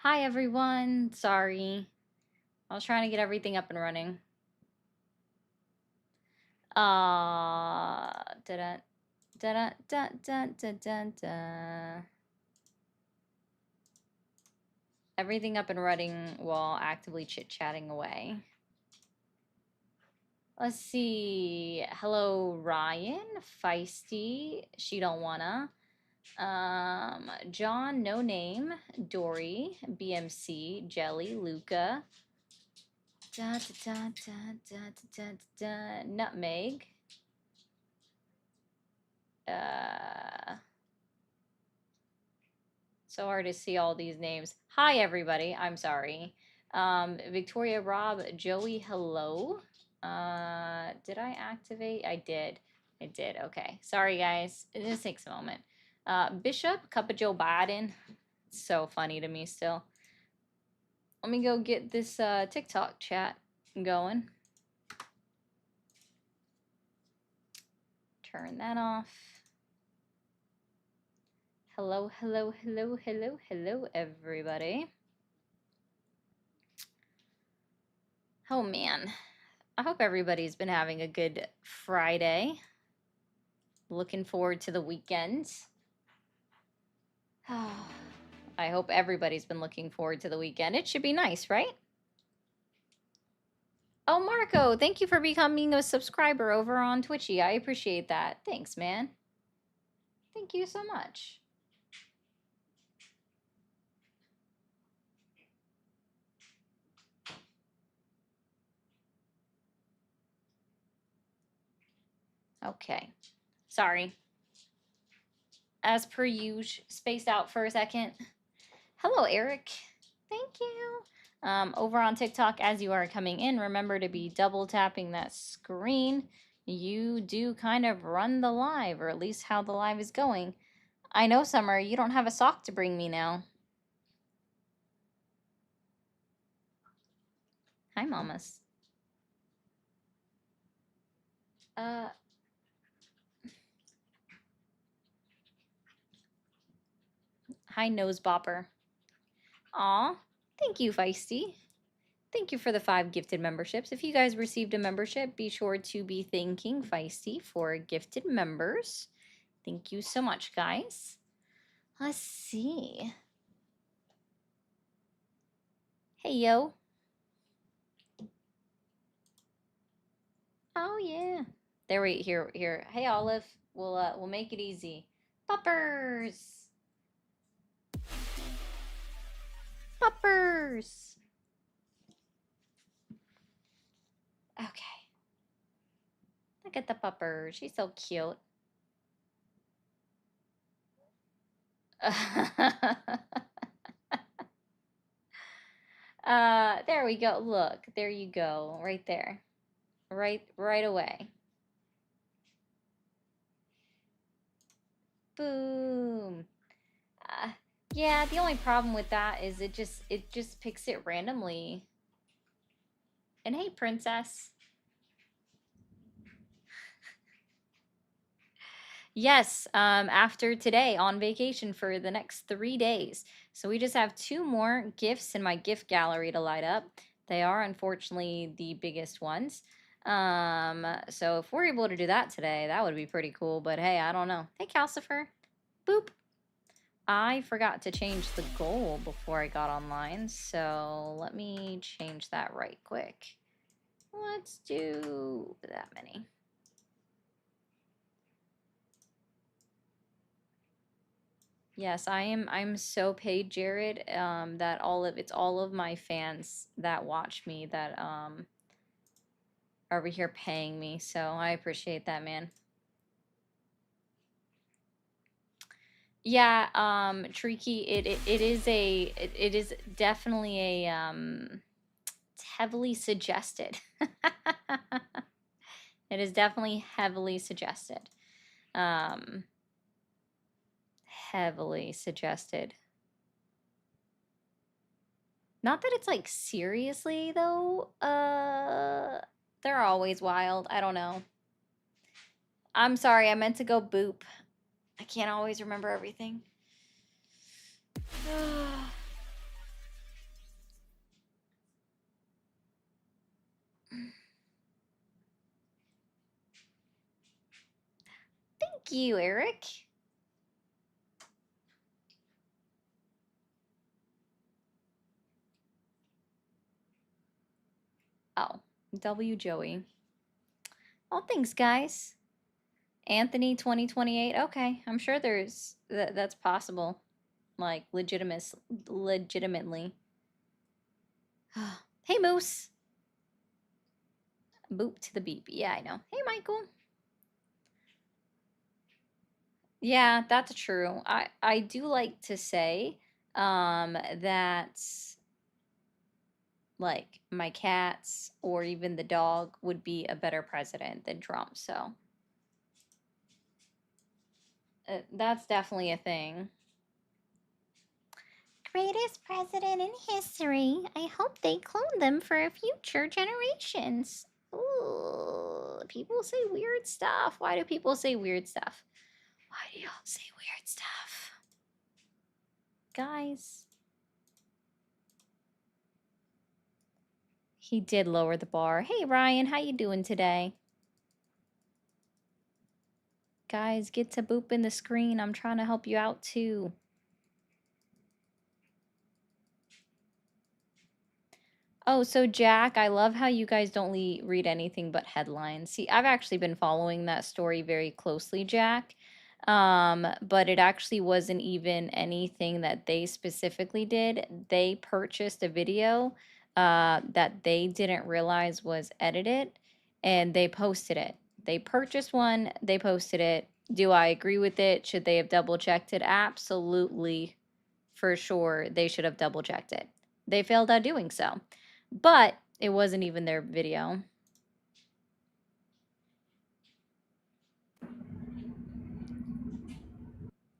Hi everyone. Sorry. I was trying to get everything up and running. Da da da da da da da. Everything up and running while actively chit-chatting away. Let's see. Hello Ryan, Feisty, She Don't Wanna. John, No Name, Dory, BMC, Jelly, Luca. Da da da da da da da. Nutmeg. So hard to see all these names. Hi, everybody. I'm sorry. Victoria, Rob, Joey, hello. Did I activate? I did. I did. Okay. Sorry, guys. It just takes a moment. Bishop, Cup of Joe Biden. It's so funny to me still. Let me go get this TikTok chat going. Turn that off. Hello, hello, hello, hello, hello, everybody. Oh, man. I hope everybody's been having a good Friday. Looking forward to the weekend. I hope everybody's been looking forward to the weekend. It should be nice, right? Oh, Marco, thank you for becoming a subscriber over on Twitchy. I appreciate that. Thanks, man. Thank you so much. Okay. Sorry. As per usual, spaced out for a second. Hello, Eric. Thank you. Over on TikTok, as you are coming in, remember to be double tapping that screen. You do kind of run the live, or at least how the live is going. I know, Summer, you don't have a sock to bring me now. Hi, mamas. Hi, Nose Bopper. Aw, thank you, Feisty. Thank you for the 5 gifted memberships. If you guys received a membership, be sure to be thanking Feisty for gifted members. Thank you so much, guys. Let's see. Hey, yo. Oh, yeah. There we here. Hey, Olive. We'll make it easy. Puppers. Puppers. Okay. Look at the pupper. She's so cute. There we go. Look, there you go. Right there. Right away. Boom. Yeah, the only problem with that is it just picks it randomly. And hey, princess. Yes, after today on vacation for the next 3 days. So we just have 2 more gifts in my gift gallery to light up. They are unfortunately the biggest ones. So if we're able to do that today, that would be pretty cool. But hey, I don't know. Hey, Calcifer. Boop. I forgot to change the goal before I got online, so let me change that right quick. Let's do that many. Yes, I'm so paid, Jared, that it's all of my fans that watch me that are over here paying me, so I appreciate that, man. Yeah, Tricky, it is definitely it's heavily suggested. It is definitely heavily suggested. Heavily suggested. Not that it's like seriously though. They're always wild. I don't know. I'm sorry, I meant to go boop. I can't always remember everything. Thank you, Eric. Oh, W Joey. Oh, thanks, guys. Anthony 2028. Okay, I'm sure that's possible. Like legitimately. Hey, Moose. Boop to the beep. Yeah, I know. Hey, Michael. Yeah, that's true. I do like to say that like my cats or even the dog would be a better president than Trump. So that's definitely a thing. Greatest president in history. I hope they clone them for future generations. Ooh, people say weird stuff. Why do people say weird stuff? Why do y'all say weird stuff? Guys. He did lower the bar. Hey Ryan, how you doing today? Guys, get to booping the screen. I'm trying to help you out too. Oh, so Jack, I love how you guys don't read anything but headlines. See, I've actually been following that story very closely, Jack. But it actually wasn't even anything that they specifically did. They purchased a video that they didn't realize was edited and they posted it. They purchased one, they posted it. Do I agree with it? Should they have double checked it? Absolutely, for sure, they should have double checked it. They failed at doing so. But it wasn't even their video.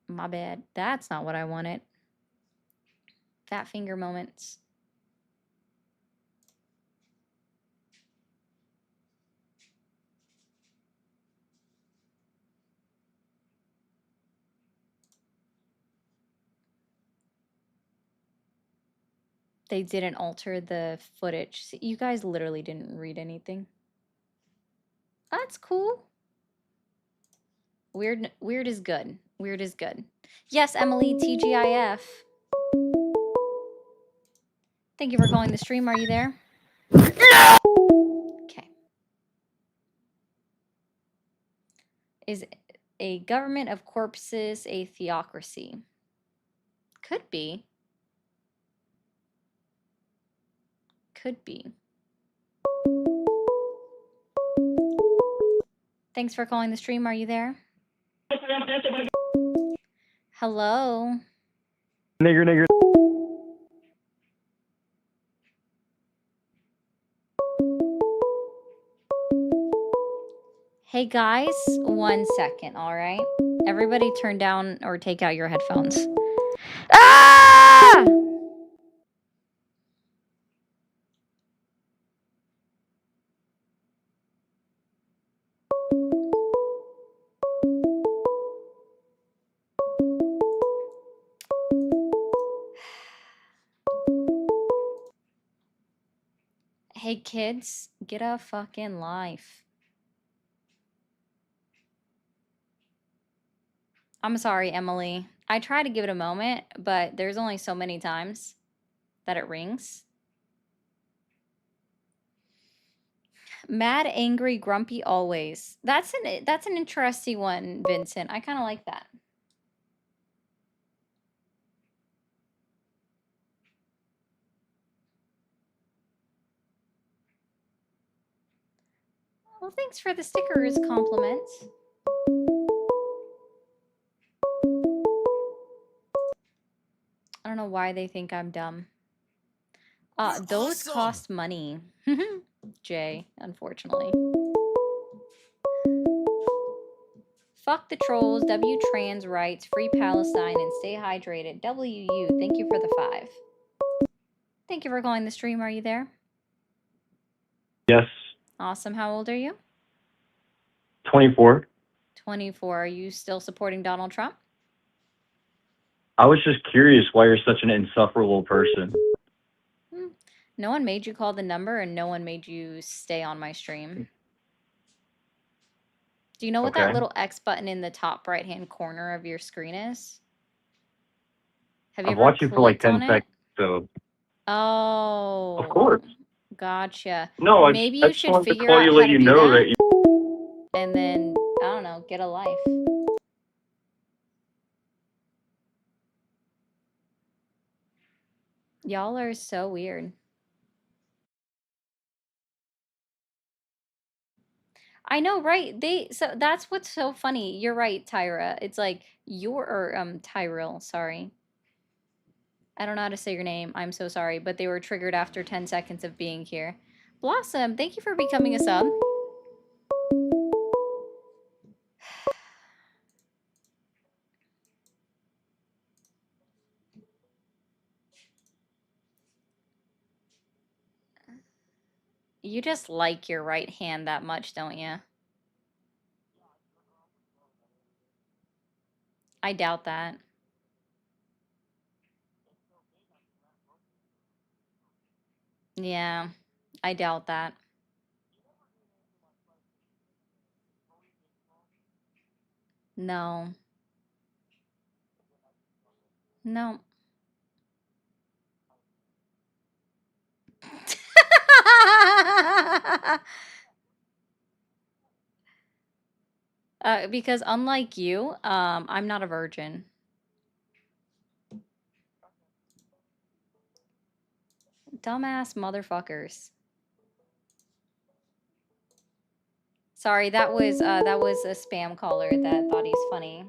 My bad. That's not what I wanted. Fat finger moments. They didn't alter the footage. See, you guys literally didn't read anything. That's cool. Weird is good. Weird is good. Yes, Emily, TGIF. Thank you for calling the stream. Are you there? Okay. Is a government of corpses a theocracy? Could be. Could be. Thanks for calling the stream. Are you there? Hello. Nigger. Hey guys, 1 second, all right? Everybody turn down or take out your headphones. Ah! Hey kids, get a fucking life. I'm sorry, Emily. I try to give it a moment, but there's only so many times that it rings. Mad, angry, grumpy, always. That's an interesting one, Vincent. I kind of like that. Well, thanks for the stickers compliment. I don't know why they think I'm dumb. Those awesome. cost money. Jay, unfortunately. Fuck the trolls, W trans rights, free Palestine, and stay hydrated. WU, thank you for the 5. Thank you for calling the stream. Are you there? Yes. Awesome. How old are you? 24. 24. Are you still supporting Donald Trump? I was just curious why you're such an insufferable person. No one made you call the number and no one made you stay on my stream. Do you know what that Okay. little X button in the top right-hand corner of your screen is? Have you I've ever watched you for like clicked 10 on it? seconds, so of Oh, course. gotcha. No, Maybe I you just should wanted to figure call out you, how let to you do know that that you. and then, I don't know, get a life. Y'all are so weird. I know, right? So that's what's so funny. You're right, Tyra. It's like Tyrell, sorry. I don't know how to say your name. I'm so sorry, but they were triggered after 10 seconds of being here. Blossom, thank you for becoming a sub. You just like your right hand that much, don't you? I doubt that. Yeah, I doubt that. No. No. Because unlike you, I'm not a virgin. Dumbass motherfuckers. Sorry, that was a spam caller that thought he's funny.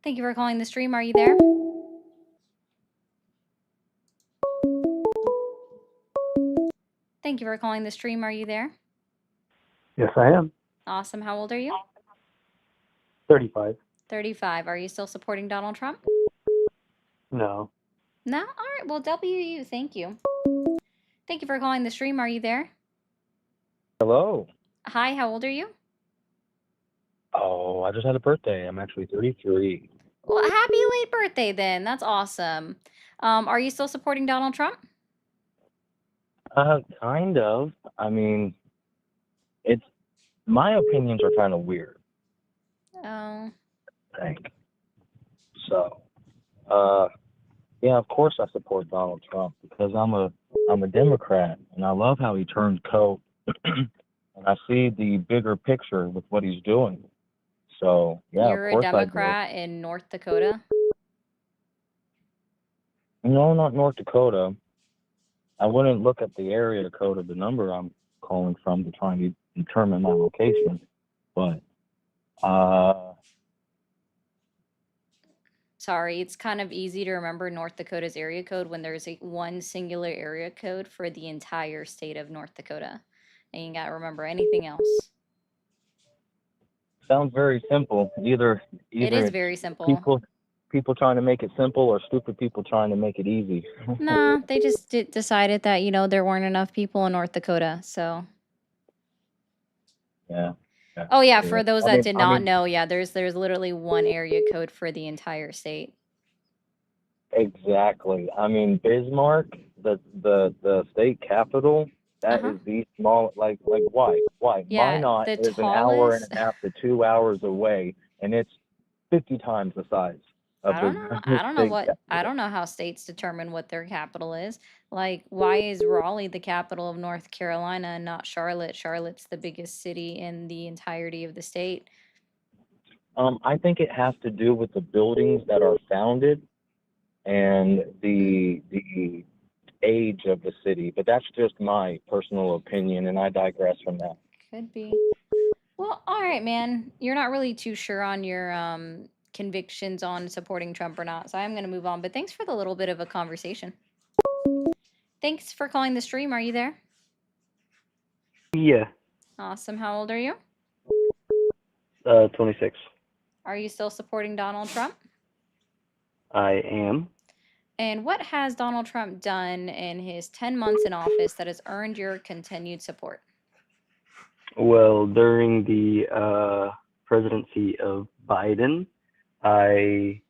Thank you for calling the stream. Are you there? Thank you for calling the stream. Are you there? Yes, I am. Awesome. How old are you? 35. 35. Are you still supporting Donald Trump? No. No? All right. Well, WU. Thank you. Thank you for calling the stream. Are you there? Hello. Hi. How old are you? Oh, I just had a birthday. I'm actually 33. Well, happy late birthday then. That's awesome. Are you still supporting Donald Trump? Kind of. I mean, it's my opinions are kind of weird, Oh. I think. So, yeah, of course I support Donald Trump because I'm a Democrat and I love how he turned coat and I see the bigger picture with what he's doing. So, yeah, of You're a course I do. Democrat in North Dakota? No, not North Dakota. I wouldn't look at the area code of the number I'm calling from to try and determine my location. But Sorry, it's kind of easy to remember North Dakota's area code when there's one singular area code for the entire state of North Dakota. And you gotta remember anything else. sounds very simple. Either It is it's very simple. people trying to make it simple or stupid people trying to make it easy. Nah, they just decided that, there weren't enough people in North Dakota, so. Yeah. Oh yeah, for those I that mean, did not know, yeah, there's literally one area code for the entire state. exactly. I mean, Bismarck, the state capital, that is the small. Like why? Why? Yeah, Minot the is an hour and tallest. a half to 2 hours away, and it's 50 times the size of I don't know. the state I capital. don't know how states determine what their capital is. Like, why is Raleigh the capital of North Carolina and not Charlotte? Charlotte's the biggest city in the entirety of the state. I think it has to do with the buildings that are founded and the age of the city, but that's just my personal opinion, and I digress from that. Could be. Well, all right, man. You're not really too sure on your convictions on supporting Trump or not, so I'm gonna move on. But thanks for the little bit of a conversation. Thanks for calling the stream. Are you there? Yeah. Awesome. How old are you? 26. Are you still supporting Donald Trump? I am. And what has Donald Trump done in his 10 months in office that has earned your continued support? Well, during the presidency of Biden, I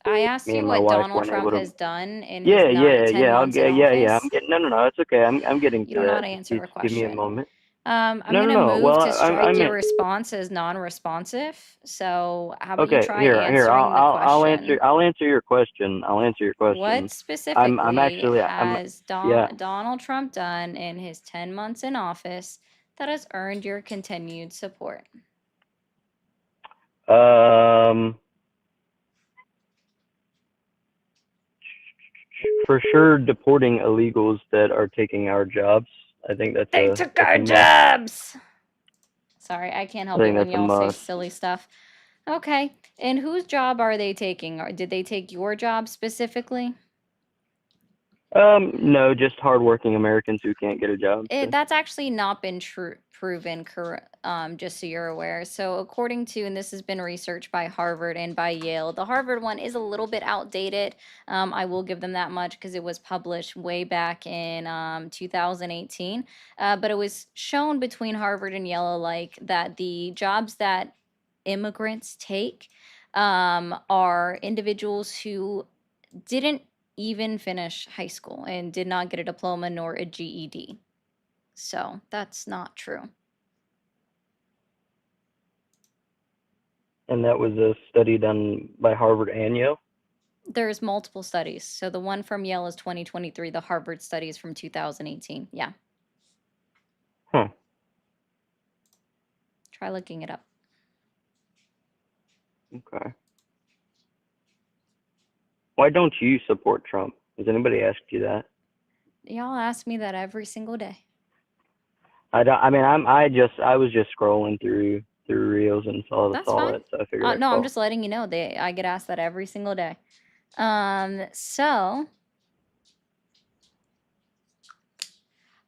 asked me you and my what wife Donald weren't able Trump to. has done in his Yeah, 10 I'll months in get. Yeah. office. I'm getting. No. It's okay. I'm getting You to don't know how that. to answer a Just give me a question. moment. I'm No, no, gonna no. move Well, to I strike your meant response as non-responsive. So how about you okay. try Here. answering the I'll answer. question? I'll answer your question. I'll answer your What question. I'm specifically actually. I'm. has Yeah. Donald Trump done in his 10 months in office that has earned your continued support? Um. For sure, deporting illegals that are taking our jobs. I think They took that's a our must. jobs. Sorry, I can't I help it think when that's a y'all say must. silly stuff. Okay, and whose job are they taking? Or did they take your job specifically? No, just hardworking Americans who can't get a job. So. That's actually not been proven correct, just so you're aware. So according to, and this has been researched by Harvard and by Yale, the Harvard one is a little bit outdated. I will give them that much because it was published way back in 2018. But it was shown between Harvard and Yale alike that the jobs that immigrants take are individuals who didn't even finish high school and did not get a diploma nor a GED. So that's not true. And that was a study done by Harvard and Yale. There's multiple studies. So the one from Yale is 2023. The Harvard study is from 2018. Yeah. Huh. Try looking it up. Okay. Why don't you support Trump? Has anybody asked you that? Y'all ask me that every single day. I don't. I mean, I was just scrolling through reels and saw That's saw fine. that, so I figured I'd No, I'm call. just letting you know I get asked that every single day. So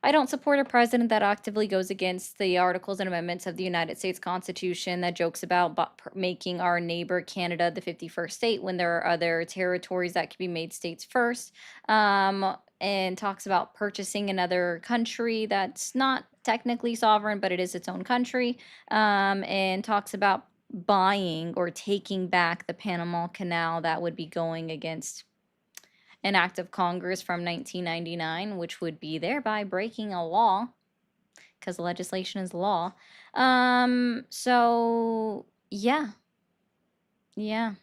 I don't support a president that actively goes against the articles and amendments of the United States Constitution that jokes about making our neighbor Canada the 51st state when there are other territories that could be made states first, and talks about purchasing another country that's not technically sovereign, but it is its own country, and talks about buying or taking back the Panama Canal that would be going against an act of Congress from 1999, which would be thereby breaking a law because legislation is law. So yeah, yeah.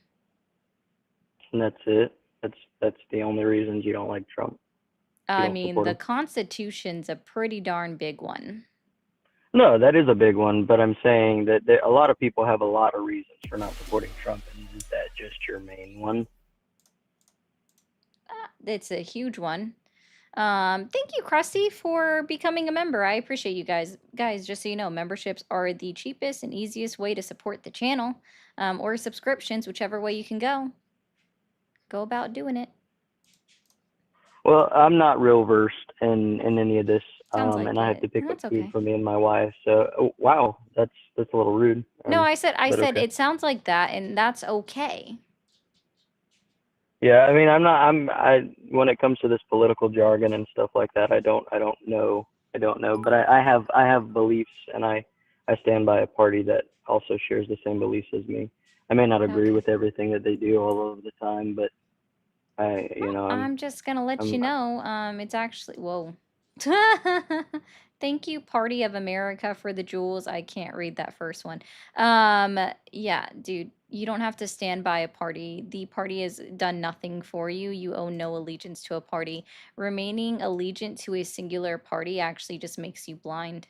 And that's it. That's the only reasons you don't like Trump. You I don't mean, support the him. Constitution's a pretty darn big one. No, that is a big one, but I'm saying that a lot of people have a lot of reasons for not supporting Trump, and is that just your main one? It's a huge one. Thank you, Krusty, for becoming a member. I appreciate you guys. Guys, just so you know, memberships are the cheapest and easiest way to support the channel, or subscriptions, whichever way you can go. Go about doing it. Well, I'm not real versed in any of this, Sounds like and I have it. to pick up That's food okay. for me and my wife. So, oh, wow, that's a little rude. No, I said But okay. it sounds like that, and that's okay. Yeah, I mean, when it comes to this political jargon and stuff like that, I don't know. But I have beliefs, and I stand by a party that also shares the same beliefs as me. I may not agree Okay. with everything that they do all of the time, but I'm just gonna let you know. It's actually whoa. Thank you, Party of America, for the jewels. I can't read that first one. Yeah, dude, you don't have to stand by a party. The party has done nothing for you. You owe no allegiance to a party. Remaining allegiant to a singular party actually just makes you blind.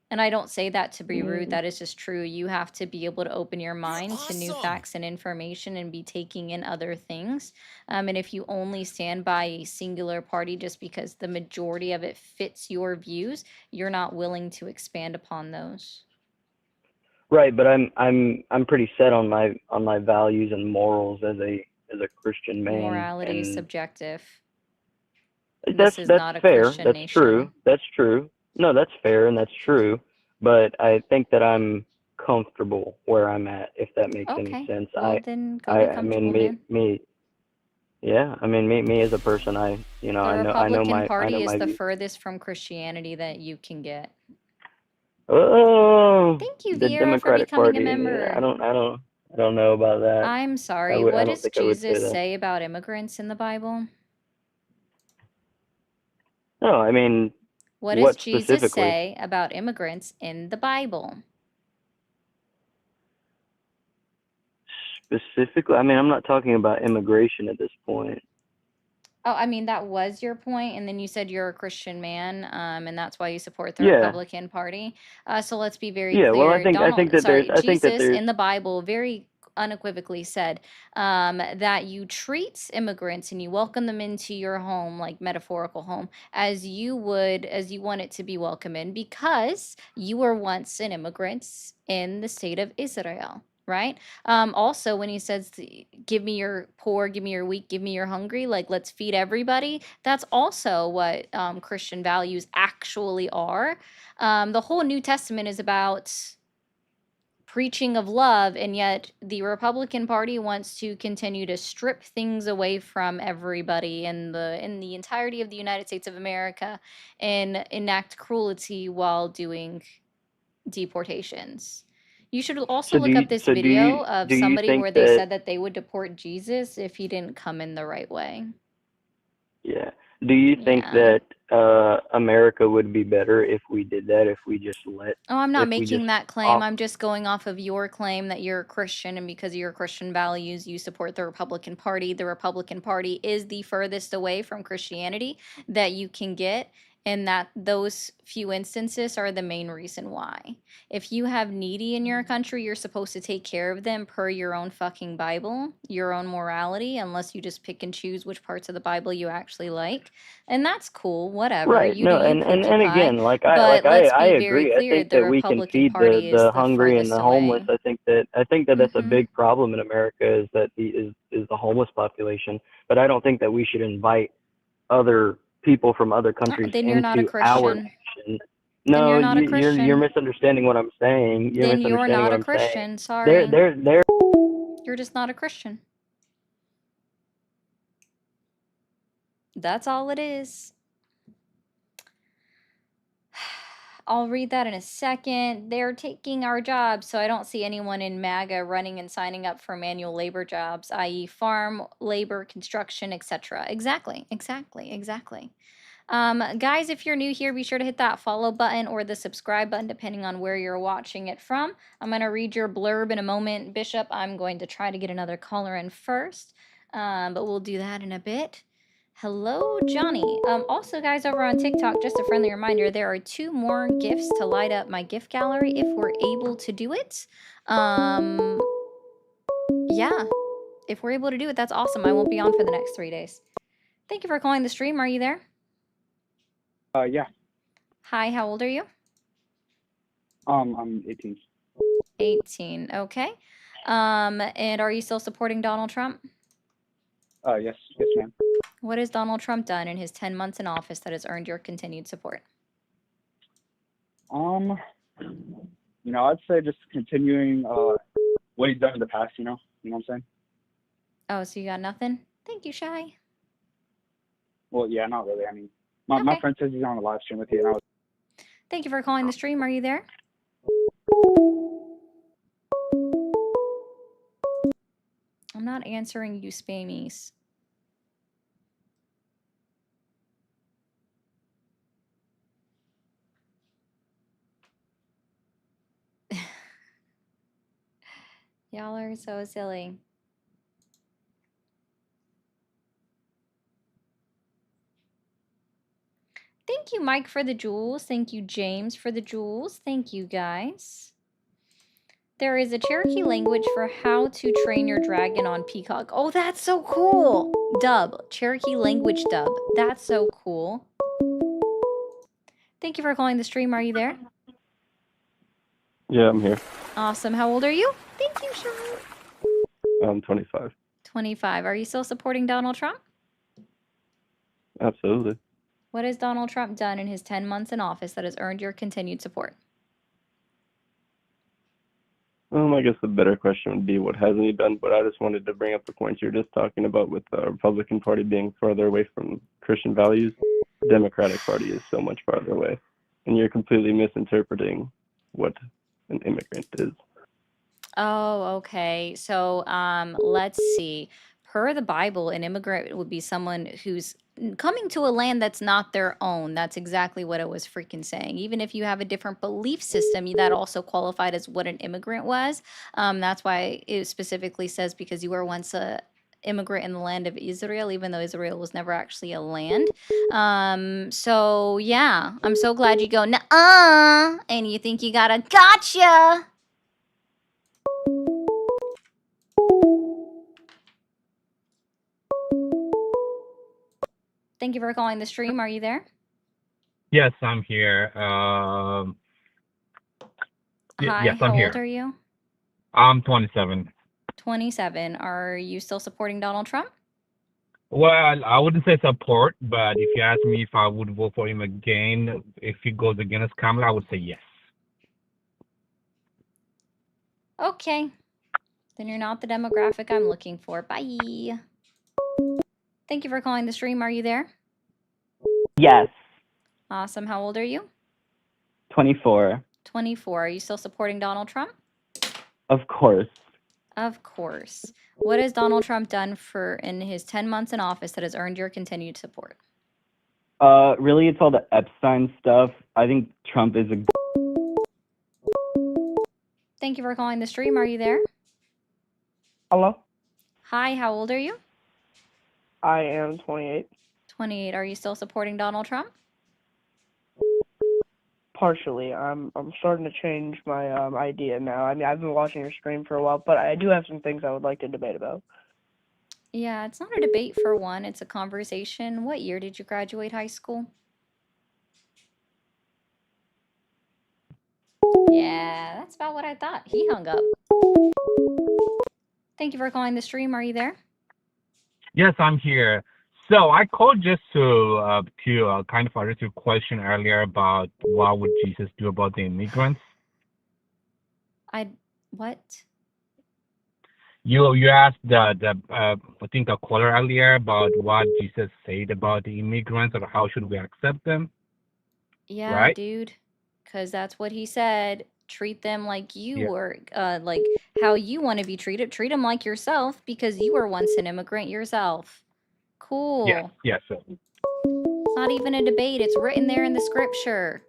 And I don't say that to be rude. That is just true. You have to be able to open your mind to new facts and information and be taking in other things. And if you only stand by a singular party just because the majority of it fits your views, you're not willing to expand upon those. Right, but I'm pretty set on my values and morals as a Christian man. Morality is subjective. That's not a fair. Christian That's nation. true. That's true. No, that's fair and that's true. But I think that I'm comfortable where I'm at, if that makes any sense. Well, then go be comfortable, man. Yeah, I mean me as a person, The Republican Party is the views. furthest from Christianity that you can get. Oh, Thank you, the Viera, Democratic for becoming Party. a member. I don't know about that. I'm sorry. I What don't does think I would say Jesus that. say about immigrants in the Bible? No, I mean, What does What Jesus specifically? say about immigrants in the Bible? Specifically, I mean, I'm not talking about immigration at this point. Oh, I mean, that was your point, and then you said you're a Christian man, and that's why you support the Yeah, Republican Party. So let's be very yeah. Well, clear. I think that Jesus there's in the Bible very unequivocally said that you treat immigrants and you welcome them into your home, like metaphorical home, as you want it to be welcome in, because you were once an immigrant in the state of Israel, right? Also, when he says, give me your poor, give me your weak, give me your hungry, like let's feed everybody, that's also what Christian values actually are. The whole New Testament is about preaching of love, and yet the Republican Party wants to continue to strip things away from everybody in the entirety of the United States of America and enact cruelty while doing deportations. You should also look up this video of do you somebody think where they that said that they would deport Jesus if he didn't come in the right way. yeah? Do you think Yeah. that America would be better if we did that? Oh, I'm not If we just making that claim. off? I'm just going off of your claim that you're a Christian, and because of your Christian values, you support the Republican Party. The Republican Party is the furthest away from Christianity that you can get, and that those few instances are the main reason why. If you have needy in your country, you're supposed to take care of them per your own fucking Bible, your own morality, unless you just pick and choose which parts of the Bible you actually like. And that's cool, whatever. Right. You do No, you, and Pookie Pie. again, But let's I be very agree. I clear, think the that we can Republican feed Party is the the hungry and furthest the homeless. away. I think that that's a Hmm. big problem in America is that is the homeless population. But I don't think that we should invite other people from other countries Then you're not a into our Christian. nation. Then No, you're not a you're Christian. misunderstanding what I'm saying. You're Then you're misunderstanding not what a I'm saying. Christian. Sorry. They're You're just not a Christian. That's all it is. I'll read that in a second. They're taking our jobs, so I don't see anyone in MAGA running and signing up for manual labor jobs, i.e., farm labor, construction, etc. Exactly. Guys, if you're new here, be sure to hit that follow button or the subscribe button, depending on where you're watching it from. I'm going to read your blurb in a moment, Bishop. I'm going to try to get another caller in first, but we'll do that in a bit. Hello, Johnny. Also, guys, over on TikTok, just a friendly reminder, there are 2 more gifts to light up my gift gallery if we're able to do it. Yeah, if we're able to do it, that's awesome. I won't be on for the next 3 days. Thank you for calling the stream. Are you there? Yeah. Hi, how old are you? I'm 18. 18, okay. And are you still supporting Donald Trump? Yes, ma'am. What has Donald Trump done in his 10 months in office that has earned your continued support? I'd say just continuing what he's done in the past. You know what I'm saying? Oh, so you got nothing? Thank you, Shy. Well, yeah, not really. I mean, my Okay. friend says he's on the live stream with you, and I was. Thank you for calling the stream. Are you there? I'm not answering you spammies. Y'all are so silly. Thank you, Mike, for the jewels. Thank you, James, for the jewels. Thank you, guys. There is a Cherokee language for how to train your dragon on Peacock. Oh, that's so cool. Dub. Cherokee language dub. That's so cool. Thank you for calling the stream. Are you there? Yeah, I'm here. Awesome. How old are you? Thank you, Sean. I'm 25. 25. Are you still supporting Donald Trump? Absolutely. What has Donald Trump done in his 10 months in office that has earned your continued support? I guess the better question would be what hasn't he done? But I just wanted to bring up the points you're just talking about with the Republican Party being further away from Christian values. The Democratic Party is so much farther away. And you're completely misinterpreting what an immigrant is. Oh, okay. So let's see. Per the Bible, an immigrant would be someone who's coming to a land that's not their own. That's exactly what it was freaking saying. Even if you have a different belief system, that also qualified as what an immigrant was. That's why it specifically says because you were once a immigrant in the land of Israel, even though Israel was never actually a land. So yeah, I'm so glad you go, nuh-uh, and you think you got a gotcha. Thank you for calling the stream. Are you there? Yes, I'm here. Hi, yes, I'm how old here. are you? I'm 27. 27. Are you still supporting Donald Trump? Well, I wouldn't say support, but if you ask me if I would vote for him again, if he goes against Kamala, I would say yes. Okay. Then you're not the demographic I'm looking for. Bye. Thank you for calling the stream. Are you there? Yes, Awesome. How old are you? 24. 24. Are you still supporting Donald Trump? Of course. Of course. What has Donald Trump done in his 10 months in office that has earned your continued support? Really, it's all the Epstein stuff. I think Trump is a. Thank you for calling the stream. Are you there? Hello, Hi, how old are you? I am 28. 28. Are you still supporting Donald Trump? Partially, I'm starting to change my idea now. I mean, I've been watching your stream for a while, but I do have some things I would like to debate about. Yeah, it's not a debate for one, it's a conversation. What year did you graduate high school? Yeah, that's about what I thought. He hung up. Thank you for calling the stream. Are you there? Yes, I'm here. So I called just to kind of address your question earlier about what would Jesus do about the immigrants. What? You asked I think a caller earlier about what Jesus said about the immigrants or how should we accept them. Yeah, right? dude. Because that's what he said. Treat them like you Yeah. were, like how you want to be treated. Treat them like yourself because you were once an immigrant yourself. Cool. Yes. So, It's not even a debate. It's written there in the scripture.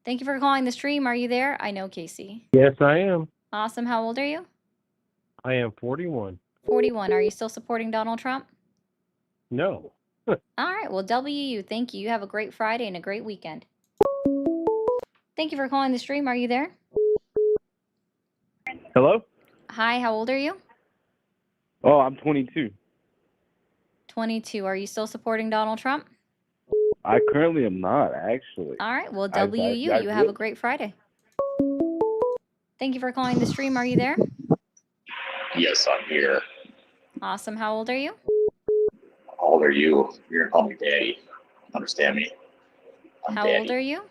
Thank you for calling the stream. Are you there? I know, Casey. Yes, I am. Awesome. How old are you? I am 41. 41. Are you still supporting Donald Trump? No. All right. Well, WU. Thank you. You have a great Friday and a great weekend. Thank you for calling the stream. Are you there? Hello? Hi. How old are you? Oh, I'm 22. 22. Are you still supporting Donald Trump? I currently am not, actually. All right. Well, I WU. You have a great Friday. Thank you for calling the stream. Are you there? Yes, I'm here. Awesome. How old are you? How old are you? You're gonna call me daddy. Understand me? I'm How daddy. old are you?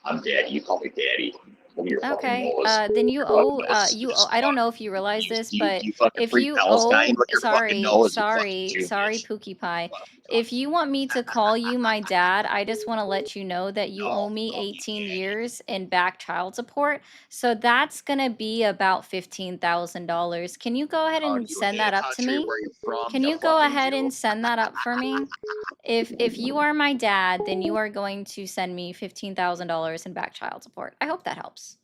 I'm daddy. You call me daddy. Give me your fucking Okay. nose. Then you Your owe. fucking nose. You. I don't know if you realize this, but you fucking if freak you Palestine owe. with your fucking Sorry. nose, you Sorry. fucking Jew Sorry, bitch. Pookie Pie. If you want me to call you my dad, I just want to let you know that you owe me 18 years in back child support. So that's gonna be about $15,000. Can you go ahead and send that up to me? Can you go ahead and send that up for me? If you are my dad, then you are going to send me $15,000 in back child support. I hope that helps.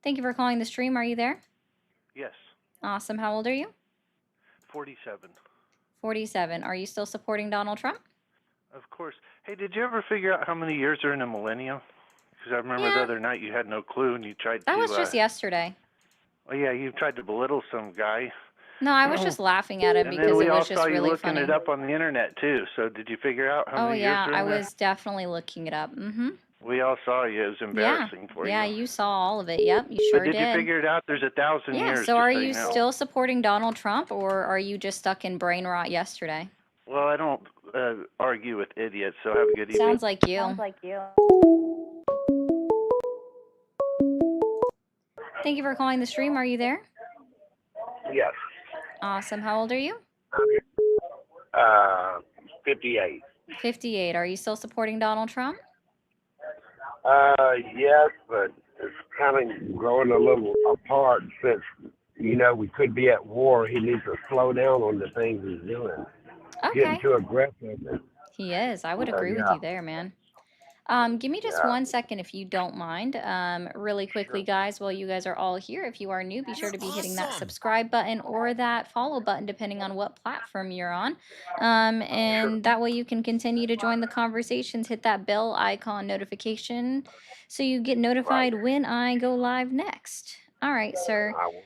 Thank you for calling the stream. Are you there? Yes, Awesome. How old are you? 47. 47. Are you still supporting Donald Trump? Of course. Hey, did you ever figure out how many years are in a millennium? Because I remember the other night you had no clue and you tried to... That was just yesterday. Oh, yeah, you tried to belittle some guy. No, I was just laughing at it And because then we it all was just saw you really looking funny. it up on the internet, too. So did you figure out how Oh, many yeah, years are I in there? was definitely looking it up. Mm-hmm. We all saw you. It was embarrassing for you. Yeah, you saw all of it. Yep, you sure But did you figure it out? There's 1,000 Yeah, years. so just are so you know. still supporting Donald Trump, or are you just stuck in brain rot yesterday? Well, I don't argue with idiots, so have a good evening. Sounds like you. Thank you for calling the stream. Are you there? Yes. Awesome. How old are you? 58. 58. Are you still supporting Donald Trump? Yes, but it's kind of growing a little apart since we could be at war. He needs to slow down on the things he's doing. Getting Okay. too aggressive. And, He is. I would agree with yeah, you there, man. Give me just yeah, 1 second if you don't mind. Really quickly, sure. guys, while you guys are all here, if you are new, be sure to be hitting that subscribe button or that follow button, depending on what platform you're on. And that way you can continue to join the conversations. Hit that bell icon notification so you get Right. notified when I go live next. All right, sir. I will.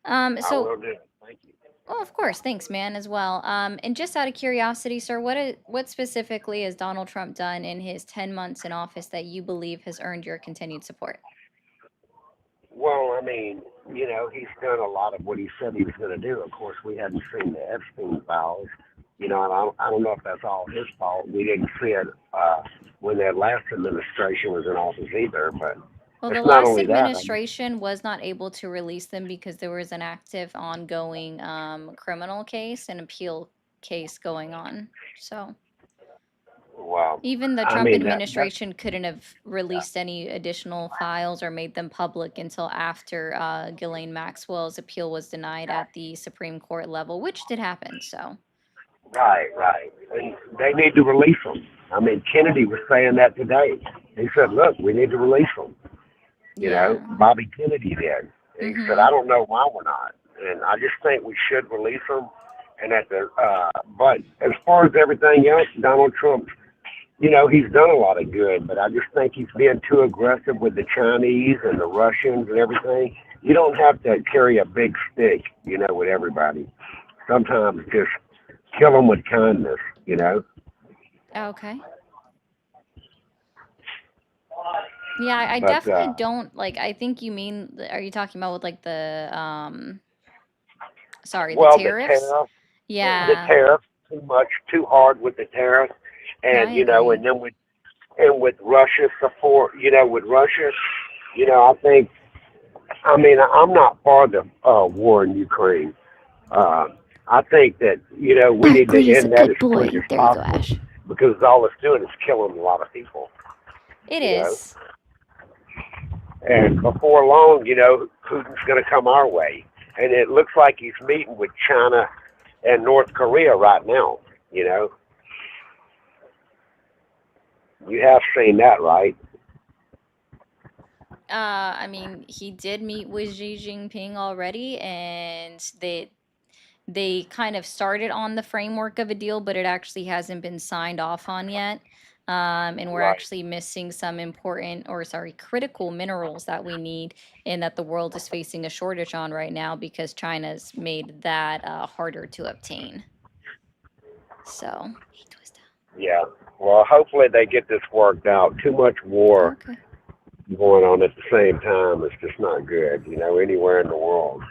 I So will do. Thank you. well, of course, thanks, man, as well. And just out of curiosity, sir, what specifically has Donald Trump done in his 10 months in office that you believe has earned your continued support? Well, I mean, he's done a lot of what he said he was going to do. Of course, we hadn't seen the Epstein files, and I don't know if that's all his fault. We didn't see it when that last administration was in office either. But Well, the it's not last only that. I mean, administration was not able to release them because there was an active, ongoing criminal case and appeal case going on. So well, even the I Trump mean that's administration couldn't have released any additional files or made them public until after Ghislaine Maxwell's appeal was denied at the Supreme Court level, which did happen. So right, right. And they need to release them. I mean, Kennedy was saying that today. He said, "Look, we need to release them." yeah. Bobby Kennedy did. He said, Mhm. "I don't know why we're not," and I just think we should release them. And but as far as everything else, Donald Trump, he's done a lot of good, but I just think he's being too aggressive with the Chinese and the Russians and everything. You don't have to carry a big stick, with everybody. Sometimes just kill them with kindness, Okay. Yeah, I But definitely don't like. I think you mean. Are you talking about with like sorry, the well, the tariffs? tariff, the Yeah. tariff, too hard with the tariff, No, I and agree. and then with Russia's support, with Russia, I think. I mean, I'm not for the war in Ukraine. I think that we need to Barkley is a end that good as quick boy. as There you go, possible Ash. because all it's doing is killing a lot of people. It You know, is. and before long, Putin's going to come our way, and it looks like he's meeting with China and North Korea right now. You have seen that, right? I mean, he did meet with Xi Jinping already, and they kind of started on the framework of a deal, but it actually hasn't been signed off on yet. And we're Right. actually missing some critical minerals that we need and that the world is facing a shortage on right now because China's made that harder to obtain. So, Yeah. Well, hopefully they get this worked out. Too much war okay. going on at the same time is just not good, anywhere in the world.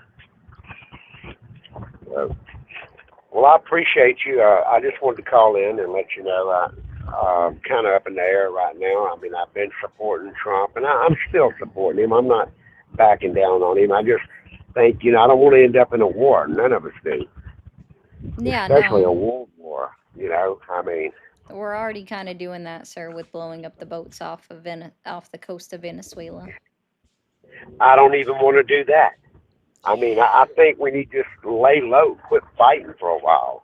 So, well, I appreciate you. I just wanted to call in and let you know I'm kind of up in the air right now. I mean, I've been supporting Trump, and I'm still supporting him. I'm not backing down on him. I just think, I don't want to end up in a war. None of us do, Yeah, especially a no. world war. I mean, We're already kind of doing that, sir, with blowing up the boats off off the coast of Venezuela. I don't even want to do that. I mean, I think we need to just lay low, quit fighting for a while.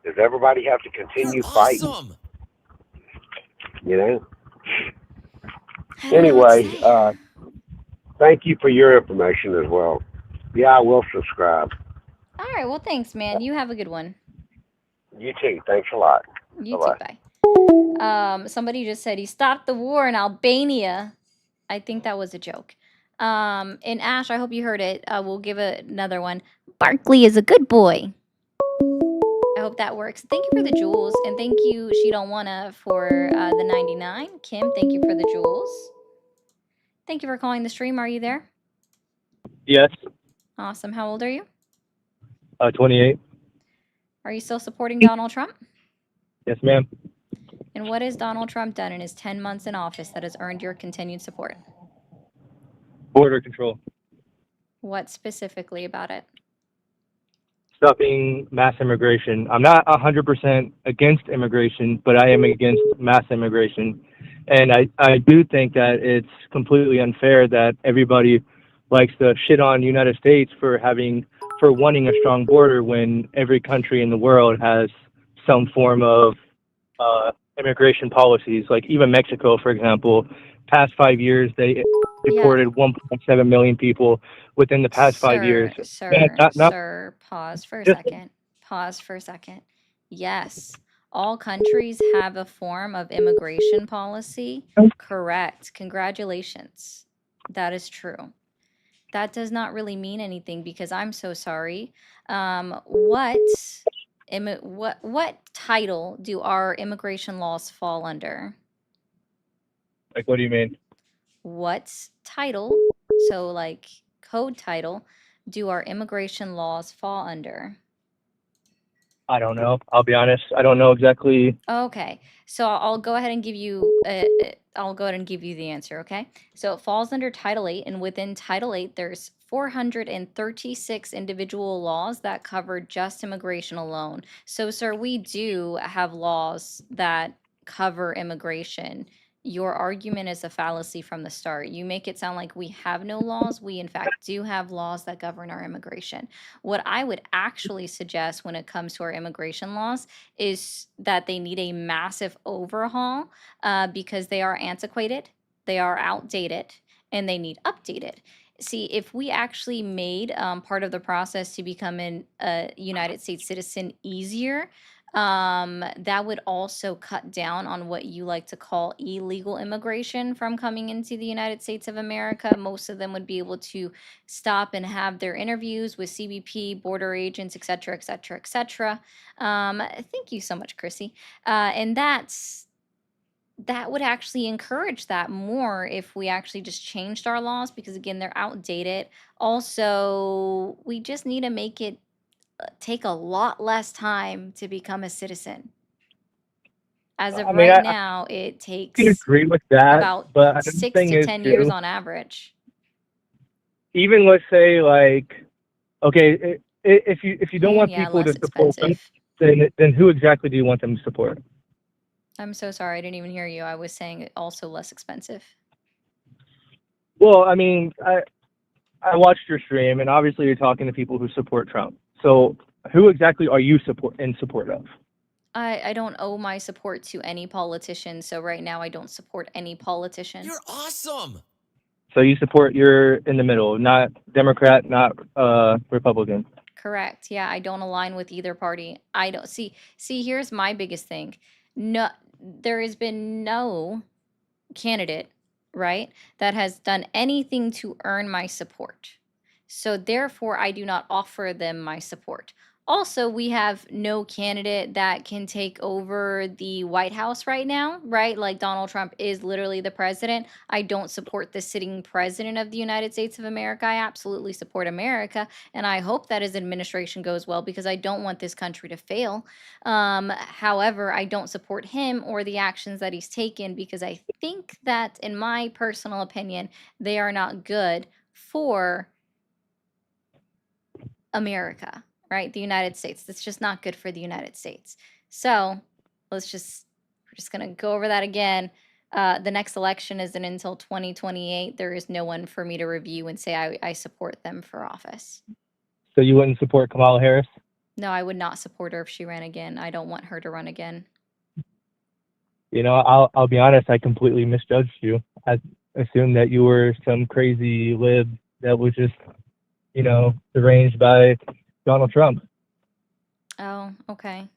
Does everybody have to continue fighting? Awesome. You know? I don't know what to Anyway, say. thank you for your information as well. Yeah, I will subscribe. All right, well, thanks, man. You have a good one. You too. Thanks a lot. You Bye-bye. too, bye. Somebody just said he stopped the war in Albania. I think that was a joke. And Ash, I hope you heard it. We'll give it another one. Barkley is a good boy. I hope that works. Thank you for the jewels, and thank you, She Don't Wanna, for the 99. Kim, thank you for the jewels. Thank you for calling the stream. Are you there? Yes, Awesome. How old are you? 28. Are you still supporting Donald Trump? Yes, ma'am. And what has Donald Trump done in his 10 months in office that has earned your continued support? Border control. What specifically about it? Stopping mass immigration. I'm not 100% against immigration, but I am against mass immigration. And I do think that it's completely unfair that everybody likes to shit on the United States for wanting a strong border when every country in the world has some form of immigration policies. Like even Mexico, for example, past 5 years they deported 1.7 million people within the past 5 years. Sir, pause for a second. Pause for a second. Yes, all countries have a form of immigration policy. Correct. Congratulations. That is true. That does not really mean anything because I'm so sorry. What title do our immigration laws fall under? Like, what do you mean? What title, so like code title, do our immigration laws fall under? I don't know. I'll be honest. I don't know exactly. Okay, so I'll go ahead and give you the answer, okay? So it falls under Title 8, and within Title 8, there's 436 individual laws that cover just immigration alone. So, sir, we do have laws that cover immigration. Your argument is a fallacy from the start. You make it sound like we have no laws. We, in fact, do have laws that govern our immigration. What I would actually suggest when it comes to our immigration laws is that they need a massive overhaul because they are antiquated, they are outdated, and they need updated. See, if we actually made part of the process to become a United States citizen easier, that would also cut down on what you like to call illegal immigration from coming into the United States of America. Most of them would be able to stop and have their interviews with CBP, border agents, et cetera, et cetera, et cetera. Thank you so much, Chrissy. And that would actually encourage that more if we actually just changed our laws because, again, they're outdated. Also, we just need to make it take a lot less time to become a citizen. As of now, it takes I agree with that, about but 6 to 10 years on average. Even let's say like, okay, if you don't want people to support them, then who exactly do you want them to support? I'm so sorry, I didn't even hear you. I was saying also less expensive. Well, I mean, I watched your stream, and obviously you're talking to people who support Trump. So who exactly are you in support of? I don't owe my support to any politician, so right now I don't support any politician. You're awesome. So you're in the middle, not Democrat, not Republican. Correct. Yeah, I don't align with either party. I don't see, here's my biggest thing. No, there has been no candidate, right, that has done anything to earn my support. So therefore, I do not offer them my support. Also, we have no candidate that can take over the White House right now, right? Like Donald Trump is literally the president. I don't support the sitting president of the United States of America. I absolutely support America, and I hope that his administration goes well because I don't want this country to fail. However, I don't support him or the actions that he's taken because I think that, in my personal opinion, they are not good for America, right? The United States. That's just not good for the United States. So we're just going to go over that again. The next election isn't until 2028. There is no one for me to review and say I support them for office. So you wouldn't support Kamala Harris? No, I would not support her if she ran again. I don't want her to run again. You know, I'll be honest, I completely misjudged you. I assumed that you were some crazy lib that was just, deranged by Donald Trump. Oh, okay.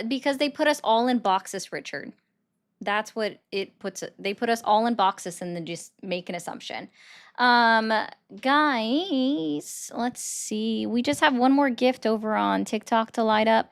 Because they put us all in boxes, Richard. That's what it puts. They put us all in boxes and then just make an assumption. Guys, let's see. We just have one more gift over on TikTok to light up.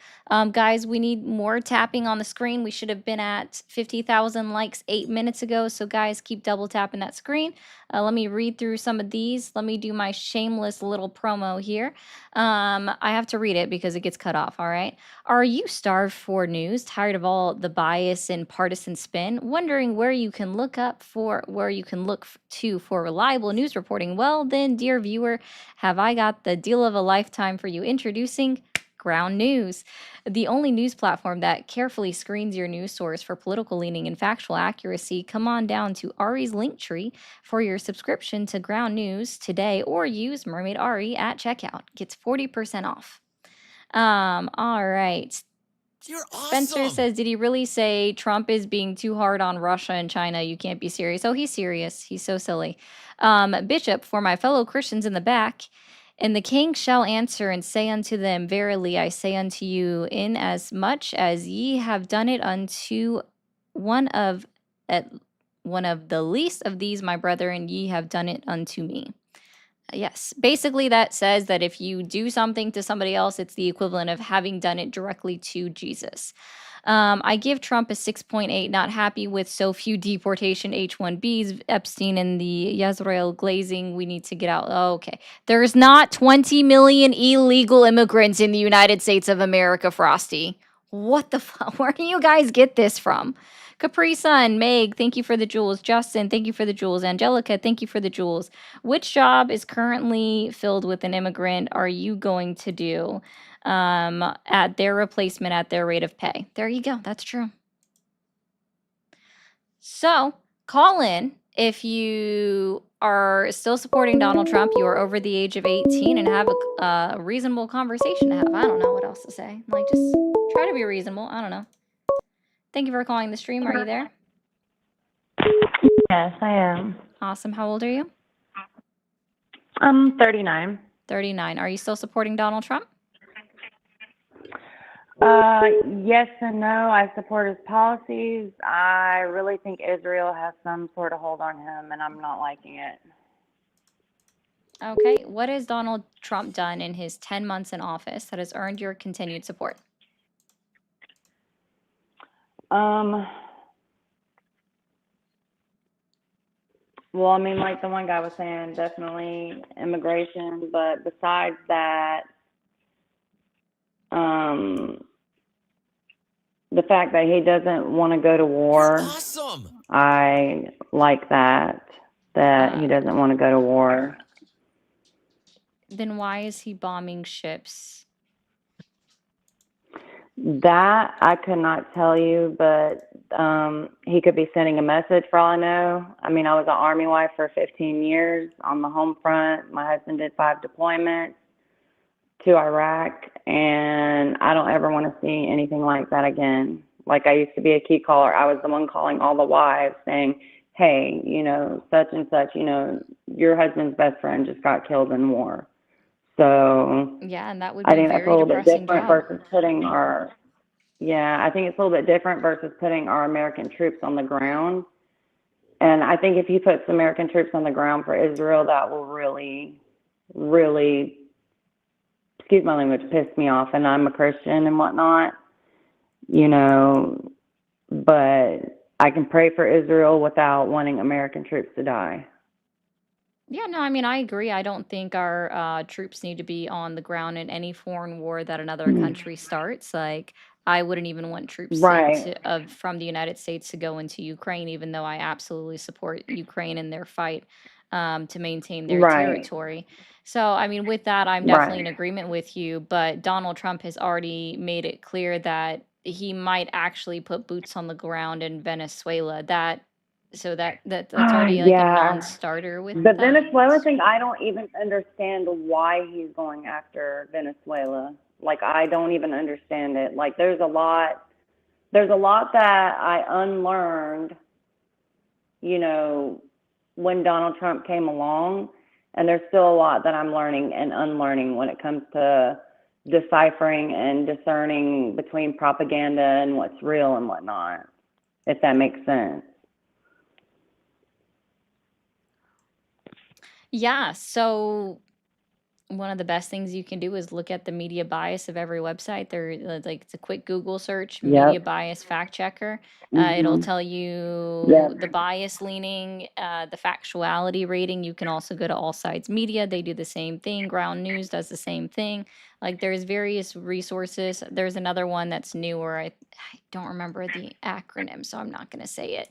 Guys, we need more tapping on the screen. We should have been at 50,000 likes 8 minutes ago. So guys, keep double tapping that screen. Let me read through some of these. Let me do my shameless little promo here. I have to read it because it gets cut off. All right. Are you starved for news? Tired of all the bias and partisan spin? Wondering where you can look to for reliable news reporting? Well, then, dear viewer, have I got the deal of a lifetime for you. Introducing Ground News, the only news platform that carefully screens your news source for political leaning and factual accuracy. Come on down to Ari's Linktree for your subscription to Ground News today, or use Mermaid Ari at checkout. Gets 40% off. All right. Spencer says, did he really say Trump is being too hard on Russia and China? You can't be serious. Oh, he's serious. He's so silly. Bishop, for my fellow Christians in the back, and the king shall answer and say unto them, verily I say unto you, inasmuch as ye have done it unto one of the least of these my brethren, ye have done it unto me. Yes. Basically, that says that if you do something to somebody else, it's the equivalent of having done it directly to Jesus. I give Trump a 6.8. Not happy with so few deportation H-1Bs, Epstein and the Yisrael glazing. We need to get out. Oh, okay. There's not 20 million illegal immigrants in the United States of America, Frosty. What the fuck? Where do you guys get this from? Capri Sun, Meg, thank you for the jewels. Justin, thank you for the jewels. Angelica, thank you for the jewels. Which job is currently filled with an immigrant are you going to do at their replacement at their rate of pay? There you go. That's true. So call in if you are still supporting Donald Trump, you are over the age of 18, and have a reasonable conversation to have. I don't know what else to say. Like, just try to be reasonable. I don't know. Thank you for calling the stream. Are you there? Yes, I am. Awesome. How old are you? I'm 39. 39. Are you still supporting Donald Trump? Yes and no. I support his policies. I really think Israel has some sort of hold on him, and I'm not liking it. Okay. What has Donald Trump done in his 10 months in office that has earned your continued support? Well, I mean, like the one guy was saying, definitely immigration, but besides that, the fact that he doesn't want to go to war, I like that he doesn't want to go to war. Then why is he bombing ships? That I could not tell you, but he could be sending a message for all I know. I mean, I was an Army wife for 15 years on the home front. My husband did 5 deployments to Iraq, and I don't ever want to see anything like that again. Like, I used to be a key caller. I was the one calling all the wives saying, hey, you know, such and such, you know, your husband's best friend just got killed in war. So yeah, and that would be I think that's a little bit different versus putting I think it's a little bit different versus putting our American troops on the ground. And I think if he puts American troops on the ground for Israel, that will really, really, excuse my language, piss me off. And I'm a Christian and whatnot, you know, but I can pray for Israel without wanting American troops to die. Yeah, no, I mean, I agree. I don't think our troops need to be on the ground in any foreign war that another country starts. Like, I wouldn't even want troops sent from the United States to go into Ukraine, even though I absolutely support Ukraine in their fight to maintain their territory. So, I mean, with that, I'm definitely in agreement with you. But Donald Trump has already made it clear that he might actually put boots on the ground in Venezuela. That's already like a non-starter with the that. Venezuela thing. I don't even understand why he's going after Venezuela. Like, I don't even understand it. Like, there's a lot that I unlearned, you know, when Donald Trump came along, and there's still a lot that I'm learning and unlearning when it comes to deciphering and discerning between propaganda and what's real and whatnot, if that makes sense. Yeah, so one of the best things you can do is look at the media bias of every website. It's a quick Google search, media bias fact checker. It'll tell you the bias leaning, the factuality rating. You can also go to All Sides Media. They do the same thing. Ground News does the same thing. Like, there's various resources. There's another one that's newer. I don't remember the acronym, so I'm not going to say it.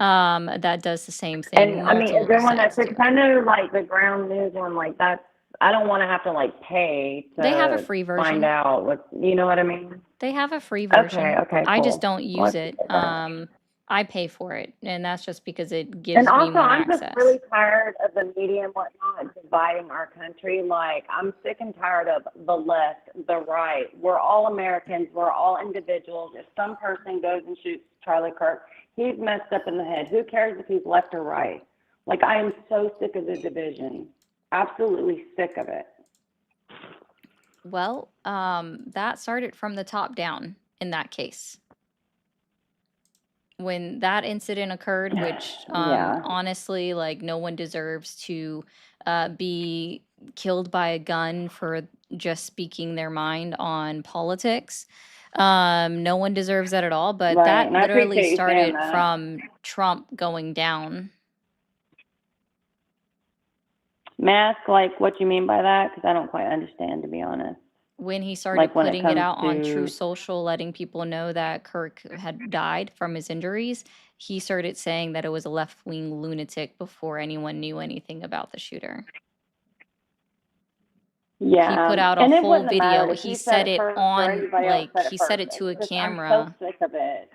That does the same thing. And I mean, is there one that's kind of like the Ground News one? Like, that's I don't want to have to like pay They have a to free find version. out what, you know what I mean? They have a free Okay, version. okay, I just cool. don't Well, use I it. appreciate that. I pay for it, and that's just because it And gives me also, more I'm just access. really tired of the media and whatnot dividing our country. Like, I'm sick and tired of the left, the right. We're all Americans. We're all individuals. If some person goes and shoots Charlie Kirk, he's messed up in the head. Who cares if he's left or right? Like, I am so sick of the division. Absolutely sick of it. Well, that started from the top down in that case. When that incident occurred, which Yeah. honestly, like, no one deserves to be killed by a gun for just speaking their mind on politics. No one deserves that at all, but Right. that And I literally appreciate you saying started that. from Trump going down. May I ask, like, what you mean by that? Because I don't quite understand, to be honest. When he started Like, when it putting it comes out on True to, Social, letting people know that Kirk had died from his injuries, he started saying that it was a left-wing lunatic before anyone knew anything about the shooter. He yeah, put out a and it whole wouldn't have mattered video. if He he said said it it first or on, anybody else like, said it he first. said it to a It's just, I'm so camera. sick of it.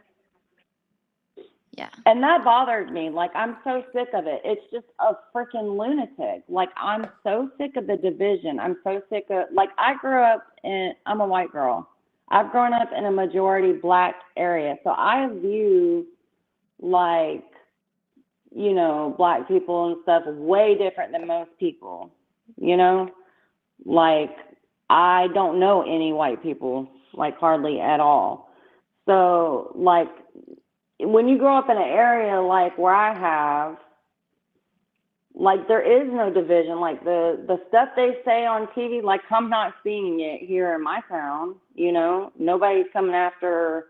Yeah. And that bothers me. Like, I'm so sick of it. It's just a freaking lunatic. Like, I'm so sick of the division. I'm so sick of, like, I grew up in, I'm a white girl. I've grown up in a majority black area. So I view, like, you know, black people and stuff way different than most people, you know? Like, I don't know any white people, like, hardly at all. So, like, when you grow up in an area like where I have, like, there is no division. Like, the stuff they say on TV, like, I'm not seeing it here in my town, you know? Nobody's coming after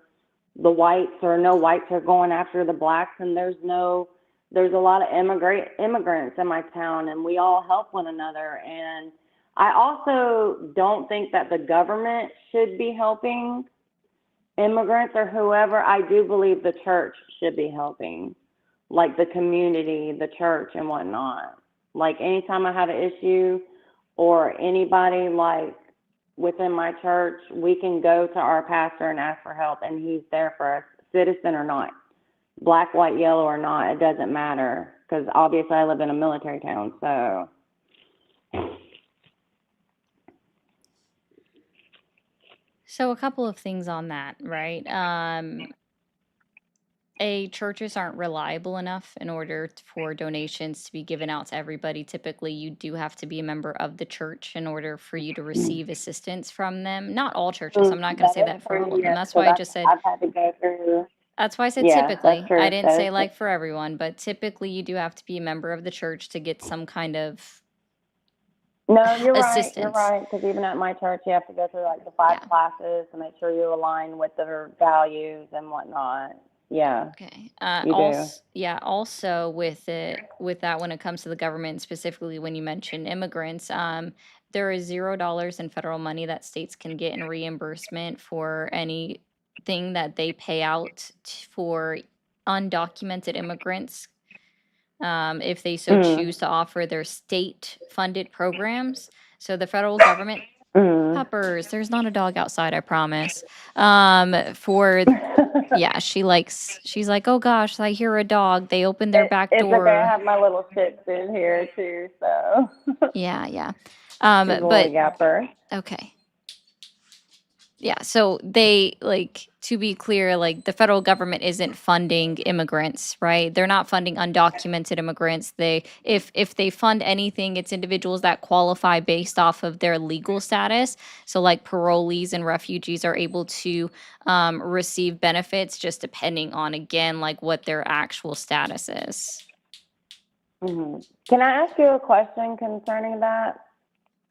the whites, or no whites are going after the blacks, and there's a lot of immigrants in my town, and we all help one another. And I also don't think that the government should be helping immigrants or whoever. I do believe the church should be helping, like the community, the church, and whatnot. Like, anytime I have an issue or anybody, like, within my church, we can go to our pastor and ask for help, and he's there for us, citizen or not, black, white, yellow or not. It doesn't matter, because obviously I live in a military town, so. So a couple of things on that, right? Churches aren't reliable enough in order for donations to be given out to everybody. Typically, you do have to be a member of the church in order for you to receive assistance from them. Not all churches. I'm not going to say that for all of them. Yes, That's so why I just said, I've had to go through. that's why I said Yeah, typically. that's true. I didn't That say is like for everyone, but typically you do have to be a member of the church to get some kind of No, you're right. You're assistance. right. Because even at my church, you have to go through like the 5 classes to make sure you align with their values and whatnot. Yeah. Okay. You do. Also with that, when it comes to the government, specifically when you mention immigrants, there is $0 in federal money that states can get in reimbursement for anything that they pay out for undocumented immigrants, if they so choose to offer their state-funded programs. So the federal government, Peppers, there's not a dog outside, I promise. Yeah, she's like, oh gosh, I hear a dog. They opened their back It's okay. I door. have my little shih tzu here too, so. Yeah. She's a little But yapper. okay. Yeah, so they, like, to be clear, like, the federal government isn't funding immigrants, right? They're not funding undocumented immigrants. If they fund anything, it's individuals that qualify based off of their legal status. So, like, parolees and refugees are able to receive benefits just depending on, again, like, what their actual status is. Hmm. Can I ask you a question concerning that?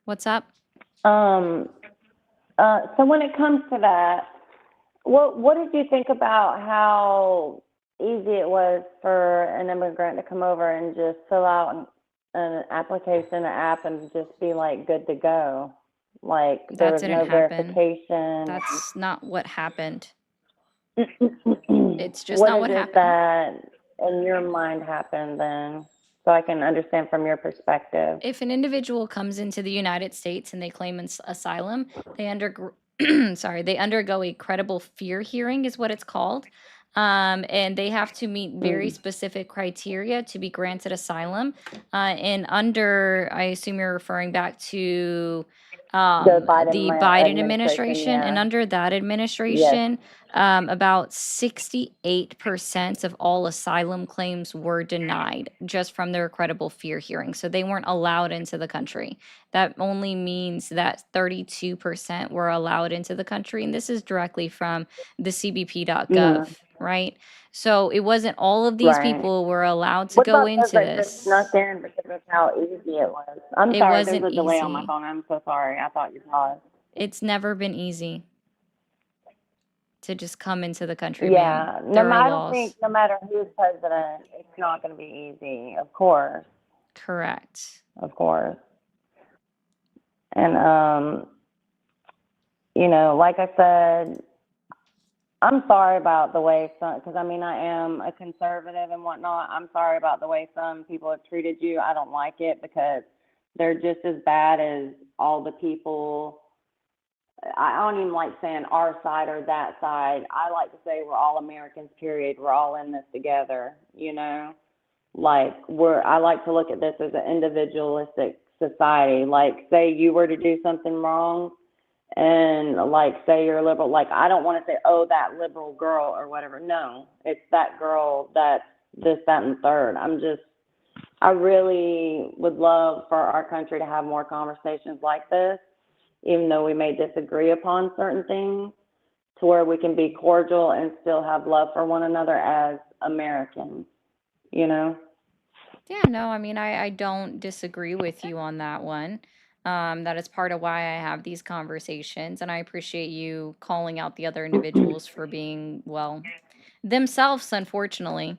What's up? So when it comes to that, what did you think about how easy it was for an immigrant to come over and just fill out an application, an app, and just be like good to go? Like there That was didn't no happen. verification. That's not what happened. It's just What not is what it happened. that in your mind happened then? so I can understand from your perspective. If an individual comes into the United States and they claim asylum, they they undergo a credible fear hearing, is what it's called. And they have to meet very specific criteria to be granted asylum. And I assume you're referring back to The the Biden Biden administration, administration. And yeah. under that Yes. administration, about 68% of all asylum claims were denied just from their credible fear hearing. So they weren't allowed into the country. That only means that 32% were allowed into the country. And this is directly from the cbp.gov, right? So it wasn't all of these Right. people were allowed to What go about those into that just this. snuck in because of how easy it was? I'm It sorry, there's wasn't a delay on my easy. phone. I'm so sorry. I thought you paused. It's never been easy to just come into the country, ma'am. Yeah, There are I don't think laws. no matter who's president, it's not going to be easy. Of course, Correct. of course. And like I said, I'm sorry about the way some, because I mean, I am a conservative and whatnot. I'm sorry about the way some people have treated you. I don't like it because they're just as bad as all the people. I don't even like saying our side or that side. I like to say we're all Americans, period. We're all in this together, Like I like to look at this as an individualistic society. Like, say you were to do something wrong, and like say you're liberal. Like, I don't want to say, oh, that liberal girl or whatever. No, it's that girl that's this, that, and third. I really would love for our country to have more conversations like this, even though we may disagree upon certain things, to where we can be cordial and still have love for one another as Americans, Yeah, no, I mean, I don't disagree with you on that one. That is part of why I have these conversations, and I appreciate you calling out the other individuals for being, well, themselves, unfortunately.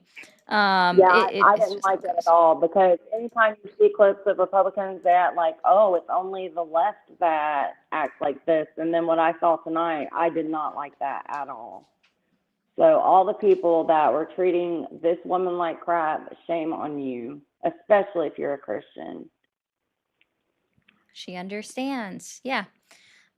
Yeah, I It's didn't just how like it it at goes. all because anytime you see clips of Republicans that like, oh, it's only the left that acts like this, and then what I saw tonight, I did not like that at all. So all the people that were treating this woman like crap, shame on you, especially if you're a Christian. She understands. Yeah.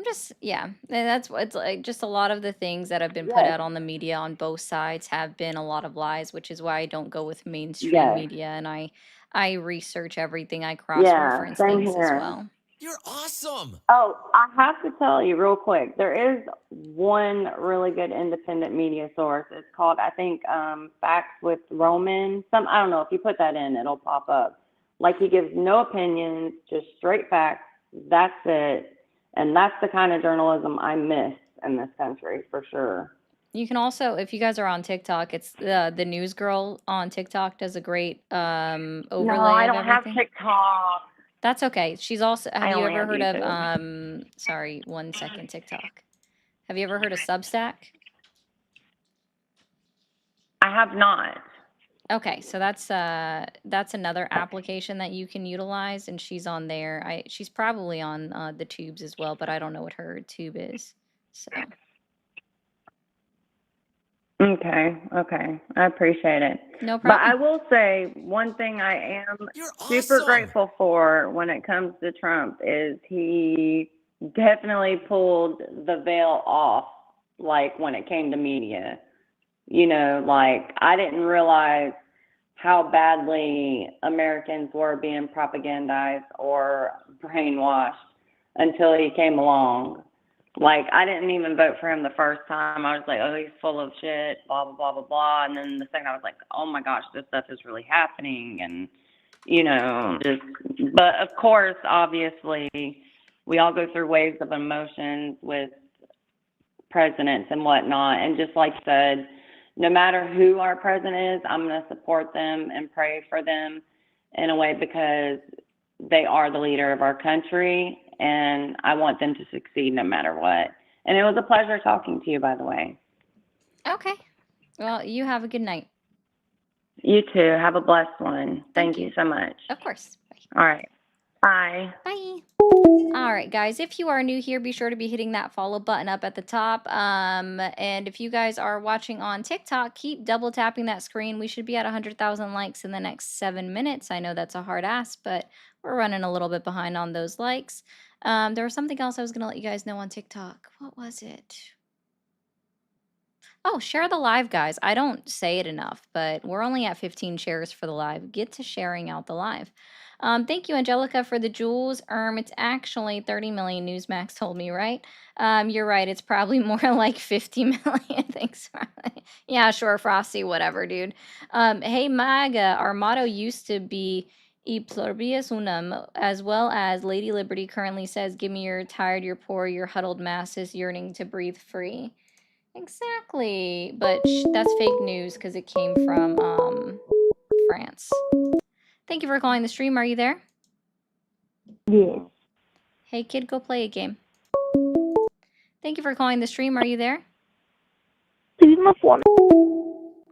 And that's what it's like. Just a lot of the things that have been put Yes, out on the media on both sides have been a lot of lies, which is why I don't go with mainstream yes, media, and I research everything. I yeah, cross-reference same things as here. well. You're awesome. Oh, I have to tell you real quick. There is one really good independent media source. It's called, I think, Facts with Roman. I don't know. If you put that in, it'll pop up. Like, he gives no opinions, just straight facts. That's it. And that's the kind of journalism I miss in this country, for sure. You can also, if you guys are on TikTok, it's the news girl on TikTok does a great No, overlay I of don't have everything. TikTok. That's okay. She's also, I have you only ever have heard of YouTube. sorry, 1 second, TikTok. Have you ever heard of Substack? I have not. Okay, so that's another application that you can utilize, and she's on there. She's probably on the tubes as well, but I don't know what her tube is. So Okay. I appreciate it. no But I problem. will say one thing I am You're super awesome. grateful for when it comes to Trump is he definitely pulled the veil off, like when it came to media. Like, I didn't realize how badly Americans were being propagandized or brainwashed until he came along. Like, I didn't even vote for him the first time. I was like, oh, he's full of shit, blah, blah, blah, blah, blah. And then the second I was like, oh my gosh, this stuff is really happening. And, but of course, obviously, we all go through waves of emotions with presidents and whatnot. And just like I said, no matter who our president is, I'm going to support them and pray for them in a way because they are the leader of our country, and I want them to succeed no matter what. And it was a pleasure talking to you, by the way. Okay. Well, you have a good night. You too. Have a blessed one. Thank Thank you you. so much. Of course. Bye. All right. Bye. Bye. All right, guys, if you are new here, be sure to be hitting that follow button up at the top. And if you guys are watching on TikTok, keep double tapping that screen. We should be at 100,000 likes in the next 7 minutes. I know that's a hard ask, but we're running a little bit behind on those likes. There was something else I was going to let you guys know on TikTok. What was it? Oh, share the live, guys. I don't say it enough, but we're only at 15 shares for the live. Get to sharing out the live. Thank you, Angelica, for the jewels. It's actually 30 million. Newsmax told me, right? You're right. It's probably more like 50 million. Thanks, Riley. Yeah, sure, Frosty, whatever, dude. Hey, MAGA, our motto used to be E pluribus unum, as well as Lady Liberty currently says, give me your tired, your poor, your huddled masses yearning to breathe free. Exactly. But that's fake news because it came from France. Thank you for calling the stream. Are you there? Yes. Hey, kid, go play a game. Thank you for calling the stream. Are you there? This is my phone.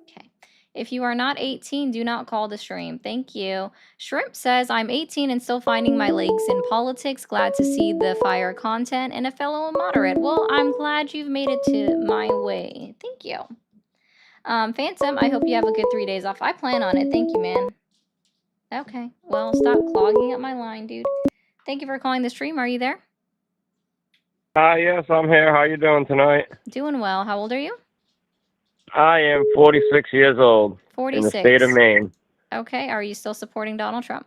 Okay. If you are not 18, do not call the stream. Thank you. Shrimp says, I'm 18 and still finding my legs in politics. Glad to see the fire content and a fellow moderate. Well, I'm glad you've made it to my way. Thank you. Phantom, I hope you have a good 3 days off. I plan on it. Thank you, man. Okay. Well, stop clogging up my line, dude. Thank you for calling the stream. Are you there? Hi, yes, I'm here. How you doing tonight? Doing well. How old are you? I am 46 years old 46. in the state of Maine. Okay. Are you still supporting Donald Trump?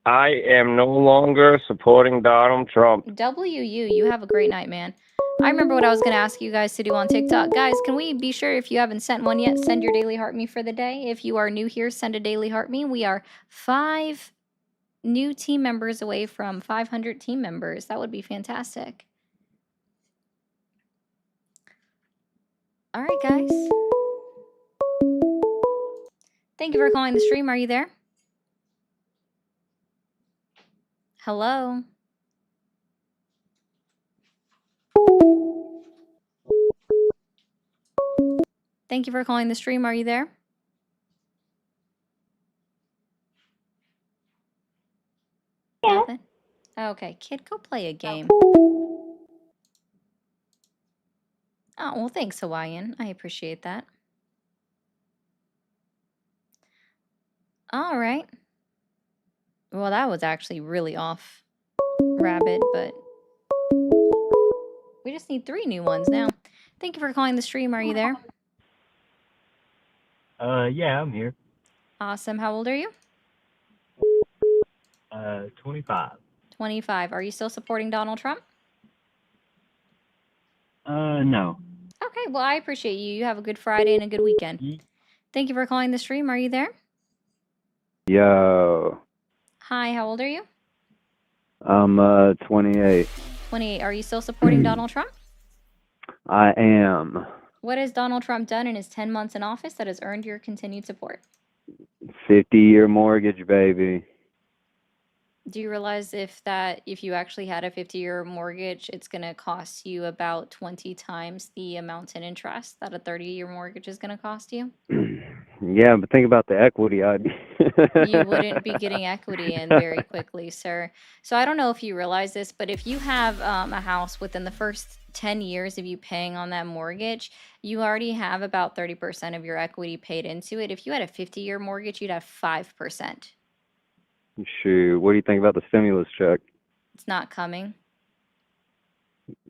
I am no longer supporting Donald Trump. WU, you have a great night, man. I remember what I was going to ask you guys to do on TikTok. Guys, can we be sure if you haven't sent one yet, send your daily heart me for the day. If you are new here, send a daily heart me. We are 5 new team members away from 500 team members. That would be fantastic. All right, guys. Thank you for calling the stream. Are you there? Hello? Thank you for calling the stream. Are you there? Yeah. Nothing? Okay, kid, go play a game. Oh, well, thanks, Hawaiian. I appreciate that. All right. Well, that was actually really off rabbit, but we just need 3 new ones now. Thank you for calling the stream. Are you there? Yeah, I'm here. Awesome. How old are you? 25. 25. Are you still supporting Donald Trump? No. Okay, well, I appreciate you. You have a good Friday and a good weekend. Thank you for calling the stream. Are you there? Yo, Hi, how old are you? I'm 28. 28. Are you still supporting Donald Trump? I am What has Donald Trump done in his 10 months in office that has earned your continued support? 50-year mortgage, baby. Do you realize if you actually had a 50-year mortgage, it's going to cost you about 20 times the amount in interest that a 30-year mortgage is going to cost you? Yeah, but think about the equity. You wouldn't be getting equity in very quickly, sir. So I don't know if you realize this, but if you have a house within the first 10 years of you paying on that mortgage, you already have about 30% of your equity paid into it. If you had a 50-year mortgage, you'd have 5%. Shoot, what do you think about the stimulus check? It's not coming.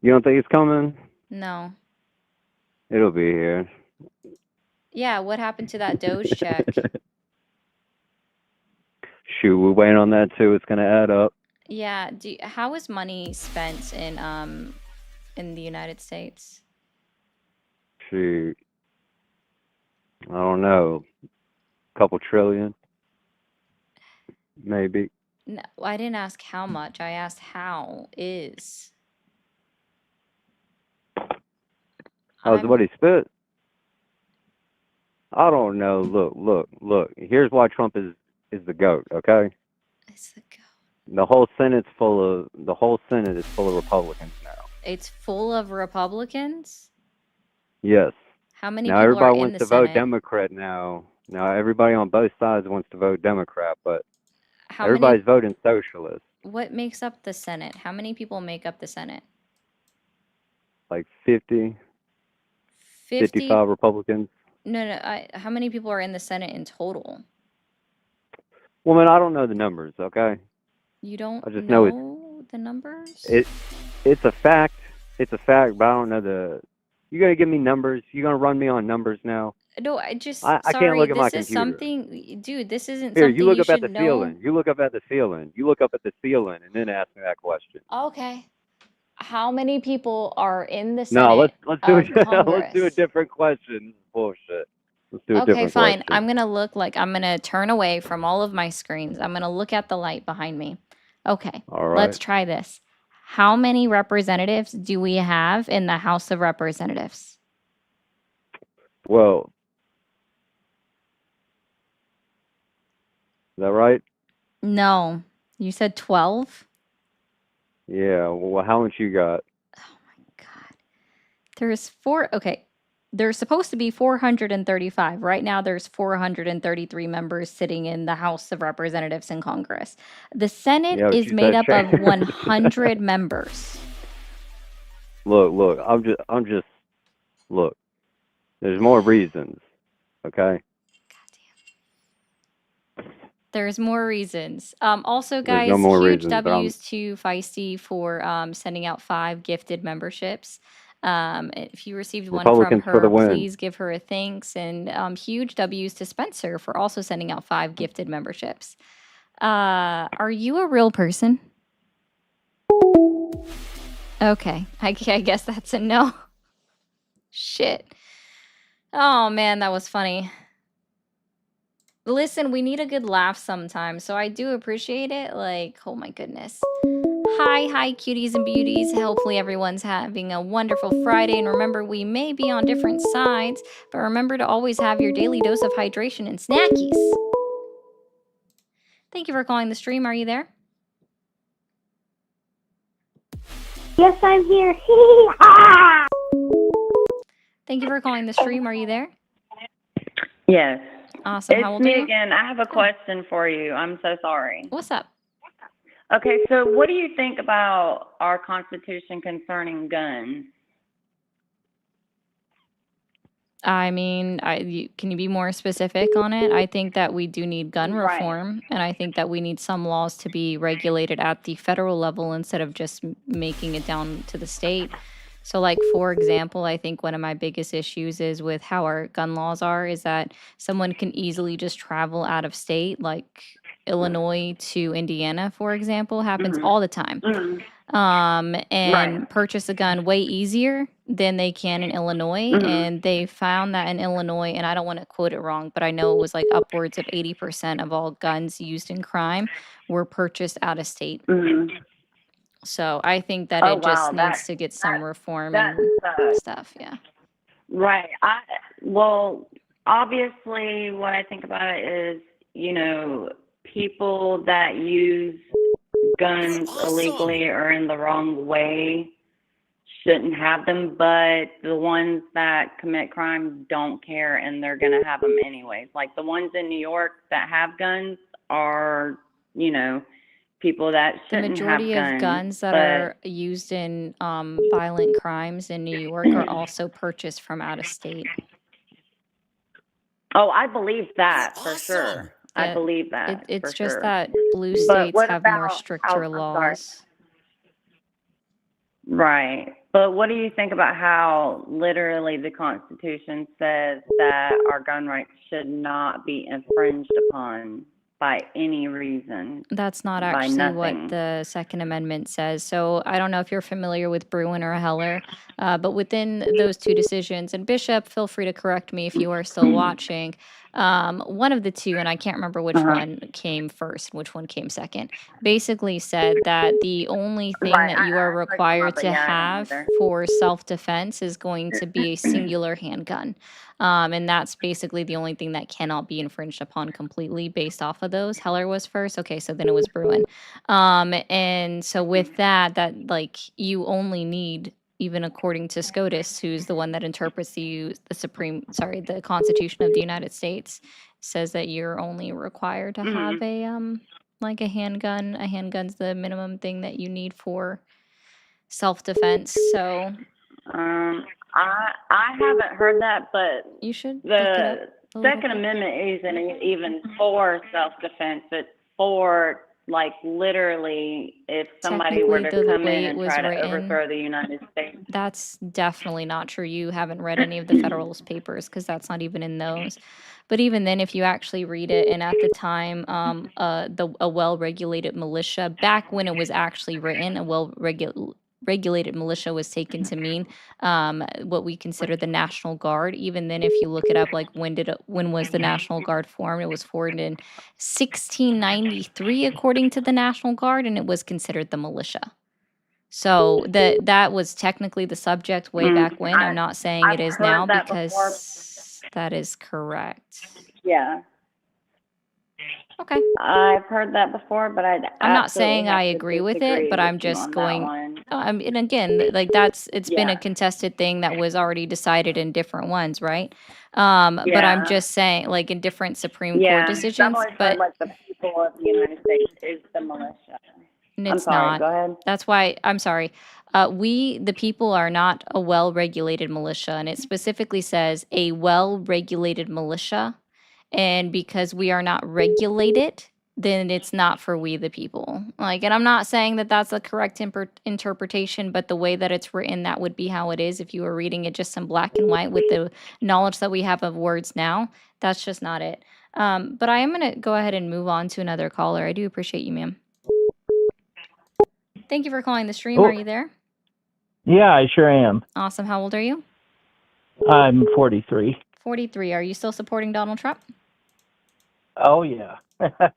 You don't think it's coming? No. It'll be here. Yeah, what happened to that Doge check? Shoot, we're waiting on that too. It's gonna add up. Yeah, how is money spent in the United States? Shoot, I don't know. Couple trillion, maybe. No, I didn't ask how much. I asked how is. How's what he spit? I don't know. Look. Here's why Trump is the GOAT, okay? It's the GOAT. The whole Senate is full of Republicans now. It's full of Republicans? Yes. How many Now people everybody are in wants the to Senate? vote Democrat now. Now everybody on both sides wants to vote Democrat, but How many? Everybody's voting socialist. What makes up the Senate? How many people make up the Senate? Like 50, 50? 55 Republicans. No. How many people are in the Senate in total? Well, man, I don't know the numbers. Okay, You don't I just know know the numbers? it's a fact. It's a fact, but I don't know the. You gotta give me numbers. You gonna run me on numbers now? No, I just I can't sorry. look at my This is computer. something, dude. This isn't Here, something you look you up at the should know. ceiling. You look up at the ceiling. You look up at the ceiling, and then ask me that question. Okay. How many people are in the No, Senate let's do of let's do a Congress? different question. This is bullshit. Let's do a Okay, different fine. question. I'm gonna look like I'm gonna turn away from all of my screens. I'm gonna look at the light behind me. Okay, All let's right. try this. How many representatives do we have in the House of Representatives? Well, is that right? No, you said 12? Yeah. Well, how much you got? There's there's supposed to be 435. Right now, there's 433 members sitting in the House of Representatives in Congress. The Senate Yeah, but is you made said up of change. 100 members. Look. I'm just. Look. There's more reasons. Okay. There's more reasons. Also, There's no guys, more huge reasons, but I'm. W's to Feisty for sending out 5 gifted memberships. If you received one from Republicans for the her, win. please give her a thanks. And huge W's to Spencer for also sending out 5 gifted memberships. Are you a real person? Okay, I guess that's a no. Shit. Oh man, that was funny. Listen, we need a good laugh sometimes, so I do appreciate it. Like, oh my goodness. Hi, cuties and beauties. Hopefully everyone's having a wonderful Friday. And remember, we may be on different sides, but remember to always have your daily dose of hydration and snackies. Thank you for calling the stream. Are you there? Yes, I'm here. Thank you for calling the stream. Are you there? Yes. Awesome. How It's old are me you? again. I have a question for you. I'm so sorry. What's up? Okay, so what do you think about our Constitution concerning guns? I mean, can you be more specific on it? I think that we do need gun Right. reform, and I think that we need some laws to be regulated at the federal level instead of just making it down to the state. So, like, for example, I think one of my biggest issues is with how our gun laws are is that someone can easily just travel out of state, like Illinois to Indiana, for example, happens all the time. And purchase a gun way easier than they can in Illinois. And they found that in Illinois, and I don't want to quote it wrong, but I know it was like upwards of 80% of all guns used in crime were purchased out of state. So I think that Oh it just wow, needs to get some reform that and sucks. stuff. Yeah. Right. Well, obviously, what I think about it is, you know, people that use guns illegally or in the wrong way shouldn't have them, but the ones that commit crimes don't care and they're going to have them anyways. Like the ones in New York that have guns are, you know, people that The shouldn't have majority of guns that but are used in violent crimes in New York are also purchased from out of state. oh, I believe that for sure. I Yeah, believe that it's for just sure. that blue But states what have more about, oh, stricter I'm sorry. laws. Right. But what do you think about how literally the Constitution says that our gun rights should not be infringed upon by any reason? That's not By actually what nothing. the Second Amendment says. So I don't know if you're familiar with Bruin or Heller, but within those two decisions, and Bishop, feel free to correct me if you are still watching. One of the two, and I can't remember which one came first, which one came second, basically said that the only thing Right. that you are I heard required about to that. Yeah, I don't have either. for self-defense is going to be a singular handgun. And that's basically the only thing that cannot be infringed upon completely based off of those. Heller was first. Okay, so then it was Bruin. And so with that, like you only need, even according to SCOTUS, who's the one that interprets the Constitution of the United States, says that you're only required to have a like a handgun. A handgun's the minimum thing that you need for self-defense. So I haven't heard that, but you should look it up the a little Second bit. Amendment isn't even for self-defense. It's for, like, literally if somebody were Technically, to the come way in it and was try to written, overthrow the United States. that's definitely not true. You haven't read any of the Federalist Papers because that's not even in those. But even then, if you actually read it, and at the time, a well-regulated militia, back when it was actually written, a regulated militia was taken to mean what we consider the National Guard. Even then, if you look it up, like when was the National Guard formed? It was formed in 1693, according to the National Guard, and it was considered the militia. So that was technically the subject way back when. I'm not saying it I've is now heard that before. because that is correct. Yeah, Okay. I've heard that before, but I'd I'm not absolutely saying have I to agree with disagree it, but with I'm you just on that going. one. And again, like it's been a Yeah. contested thing that was already decided in different ones, right? But I'm Yeah. just saying, like in different Supreme Court Yeah, I've decisions. always heard But like the people of the United States is the militia. I'm it's sorry, not. go ahead. That's why I'm sorry. We, the people, are not a well-regulated militia, and it specifically says a well-regulated militia. And because we are not regulated, then it's not for we the people. Like, and I'm not saying that that's a correct interpretation, but the way that it's written, that would be how it is. If you were reading it just in black and white with the knowledge that we have of words now, that's just not it. But I am going to go ahead and move on to another caller. I do appreciate you, ma'am. Thank you for calling the stream. Oh. Are you there? Yeah, I sure am. Awesome. How old are you? I'm 43. 43. Are you still supporting Donald Trump? Oh, yeah.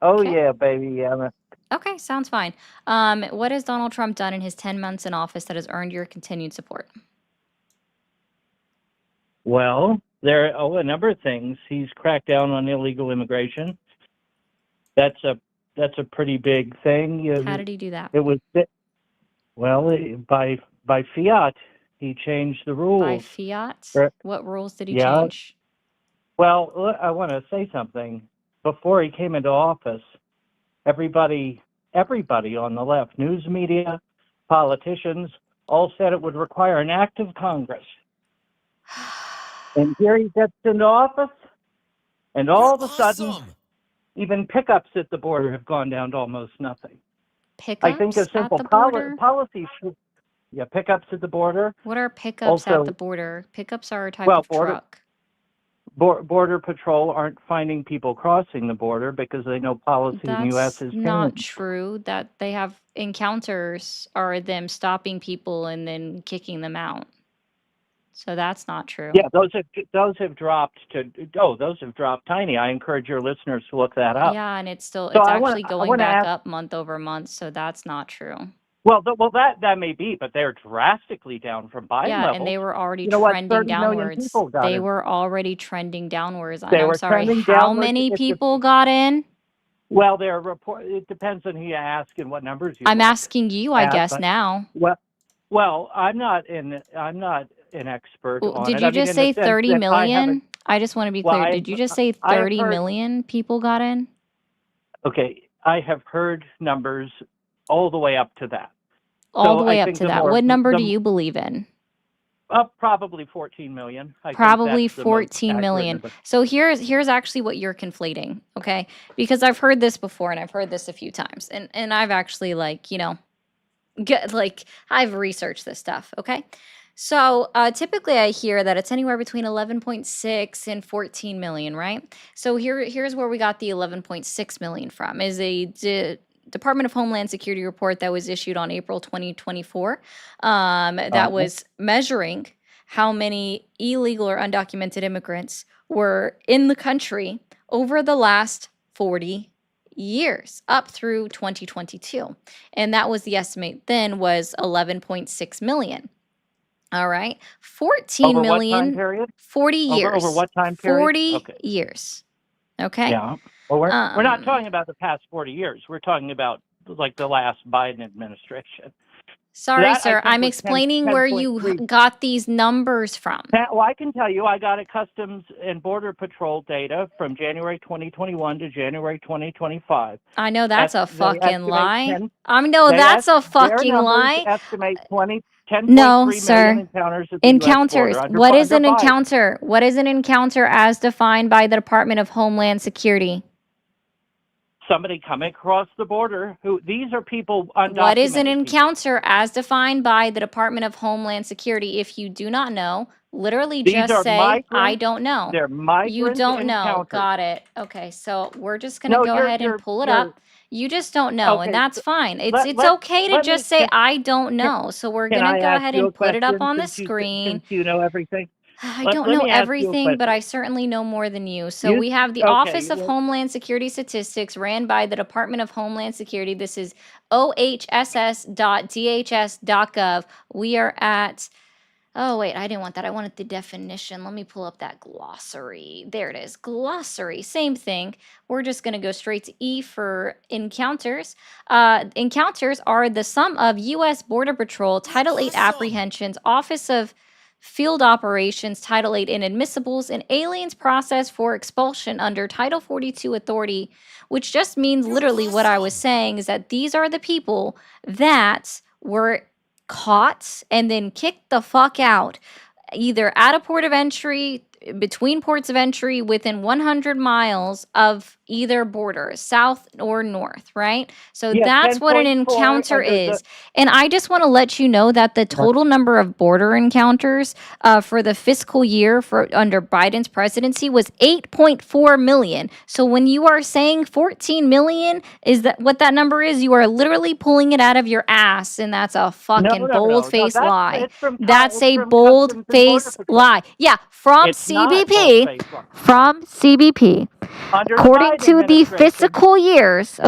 Oh, Okay. yeah, baby. Yeah. Okay, sounds fine. What has Donald Trump done in his 10 months in office that has earned your continued support? Well, there are a number of things. He's cracked down on illegal immigration. That's a pretty big thing. How did he do that? It was well by fiat. He changed the By rules. fiat? For- What rules did he Yeah. change? Well, I want to say something. Before he came into office, everybody on the left, news media, politicians, all said it would require an act of Congress. And here he gets into office, and all of a sudden, even pickups at the border have gone down to almost nothing. Pickups I think a at simple the border? policy should, pickups at the border. What are pickups Also, at the border? Pickups are a type well, of border truck. Border Patrol aren't finding people crossing the border because they know policy in the U.S. That's has not changed. true. That they have encounters are them stopping people and then kicking them out. So that's not true. Yeah, those have dropped those have dropped tiny. I encourage your listeners to look that up. Yeah, and it's still So it's I wanna- actually I going wanna back ask- up month over month, so that's not true. Well, that may be, but they're drastically down from Biden Yeah, levels. and they were already You know what? trending 30 million downwards. people got They in. were already trending downwards. And They I'm were sorry, trending how downwards. many If the- people got in? Well, their report. It depends on who you ask and what numbers you. I'm look asking you, I at, guess, but- now. Well, I'm not an expert on Did it. you I mean, just in the say sense 30 that I million? haven't- I just want to be Well, clear. I- Did you just say I have 30 heard- million people got in? Okay, I have heard numbers all the way up to that. All So the way I up think to the that. more- What number do the- you believe in? Probably 14 million. I think Probably that's the most 14 accurate million. number. So here's actually what you're conflating, okay? Because I've heard this before and I've heard this a few times. And I've actually I've researched this stuff, okay? So typically I hear that it's anywhere between 11.6 and 14 million, right? So here's where we got the 11.6 million from, is a Department of Homeland Security report that was issued on April 2024 that was measuring how many illegal or undocumented immigrants were in the country over the last 40 years up through 2022. And that was the estimate then was 11.6 million. All right. 14 Over what time million, period? 40 years. Over what time period? 40 Okay. years. Okay. Yeah. Well, we're not Um, talking about the past 40 years. We're talking about like the last Biden administration. Sorry, That I sir. think I'm was explaining where you 10.3. got these numbers from. Well, I can tell you, I got a Customs and Border Patrol data from January 2021 to January 2025. I know that's a They fucking estimate lie. 10. I know They that's a their fucking numbers lie. estimate 10.3 No, million sir. encounters at the U.S. Encounters. border under What is an Biden. encounter? What is an encounter as defined by the Department of Homeland Security? Somebody coming across the border who these are people undocumented. What is an people. encounter as defined by the Department of Homeland Security? If you do not know, literally These just are say, I migrant. don't know. They're You migrant don't know. encounters. Got it. Okay, so we're just going to No, go ahead and pull it up. You just don't know, and okay. that's So fine. It's let it's let okay to let me just say I don't can, know. So we're can going I to go ask ahead you a and put it up question on the since screen. you know everything? I Let don't know me ask you a everything, but question. I certainly know more than you. So You we have the okay? Office of Well, Homeland Security Statistics ran by the Department of Homeland Security. This is ohss.dhs.gov. We are at, oh, wait, I didn't want that. I wanted the definition. Let me pull up that glossary. There it is. Glossary. Same thing. We're just going to go straight to E for encounters. Encounters are the sum of U.S. Border Patrol, Title 8 apprehensions, Office of Field Operations, Title 8 inadmissibles, and aliens processed for expulsion under Title 42 authority, which just means literally what I was saying is that these are the people that were caught and then kicked the fuck out, either at a port of entry, between ports of entry, within 100 miles of either border, south or north, right? So yeah, that's what an 10.4 encounter under the is. And I just want to let you know that the total number of border encounters for the fiscal year for under Biden's presidency was 8.4 million. So when you are saying 14 million, is that what that number is? You are literally pulling it out of your ass, and that's a fucking bold-faced lie. It's from That's a Customs and Border bold-faced Patrol. lie. Yeah, from It's not CBP. bold-faced lie. From CBP. Under the According Biden to the administration, fiscal years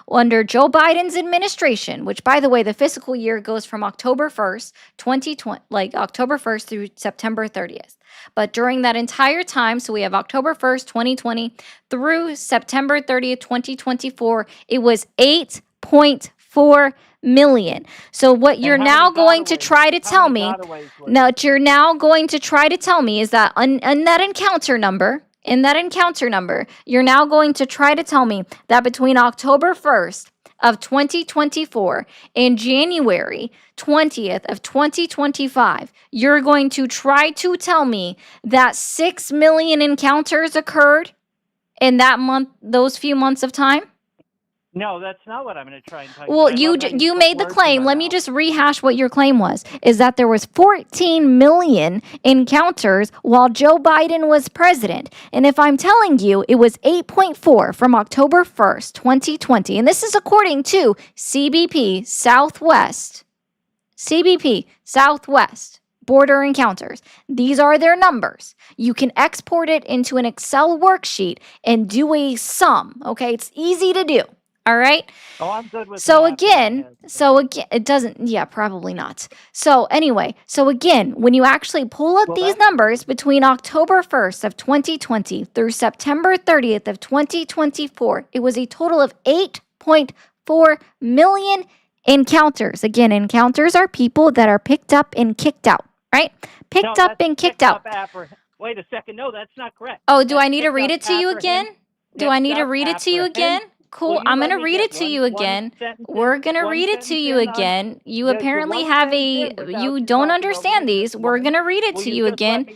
under Joe Biden's administration, which by the way, the fiscal year goes from October 1st, 2020, like October 1st through September 30th. But during that entire time, so we have October 1st, 2020 through September 30th, 2024, it was 8.4 million. So what you're now going to try to tell me, now what you're now going to try to tell me is that in that encounter number, you're now going to try to tell me that between October 1st of 2024 and January 20th of 2025, you're going to try to tell me that 6 million encounters occurred in that month, those few months of time? no, that's not what I'm going to try and tell you. Well, but I love how you put made the words in claim. my Let me mouth. just rehash what your claim was. Is that there was 14 million encounters while Joe Biden was president. And if I'm telling you it was 8.4 from October 1st, 2020, and this is according to CBP Southwest border encounters. These are their numbers. You can export it into an Excel worksheet and do a sum. Okay, it's easy to do. All right. Oh, I'm good with So math in my again, head. it doesn't, yeah, probably not. So anyway, so again, when you actually pull up these numbers between October 1st of 2020 through September 30th of 2024, it was a total of 8.4 million encounters. Again, encounters are people that are picked up and kicked out, right? Picked up and kicked out. Wait a second. No, that's not correct. Oh, do I need to picked read up it to you again? Do I need to read it to you again? Cool. I'm going to read it to you again. We're going to read it to you again. You apparently have you don't understand these. We're going to read it to you again.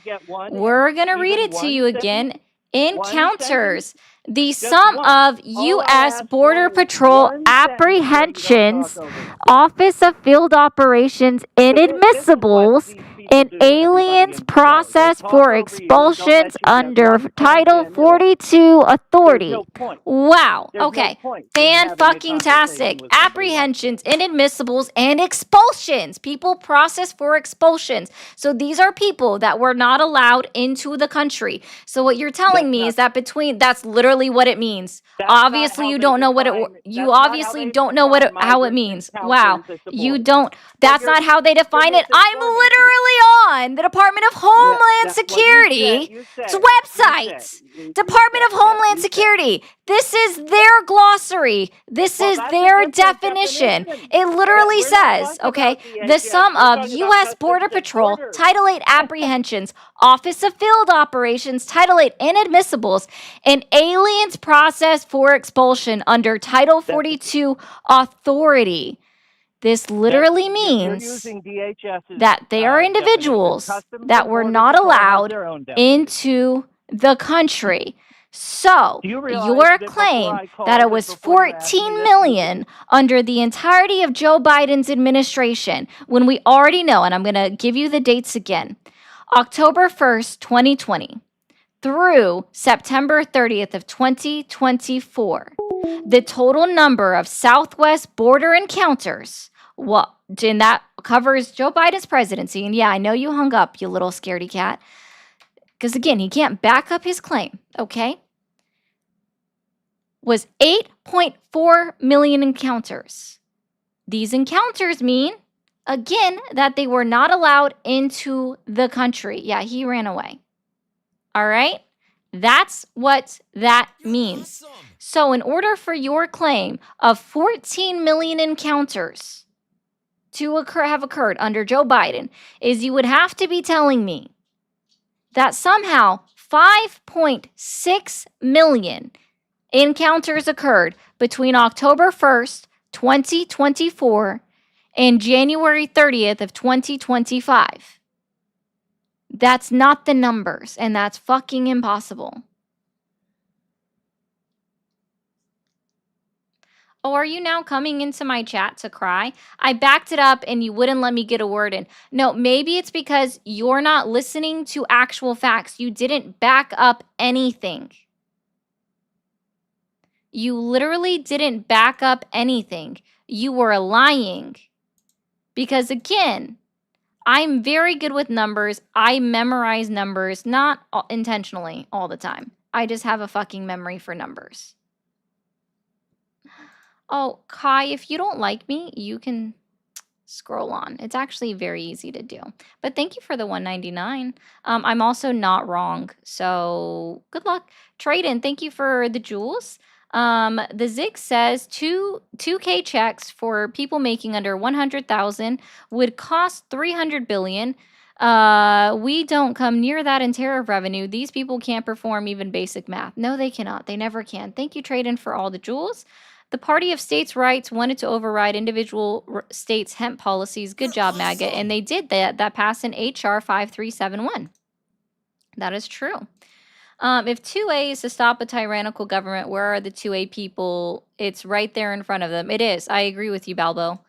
We're going to read it to you again. Encounters. The sum of U.S. Border Patrol apprehensions, Office of Field Operations inadmissibles, and aliens processed for expulsions under Title 42 authority. Wow. Okay. Fan-fucking-tastic. Apprehensions, inadmissibles, and expulsions. People processed for expulsions. So these are people that were not allowed into the country. So what you're telling me is that that's literally what it means. Obviously, you don't know what how it means. Wow. You don't. That's not how they define it. I'm literally on the Department of Homeland Security's website. Department of Homeland Security. This is their glossary. This is their definition. It literally says, okay, the sum of U.S. Border Patrol, Title 8 apprehensions, Office of Field Operations, Title 8 inadmissibles, and aliens processed for expulsion under Title 42 authority. This literally You're means using DHS's that they are definition. individuals Customs that and were Border not Patrol has allowed their own definition. into the country. So, Do you realize your that before claim I called that it and was before you asked me 14 this, million under the entirety of Joe Biden's administration, when we already know, and I'm going to give you the dates again, October 1st, 2020 through September 30th of 2024, the total number of Southwest border encounters, and that covers Joe Biden's presidency. And yeah, I know you hung up, you little scaredy cat. Because again, he can't back up his claim, okay? Was 8.4 million encounters. These encounters mean, again, that they were not allowed into the country. Yeah, he ran away. All right? That's what that means. So in order for your claim of 14 million encounters to have occurred under Joe Biden, is you would have to be telling me that somehow 5.6 million encounters occurred between October 1st, 2024 and January 30th of 2025. That's not the numbers, and that's fucking impossible. Oh, are you now coming into my chat to cry? I backed it up and you wouldn't let me get a word in. No, maybe it's because you're not listening to actual facts. You didn't back up anything. You literally didn't back up anything. You were lying. Because again, I'm very good with numbers. I memorize numbers, not intentionally all the time. I just have a fucking memory for numbers. Oh, Kai, if you don't like me, you can scroll on. It's actually very easy to do. But thank you for the $1.99. I'm also not wrong, so good luck. Trade-in, thank you for the jewels. The Zig says 2K checks for people making under 100,000 would cost 300 billion. We don't come near that in tariff revenue. These people can't perform even basic math. No, they cannot. They never can. Thank you, Trade-in, for all the jewels. The Party of States' Rights wanted to override individual states' hemp policies. Good job, MAGA. And they did that. That passed in HR 5371. That is true. If 2A is to stop a tyrannical government, where are the 2A people? It's right there in front of them. It is. I agree with you, Balbo.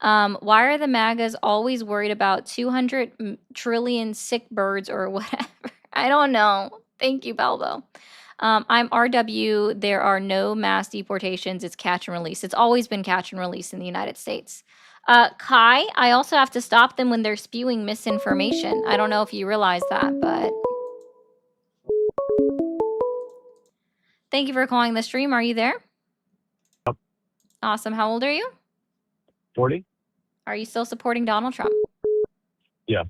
Why are the MAGAs always worried about 200 trillion sick birds or whatever? I don't know. Thank you, Balbo. I'm RW. There are no mass deportations. It's catch and release. It's always been catch and release in the United States. Kai, I also have to stop them when they're spewing misinformation. I don't know if you realize that, but... Thank you for calling the stream. Are you there? Yep. Awesome. How old are you? 40? Are you still supporting Donald Trump? Yeah.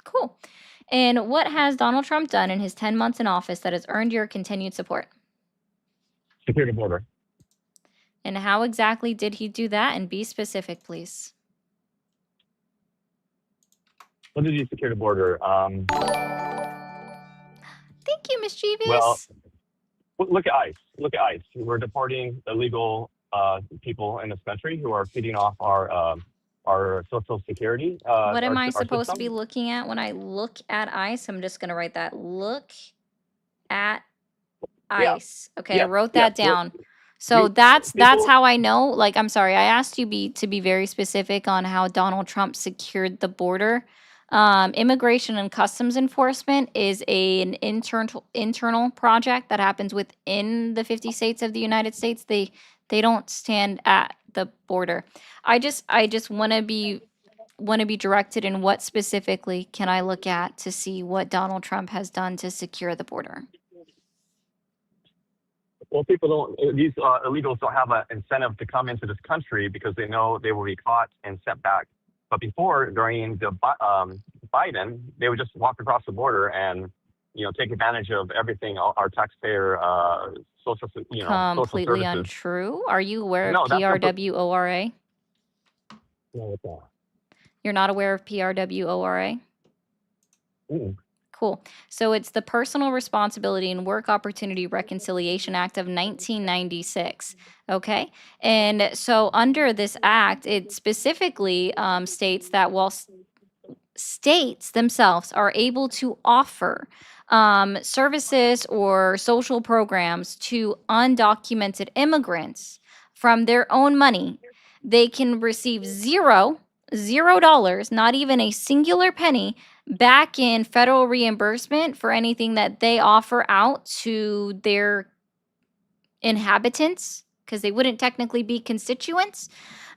Cool. And what has Donald Trump done in his 10 months in office that has earned your continued support? Secure the border. And how exactly did he do that? And be specific, please. What did you secure the border? Thank you, Mischievous. Well, look at ICE. Look at ICE. We're deporting illegal people in this country who are feeding off our social security. What am I supposed to system. be looking at when I look at ICE? I'm just going to write that. Look at ICE. Okay, Yeah. I wrote that Yeah. down. So that's how I know. Like, I'm sorry, I asked you to be very specific on how Donald Trump secured the border. Immigration and Customs Enforcement is an internal project that happens within the 50 states of the United States. They don't stand at the border. I just want to be directed in what specifically can I look at to see what Donald Trump has done to secure the border. Well, these illegals don't have an incentive to come into this country because they know they will be caught and sent back But before, during the Biden, they would just walk across the border and take advantage of everything our taxpayer social social Completely services. untrue. Are you aware of No, that's the PRWORA? no, what's that? You're not aware of PRWORA? Mm. Cool. So it's the Personal Responsibility and Work Opportunity Reconciliation Act of 1996. Okay. And so under this act, it specifically states that while states themselves are able to offer services or social programs to undocumented immigrants from their own money, they can receive $0, not even a singular penny, back in federal reimbursement for anything that they offer out to their inhabitants, because they wouldn't technically be constituents.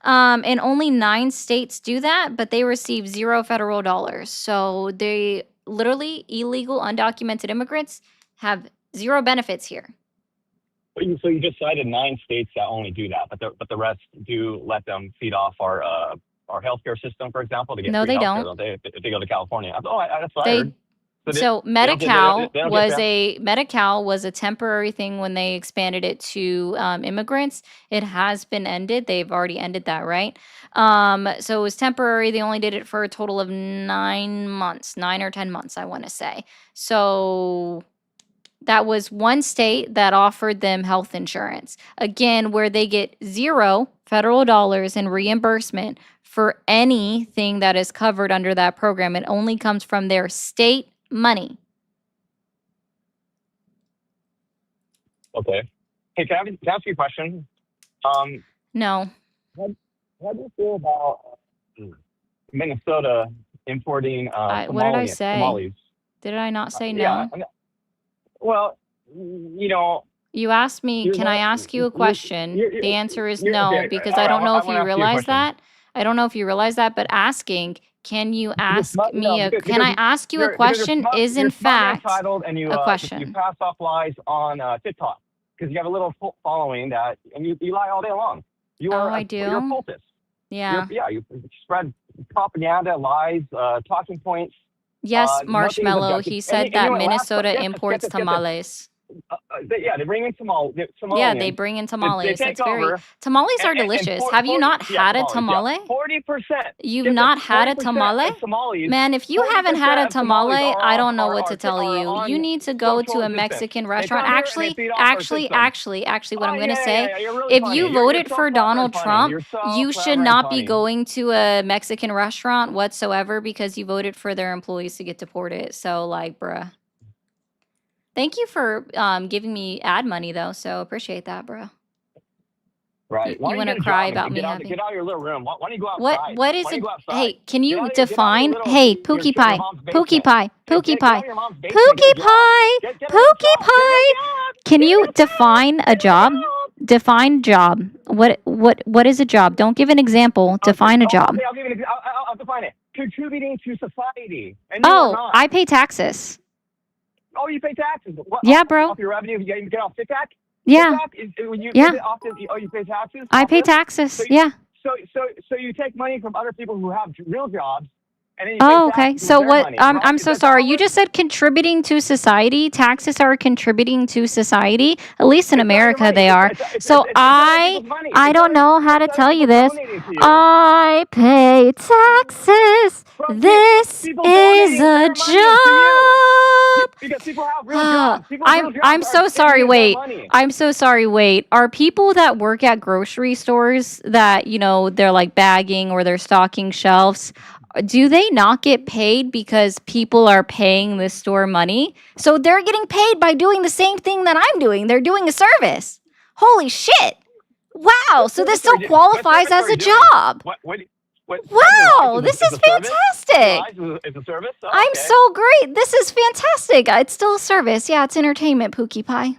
And only 9 states do that, but they receive $0 federal dollars. So they literally, illegal undocumented immigrants have 0 benefits here. So you just cited 9 states that only do that, but the rest do let them feed off our healthcare system, for example, to get No, free they healthcare, don't. don't they? If they go to California. That's what I They heard. So They don't get Medi-Cal they don't get was that. Medi-Cal was a temporary thing when they expanded it to immigrants. It has been ended. They've already ended that, right? So it was temporary. They only did it for a total of 9 months, 9 or 10 months, I want to say. So that was one state that offered them health insurance. Again, where they get $0 federal dollars in reimbursement for anything that is covered under that program. It only comes from their state money. Okay. Hey, can I ask you a question? No. How do you feel about Minnesota importing What did I say? tamales? Did I not say Yeah. no? Well, You asked me, you're can I not. ask you a question? The answer is You're no, okay. because All I right. don't know I if want you to ask you a realize question. that. I don't know if you realize that, but asking, can you ask No, me because can I ask you a question is in you're smart and fact entitled, and you a you question. pass off lies on TikTok because you have a little following that, and you lie all day long. Oh, I You're a do? poultice. Yeah. You spread propaganda, lies, talking points. Yes, Nothing is Marshmallow. objective. He And said you that know what? Minnesota Get this, imports get this. tamales. They bring in Yeah, Somalians. they bring in They tamales. take That's very over. tamales are And delicious. Have you not had a tamale? 40%. You've Get this, not had a 40% tamale? of Somalis. Man, if you haven't had a 40% of Somalis tamale, I don't know what to are tell you. You on need to go to social a assistance. Mexican They restaurant. come here and they feed off our system. Actually, what Oh I'm going to yeah, say, you're really if funny. you You're voted so for clever and Donald funny. Trump, You're so you should clever and not be funny. going to a Mexican restaurant whatsoever because you voted for their employees to get deported. So, like, bruh. Thank you for giving me ad money, though. So, appreciate that, bruh. Right. Why You don't want you to get a cry job about and me get out having... of your little room? Why don't you go What outside? is Why don't you it? go outside? Hey, can you Get out of your define? little Hey, your Pookie your Pie, mom's Pookie basement. Pie, Pookie Get out Pie, of your mom's basement. Get a Pookie job. Pie, Get a real Pookie job. Get a real Pie. job. Can you define a job? Define job. What is a job? Don't give an example. Define a job. Okay, I'll give you an example. I'll define it. Contributing to society, and you are Oh, not. I pay taxes. Oh, you pay taxes. What, Yeah, bro. Off your revenue, you get off TikTok. Yeah. TikTok is when you Yeah. get it off the, you pay taxes. I off pay this? taxes. So you, Yeah. So you take money from other people who have real jobs, and then you Oh, pay okay. taxes So with their what? money, I'm right? I'm Is so that sorry. how it You works? just said contributing to society. Taxes are contributing to society. At least in America, they are. So I don't know how to tell you this. I pay taxes. This is a job. Because people have real jobs. People with real jobs I'm so are sorry. taking their Wait. money. I'm so sorry. Wait. Are people that work at grocery stores that, they're like bagging or they're stocking shelves, do they not get paid because people are paying the store money? So they're getting paid by doing the same thing that I'm doing. They're doing a service. Holy shit. Wow. So this still qualifies as a job. Wow, this is fantastic. It's a service. Oh, I'm okay. so great. This is fantastic. It's still a service. Yeah, it's entertainment, Pookie Pie.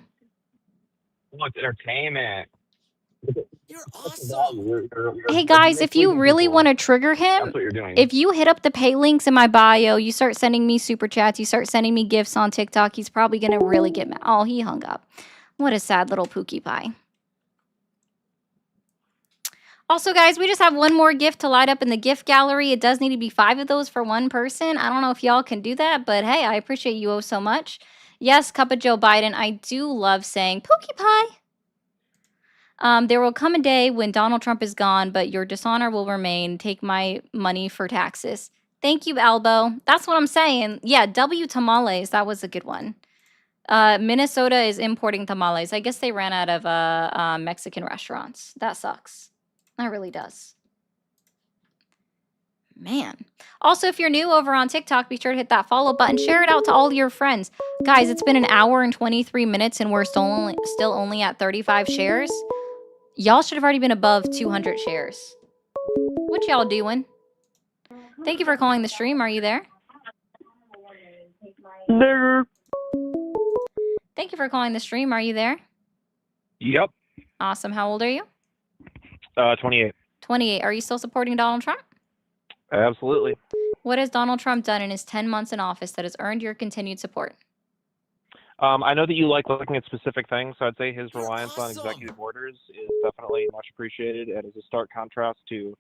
Oh, it's entertainment. You're awesome. Hey guys, if you really want to trigger him, That's what you're doing. if you hit up the pay links in my bio, you start sending me super chats, you start sending me gifts on TikTok, he's probably going to really get mad. Oh, he hung up. What a sad little Pookie Pie. Also, guys, we just have one more gift to light up in the gift gallery. It does need to be 5 of those for one person. I don't know if y'all can do that, but hey, I appreciate you so much. Yes, Cup of Joe Biden. I do love saying Pookie Pie. There will come a day when Donald Trump is gone, but your dishonor will remain. Take my money for taxes. Thank you, Elbow. That's what I'm saying. Yeah, W tamales. That was a good one. Minnesota is importing tamales. I guess they ran out of Mexican restaurants. That sucks. That really does. Man. Also, if you're new over on TikTok, be sure to hit that follow button. Share it out to all your friends. Guys, it's been an hour and 23 minutes, and we're still only at 35 shares. Y'all should have already been above 200 shares. What y'all doing? Thank you for calling the stream. Are you there? There. Thank you for calling the stream. Are you there? Yep. Awesome. How old are you? 28. 28. Are you still supporting Donald Trump? Absolutely. What has Donald Trump done in his 10 months in office that has earned your continued support? I know that you like looking at specific things, so I'd say his reliance on executive orders is definitely much appreciated and is a stark contrast to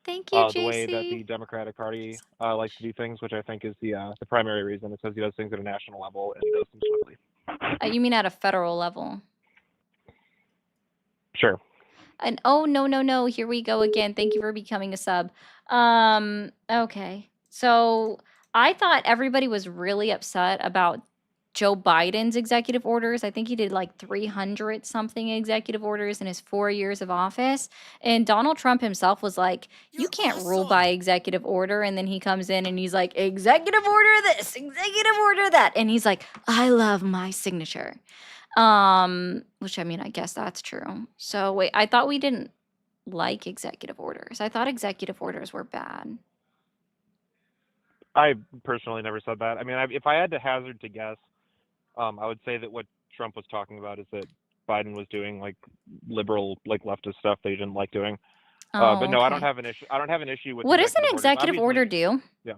Thank you, the way that JC. the Democratic Party likes to do things, which I think is the primary reason. It says he does things at a national level and he does them swiftly. You mean at a federal level? Sure. And oh, no. Here we go again. Thank you for becoming a sub. Okay. So I thought everybody was really upset about Joe Biden's executive orders. I think he did like 300 something executive orders in his 4 years of office. And Donald Trump himself was like, you can't rule by executive order. And then he comes in and he's like, executive order this, executive order that. And he's like, I love my signature. Which I mean, I guess that's true. So wait, I thought we didn't like executive orders. I thought executive orders were bad. I personally never said that. I mean, if I had to hazard to guess, I would say that what Trump was talking about is that Biden was doing like liberal, like leftist stuff that he didn't like doing. But no, I don't Okay. have an issue. I don't have an issue with What does an orders. executive Obviously- order do? Yeah.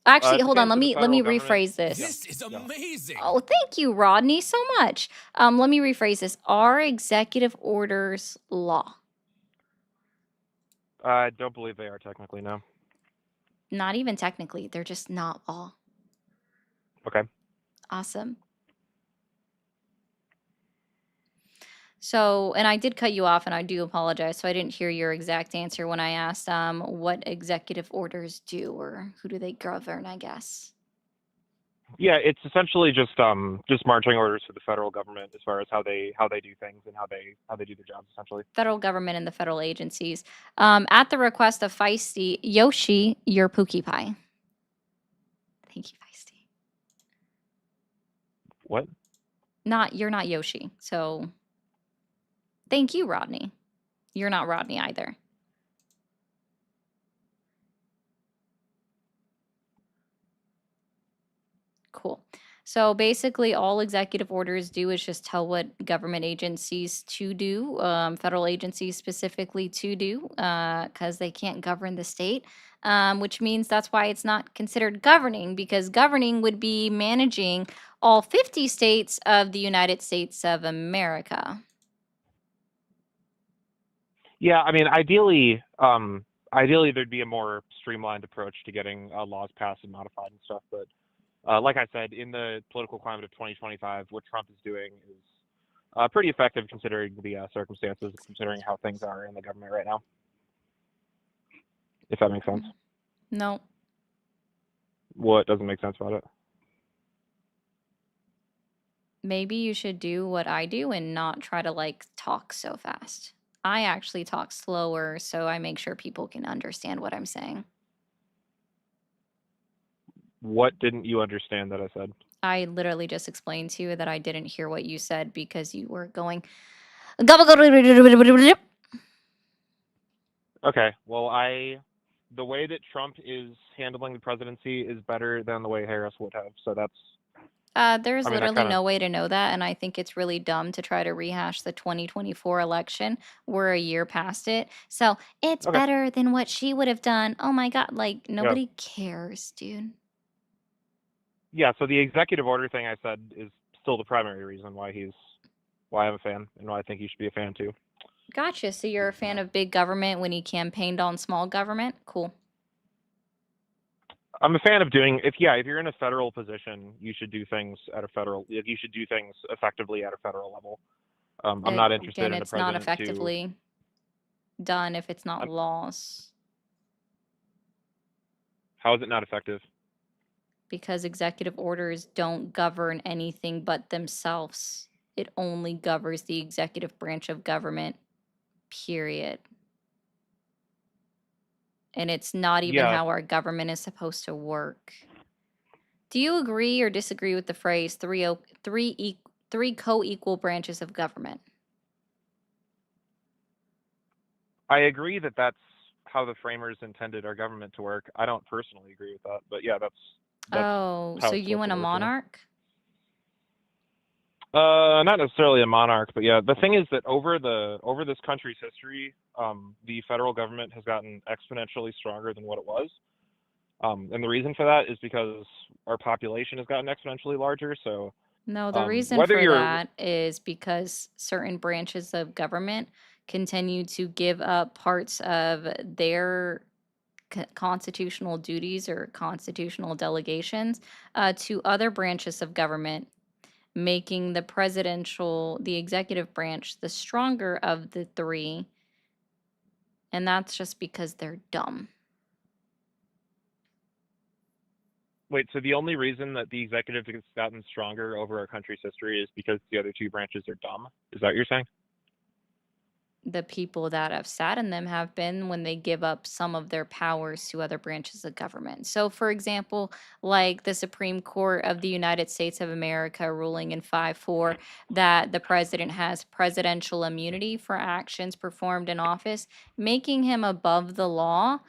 Actually, It hold on. stands Let for the me federal rephrase government. this. This is amazing. Oh, thank you, Rodney, so much. Let me rephrase this. Are executive orders law? I don't believe they are technically, no. Not even technically. They're just not law. Okay. Awesome. So, and I did cut you off, and I do apologize. So I didn't hear your exact answer when I asked what executive orders do, or who do they govern, I guess. Yeah, it's essentially just marching orders for the federal government as far as how they do things and how they do their jobs essentially. Federal government and the federal agencies. At the request of Feisty, Yoshi, your Pookie Pie. Thank you, Feisty. What? You're not Yoshi. So thank you, Rodney. You're not Rodney either. Cool. So basically, all executive orders do is just tell what government agencies to do, federal agencies specifically to do, because they can't govern the state, which means that's why it's not considered governing, because governing would be managing all 50 states of the United States of America. Yeah, I mean, ideally there'd be a more streamlined approach to getting laws passed and modified and stuff. But like I said, in the political climate of 2025, what Trump is doing is pretty effective considering the circumstances, considering how things are in the government right now. If that makes sense. No. What doesn't make sense about it? Maybe you should do what I do and not try to like talk so fast. I actually talk slower, so I make sure people can understand what I'm saying. What didn't you understand that I said? I literally just explained to you that I didn't hear what you said because you were going gobble gobble. Okay, well, the way that Trump is handling the presidency is better than the way Harris would have. So that's. There's I mean, that literally kinda- no way to know that, and I think it's really dumb to try to rehash the 2024 election. We're a year past it, so it's Okay. better than what she would have done. Oh my God, like nobody cares, dude. Yeah, so the executive order thing I said is still the primary reason why I'm a fan and why I think you should be a fan too. Gotcha. So you're a fan of big government when he campaigned on small government? Cool. I'm a fan of doing if you're in a federal position, you should do things at a federal. You should do things effectively at a federal level. I'm not interested Again, in the it's not president to. effectively done if it's not I'm- laws, How is it not effective? because executive orders don't govern anything but themselves. It only governs the executive branch of government, period. And it's not even Yeah. how our government is supposed to work. Do you agree or disagree with the phrase three co-equal branches of government? I agree that that's how the framers intended our government to work. I don't personally agree with that, but yeah, that's Oh, how so it's you supposed want to a work, you know? monarch? Not necessarily a monarch, but yeah, the thing is that over this country's history, the federal government has gotten exponentially stronger than what it was. And the reason for that is because our population has gotten exponentially larger. So No, the reason whether for you're that is because certain branches of government continue to give up parts of their constitutional duties or constitutional delegations to other branches of government, making the executive branch, the stronger of the three. And that's just because they're dumb. wait, so the only reason that the executive has gotten stronger over our country's history is because the other two branches are dumb? Is that what you're saying? The people that have sat in them have been when they give up some of their powers to other branches of government. So, for example, like the Supreme Court of the United States of America ruling in 5-4 that the president has presidential immunity for actions performed in office, making him above the law,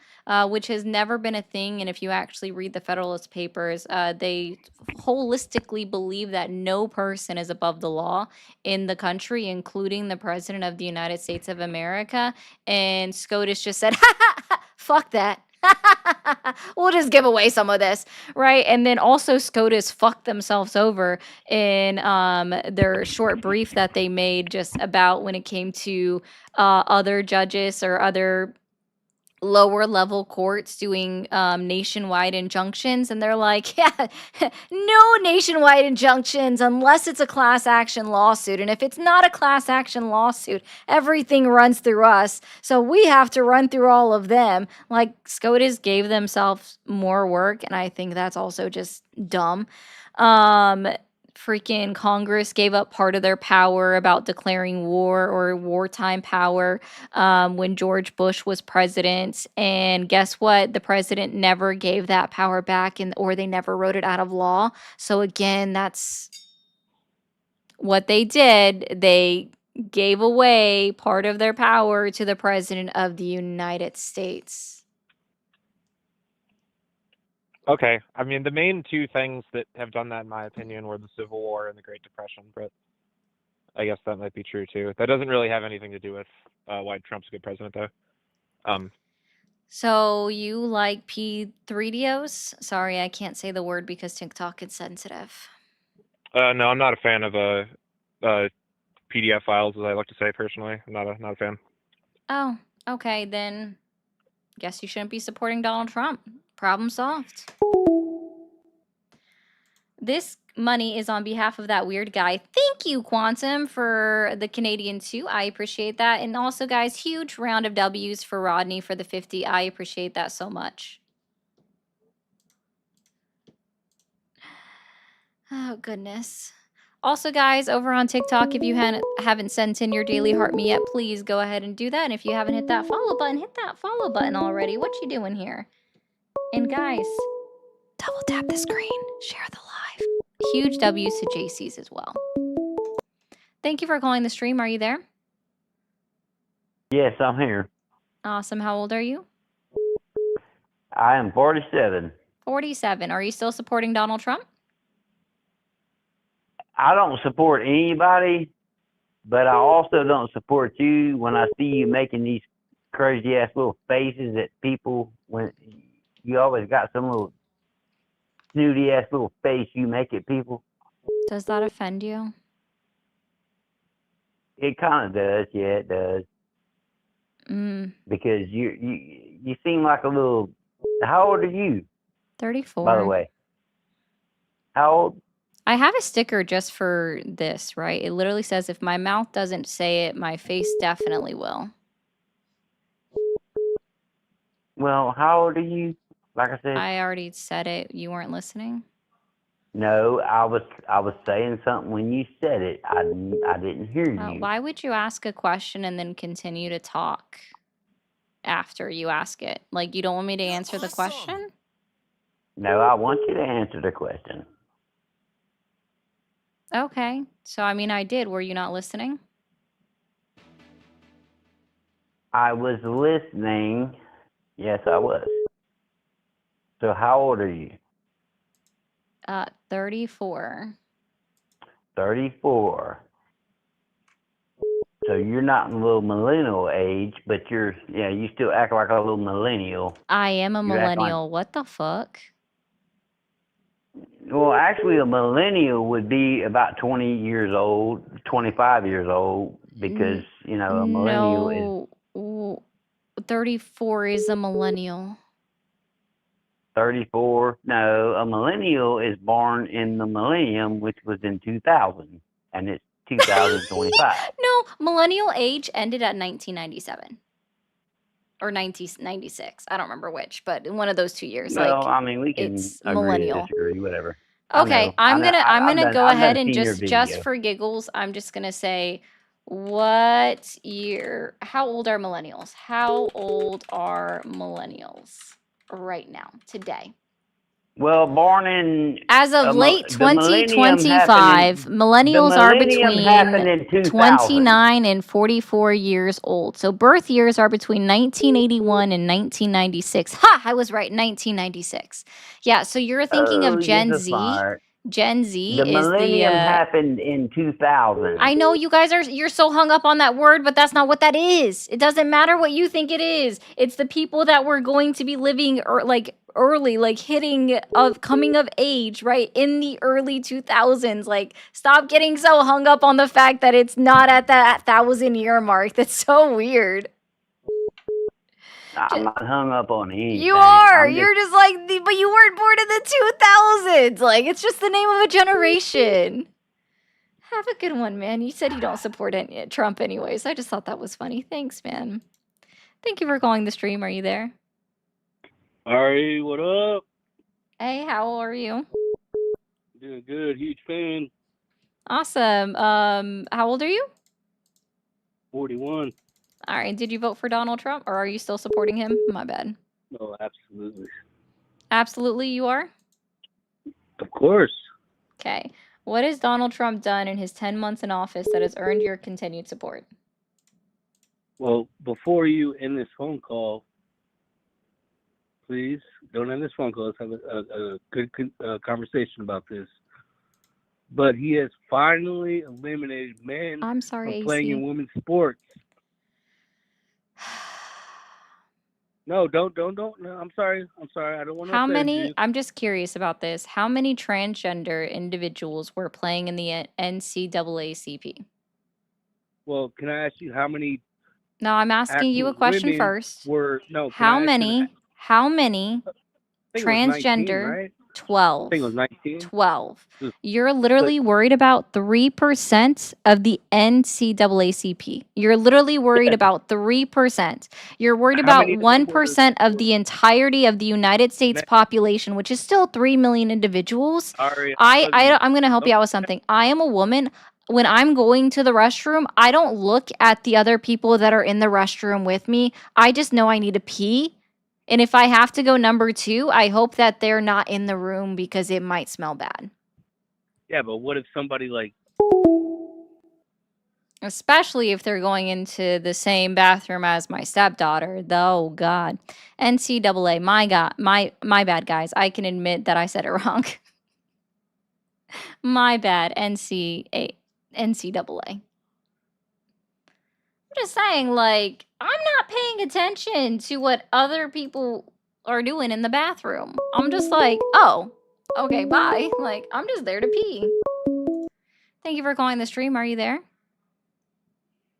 which has never been a thing. And if you actually read the Federalist Papers, they holistically believe that no person is above the law in the country, including the president of the United States of America. And SCOTUS just said, fuck that. We'll just give away some of this, right? And then also SCOTUS fucked themselves over in their short brief that they made just about when it came to other judges or other lower level courts doing nationwide injunctions, and they're like, yeah, no nationwide injunctions unless it's a class action lawsuit, and if it's not a class action lawsuit, everything runs through us, so we have to run through all of them. Like, SCOTUS gave themselves more work, and I think that's also just dumb. Freaking Congress gave up part of their power about declaring war or wartime power when George Bush was president. And guess what? The president never gave that power back, or they never wrote it out of law. So again, that's what they did. They gave away part of their power to the president of the United States. Okay. I mean, the main two things that have done that, in my opinion, were the Civil War and the Great Depression, but I guess that might be true too. That doesn't really have anything to do with why Trump's a good president, though. So you like P3DOs? Sorry, I can't say the word because TikTok is sensitive. No, I'm not a fan of PDF files, as I like to say personally. I'm not a fan. Oh, okay, then guess you shouldn't be supporting Donald Trump. Problem solved. This money is on behalf of that weird guy. Thank you, Quantum, for the Canadian 2. I appreciate that. And also, guys, huge round of W's for Rodney for the 50. I appreciate that so much. Oh, goodness. Also, guys, over on TikTok, if you haven't sent in your daily heart me yet, please go ahead and do that. And if you haven't hit that follow button, hit that follow button already. What you doing here? And guys, double tap the screen, share the live. Huge W's to JC's as well. Thank you for calling the stream. Are you there? Yes, I'm here. Awesome. How old are you? I am 47. 47. Are you still supporting Donald Trump? I don't support anybody, but I also don't support you when I see you making these crazy ass little faces at people. When you always got some little snooty ass little face you make at people. Does that offend you? It kind of does. Yeah, it does. because you seem like a little. How old are you, 34. by the way? How old? I have a sticker just for this, right? It literally says, if my mouth doesn't say it, my face definitely will. Well, how old are you? Like I said. I already said it. You weren't listening? No, I was saying something when you said it. I didn't hear you. Why would you ask a question and then continue to talk after you ask it? Like, you don't want me to answer the question? No, I want you to answer the question. Okay. So, I mean, I did. Were you not listening? I was listening. Yes, I was. So how old are you? 34. 34. So you're not in the little millennial age, but you still act like a little millennial. I am a You act like- millennial. What the fuck? Well, actually, a millennial would be about 20 years old, 25 years old, because, a millennial is No. 34 is a millennial. 34. No, a millennial is born in the millennium, which was in 2000, and it's 2025. No, millennial age ended at 1997. Or 1996. I don't remember which, but in one of those 2 years. Well, like, I mean, we can it's agree millennial. to disagree, whatever. Okay, I'm gonna go ahead and just video. for giggles, I'm just gonna say, what year? How old are millennials? How old are millennials right now, today? Well, born in As of late the millennium 2025, millennials are millennium happened in between 2000. 29 and 44 years old. So birth years are between 1981 and 1996. Ha! I was right, 1996. Yeah, so you're thinking of Gen you're so Z. smart. Gen Z The is millennium happened in 2000. I know you guys you're so hung up on that word, but that's not what that is. It doesn't matter what you think it is. It's the people that were going to be living early, like coming of age, right? In the early 2000s. Like, stop getting so hung up on the fact that it's not at that 1,000-year mark. That's so weird. I'm not hung up on anything. You are. You're just like, but you weren't born in the 2000s. Like, it's just the name of a generation. Have a good one, man. You said you don't support Trump anyways. I just thought that was funny. Thanks, man. Thank you for calling the stream. Are you there? Ari, what up? Hey, how are you? Doing good. Huge fan. Awesome. How old are you? 41. All right. Did you vote for Donald Trump, or are you still supporting him? My bad. No, absolutely. Absolutely, you are? Of course. Okay. What has Donald Trump done in his 10 months in office that has earned your continued support? Well, before you end this phone call, please don't end this phone call. Let's have a good conversation about this. But he has finally eliminated men I'm sorry, from playing AC. in women's sports. No, don't. No, I'm sorry. I don't want to. How offend many, you. I'm just curious about this. How many transgender individuals were playing in the NCAACP? Well, can I ask you how many? No, I'm asking you a actual question women first. Were no. How many I think it was 19, transgender? right? 12. I think it was 19. 12. Mm. You're literally worried about 3% of the NCAACP. You're literally worried about 3%. You're worried How about many 1% of the entirety of the United States population, which is still 3 million individuals. Ari, I'm going to help you out with something. I am a woman. When I'm going to the restroom, I don't look at the other people that are in the restroom with me. I just know I need to pee. And if I have to go number 2, I hope that they're not in the room because it might smell bad. Yeah, but what if somebody like? Especially if they're going into the same bathroom as my stepdaughter. Oh God. NCAA, my God, my bad, guys. I can admit that I said it wrong. My bad, NCAA. I'm just saying, like, I'm not paying attention to what other people are doing in the bathroom. I'm just like, oh, okay, bye. Like, I'm just there to pee. Thank you for calling the stream. Are you there?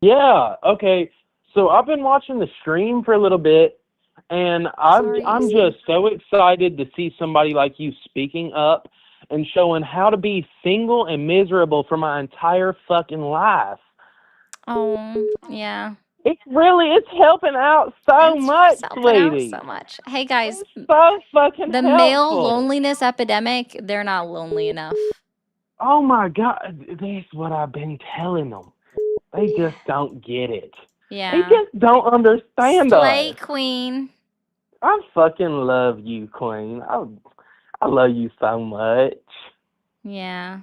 Yeah. Okay. So I've been watching the stream for a little bit, and I'm just so excited to see somebody like you speaking up and showing how to be single and miserable for my entire fucking life. Oh, yeah. It's helping out so much, Helping out lady. so much. Hey guys, So fucking the male helpful. loneliness epidemic, they're not lonely enough. Oh my God, that's what I've been telling them. They just don't get it. They Yeah. just don't understand Slay us. queen. I fucking love you, Queen. I love you so much. Yeah.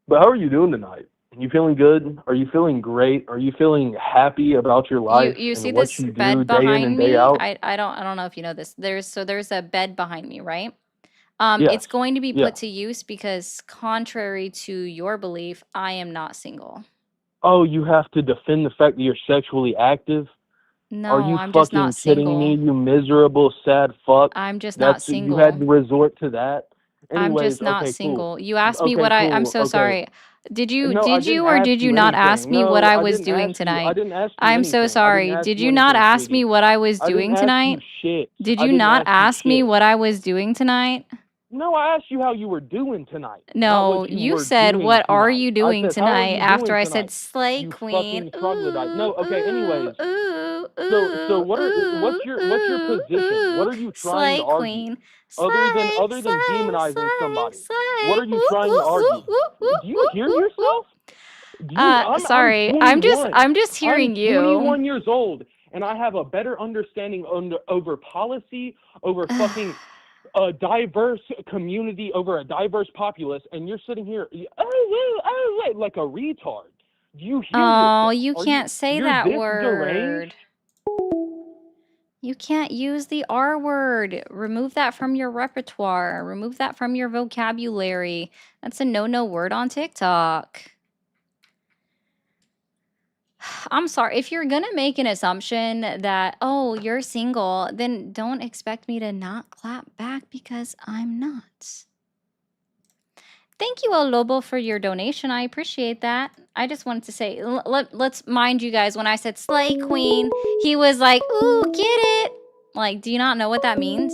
But how are you doing tonight? You feeling good? Are you feeling great? Are you feeling happy about your life You see and what this you do bed day in behind and day me? out? I don't know if you know this. There's a bed behind me, right? Yes. It's going to be Yeah. put to use because contrary to your belief, I am not single. Oh, you have to defend the fact that you're sexually active? Are No, you I'm just fucking not kidding me, single. you miserable, sad fuck? I'm just not You had to single. resort to that? I'm Anyways, just not okay, cool. single. You asked me Okay, what I'm cool. so Okay. sorry. Did you No, I did didn't you or ask did you you not ask anything. me what No, I I was didn't doing ask you. I tonight? didn't ask you I'm so anything. I didn't sorry. ask Did you you not anything, ask sweetie. me what I was I didn't doing ask you tonight? shit. Did I you didn't not ask you ask me shit. what I was doing tonight? No, I asked you how you were doing tonight, not No, what you you were said, doing "What are tonight. you I doing said, how are tonight?" you After doing I said, tonight? "Slay You queen." fucking troglodyte. No, okay, Ooh, anyways. ooh, So ooh, what's your ooh, position? What ooh. are you trying to Slay argue? queen. Other than Slay, demonizing somebody. What slay. are you Ooh, trying to ooh, argue? ooh, ooh, Do you ooh, hear ooh, ooh. yourself? I'm Sorry. 21. I'm just hearing I'm you. 21 years old, and I have a better understanding over policy, over fucking a diverse community, over a diverse populace, and you're sitting here, like a retard. Do you hear Oh, yourself? you can't say You're that this deranged? word. You can't use the R word. Remove that from your repertoire. Remove that from your vocabulary. That's a no word on TikTok. I'm sorry. If you're going to make an assumption that, oh, you're single, then don't expect me to not clap back because I'm not. Thank you, El Lobo, for your donation. I appreciate that. I just wanted to say, let's mind you guys, when I said slay queen, he was like, ooh, get it. Like, do you not know what that means?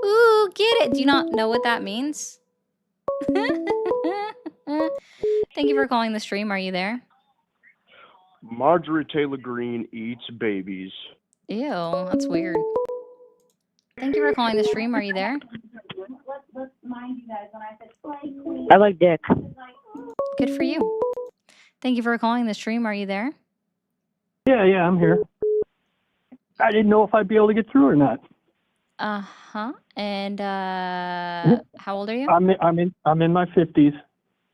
Ooh, get it. Do you not know what that means? Thank you for calling the stream. Are you there? Marjorie Taylor Greene eats babies. Ew, that's weird. Thank you for calling the stream. Are you there? I like dick. Good for you. Thank you for calling the stream. Are you there? Yeah, I'm here. I didn't know if I'd be able to get through or not. Uh-huh. And how old are you? I'm in my 50s.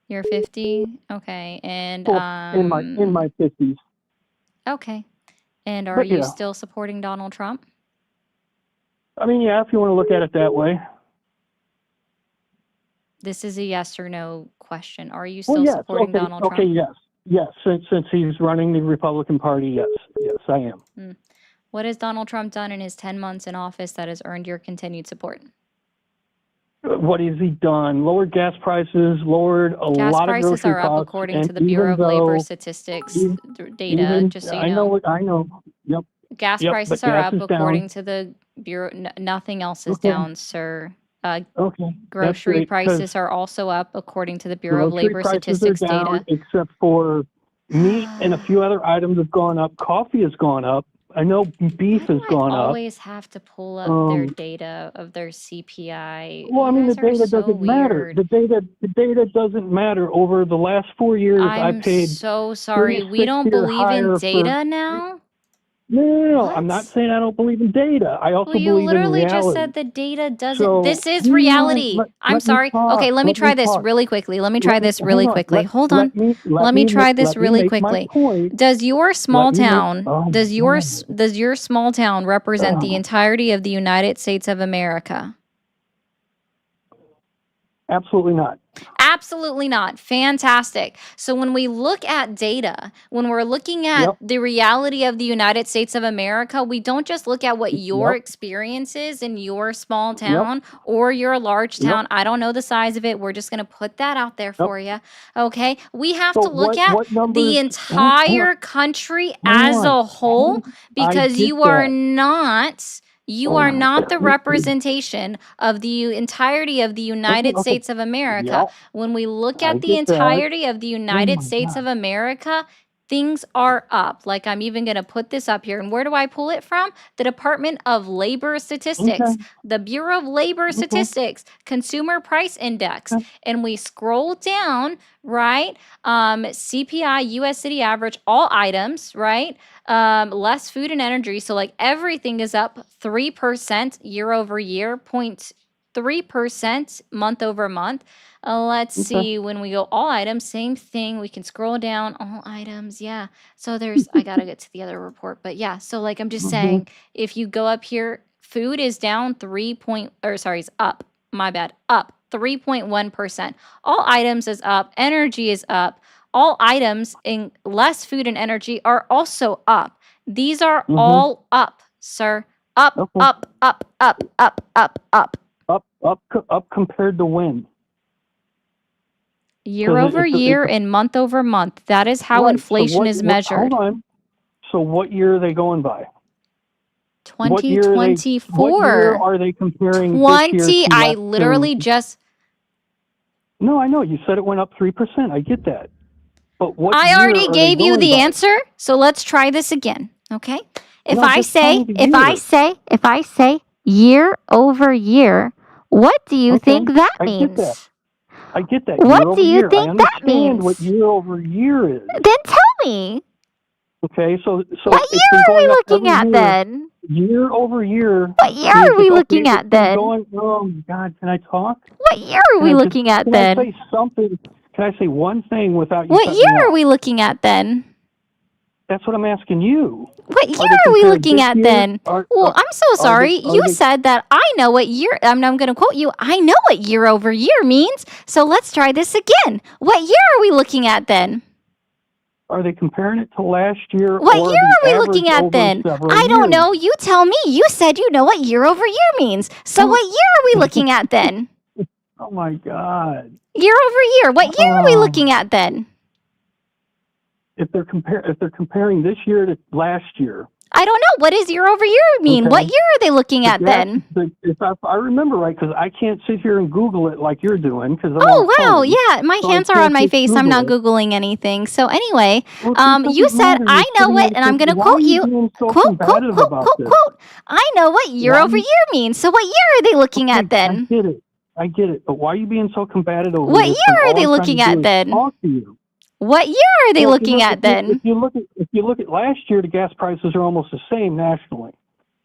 You're 50? Okay. And Well, in my 50s. okay. And are But, you yeah. still supporting Donald Trump? I mean, yeah, if you want to look at it that way. This is a yes or no question. Are you Well, still yes. supporting Okay. Donald Okay. Trump? Yes. Since he's running the Republican Party, yes, I am. What has Donald Trump done in his 10 months in office that has earned your continued support? What has he done? Lowered gas prices, lowered a Gas lot of prices grocery are up costs, according and to the Bureau of even Labor though Statistics data, even just so you I know. know. Yep. Gas Yep. prices But are gas up is according down. to the Bureau. Nothing else is Okay. down, sir. Okay. That's Grocery great, 'cause prices are also up according to the Bureau of grocery Labor prices are Statistics down, data. except for meat and a few other items have gone up. Coffee has gone up. I know beef has gone up. Always have to pull up their Um, data of their CPI. Well, I You mean, the guys are data so doesn't matter. weird. The data doesn't matter. Over the last 4 years, I I'm paid so sorry. We don't 360 or believe in higher for. data now? No, I'm not saying I don't believe in data. I also Well, you believe in literally just reality. said the data doesn't. So, This is hang on, reality. I'm let me sorry. talk. Okay, let me Let me try this talk. really quickly. Let me try Let me this really hang on. quickly. Hold on. Let me me try this really make my quickly. point. Does your small Let me make. town, Oh my does your small town represent the God. entirety of the United States of America? Absolutely not. Absolutely not. Fantastic. So when we look at data, when we're looking at Yep. the reality of the United States of America, we don't just look at what your Yep. experience is in your small Yep. town or your large Yep. town. I don't know the size of it. We're just going to put that out there Yep. for you. Okay? We have So to look what at numbers? the Hang entire country hang as on. a whole I because get you are that. not you are not the representation of the entirety of the United Okay. States of America. Yeah, When we look I at the get that. entirety of the Oh United my States of God. America, things are up. Like I'm even going to put this up here. And where do I pull it from? The Department of Labor Statistics, Okay. the Bureau of Labor Okay. Statistics, Consumer Price Index. Okay. And we scroll down, right? CPI, US City Average, all items, right? Less food and energy. So like everything is up 3% year over year, 0.3% month over month. Let's Okay. see, when we go all items, same thing. We can scroll down all items. Yeah. So there's, I got to get to the other report. But yeah, so like I'm just Mhm. saying, if you go up here, food is down it's up. My bad. Up 3.1%. All items is up. Energy is up. All items in less food and energy are also up. These are Mhm. all up, sir. Up, Okay. up, up, up, up, up, up. Up compared to when? Year 'Cause over it's year and month over month. That is how right. So inflation is measured. Hold on. So what year are they going by? What year are they? What year 2024. are they comparing this year 20, to I last literally just, No, I know you said it went up 3%. I get that. But what I year already are they gave you going the by? answer. So let's try this again. Okay. If No, I just tell say, me the if I year. say, if I say year over year, what do you Okay, think that I get that. means? I get that. What Year do over you year. I think that understand what means? year over year is. Then tell me. Okay, so What it's year been are we going up looking every at year. then? Year over year What year is are we okay. looking It's at been then? going. Oh God, can I talk? What year are Can we I just? looking at Can I then? say something? Can I say one thing without you What cutting year me are off? we looking at then? That's what I'm asking you. What Are year they are we compared looking this at year? then? Well, I'm so sorry. You They? said that I know what year, I'm going to quote you, I know what year over year means. So let's try this again. What year are we looking at then? Are they comparing it to last year What or year the are we average looking at over then? several I don't years? know. You tell me. You said you know what year over year means. So what year are we looking at then? Oh my God. Year over year. What year are we looking at then? If they're comparing this year to last year. I don't know. What does year over year mean? What Okay. year are they looking at then? If I remember right, because I can't sit here and Google it like you're doing, because I'm Oh, on a wow. phone, Yeah, my so I hands are on can't my just face. I'm not Google it. Googling anything. So anyway, Well, it you doesn't said, matter. I You're know sitting it, there and I'm going to why are quote you you. being so Quote, quote, combative quote, about quote, this? quote. I know what year Why over you- year means. So what year are they looking at then? I get it, but why are you being so combative over What this? year when are all they I'm trying looking to do at is then? Talk to you. What year are they Well, if you looking look- at if then? If you look at last year, the gas prices are almost the same nationally.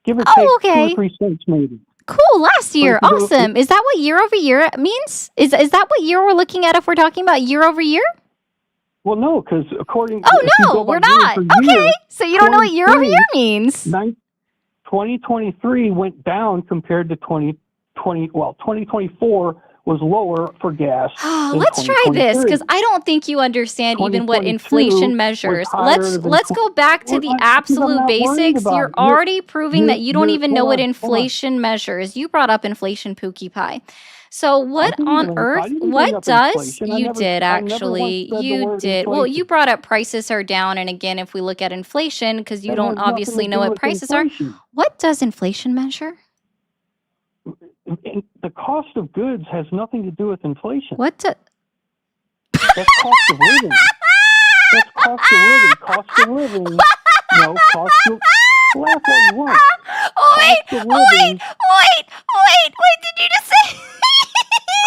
Give or Oh, take okay. 2 or 3 cents maybe. Cool. Last But year. if you go- Awesome. Is that what year over year means? Is that what year we're looking at if we're talking about year over year? Well, no, because according Oh, if you no, go by we're year not. for Okay. year, So you don't know what year over year 23 means. 2023 went down compared to 2020. Well, 2024 was lower for gas. than Let's try this 2023. because I don't think you understand even what 2022 inflation was measures. higher Let's than let's go back to the because I'm absolute not worried basics. about You're it. already proving that you don't even know what hold on. inflation measures. You brought up inflation, Pookie Pie. So what I on didn't earth? bring What up does inflation. you did I never once actually? said the You word did. Well, inflation. you brought up prices are down, and again, if we look at inflation, because you That don't has nothing obviously to know do what with prices are. inflation. What does inflation measure? And the cost of goods has nothing to do with inflation. What? That's cost of living. That's cost of living. Cost of living. No, cost of laugh all you want. Wait, Cost of living. wait, did you just say?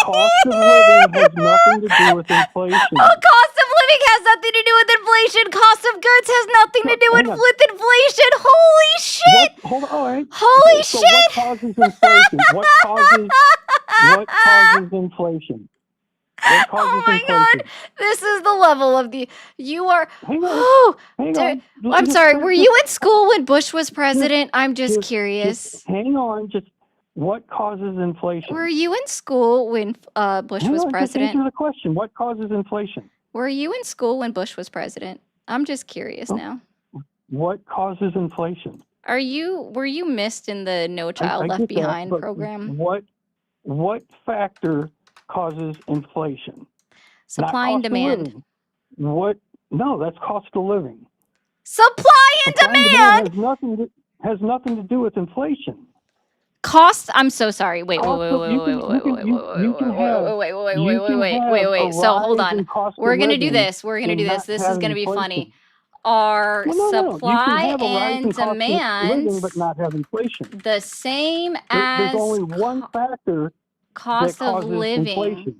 Cost of living has nothing to do with inflation. Oh, cost of living has nothing to do with inflation. Cost of goods has nothing to do Hang on. with inflation. Holy shit! Hold on. All right. Holy So shit! what causes inflation? What causes inflation? What causes Oh my inflation? god, this is the level of the. You are. Hang on. Oh, Hang dude, on. I'm Just- sorry. just- Were you in school when Bush was president? I'm just just curious. hang on. Just What causes inflation? Were you in school when Bush was No, just president? answer the question. What causes inflation? Were you in school when Bush was president? I'm just curious Oh. now. What causes inflation? Were you missed in the No Child I Left get that, Behind but program? what factor causes inflation? Supply Not and cost of demand. living. What? No, that's cost of living. Supply and Supply and demand. demand has nothing to do with inflation. Cost. I'm so sorry. Wait. Cost of you can have So hold a rise on. in cost We're of gonna do living this. We're gonna and do this. not This is have gonna be funny. inflation. Are No. You can supply have a rise in and cost of demand living but not have inflation. the same There's as only one factor that cost of causes living? inflation.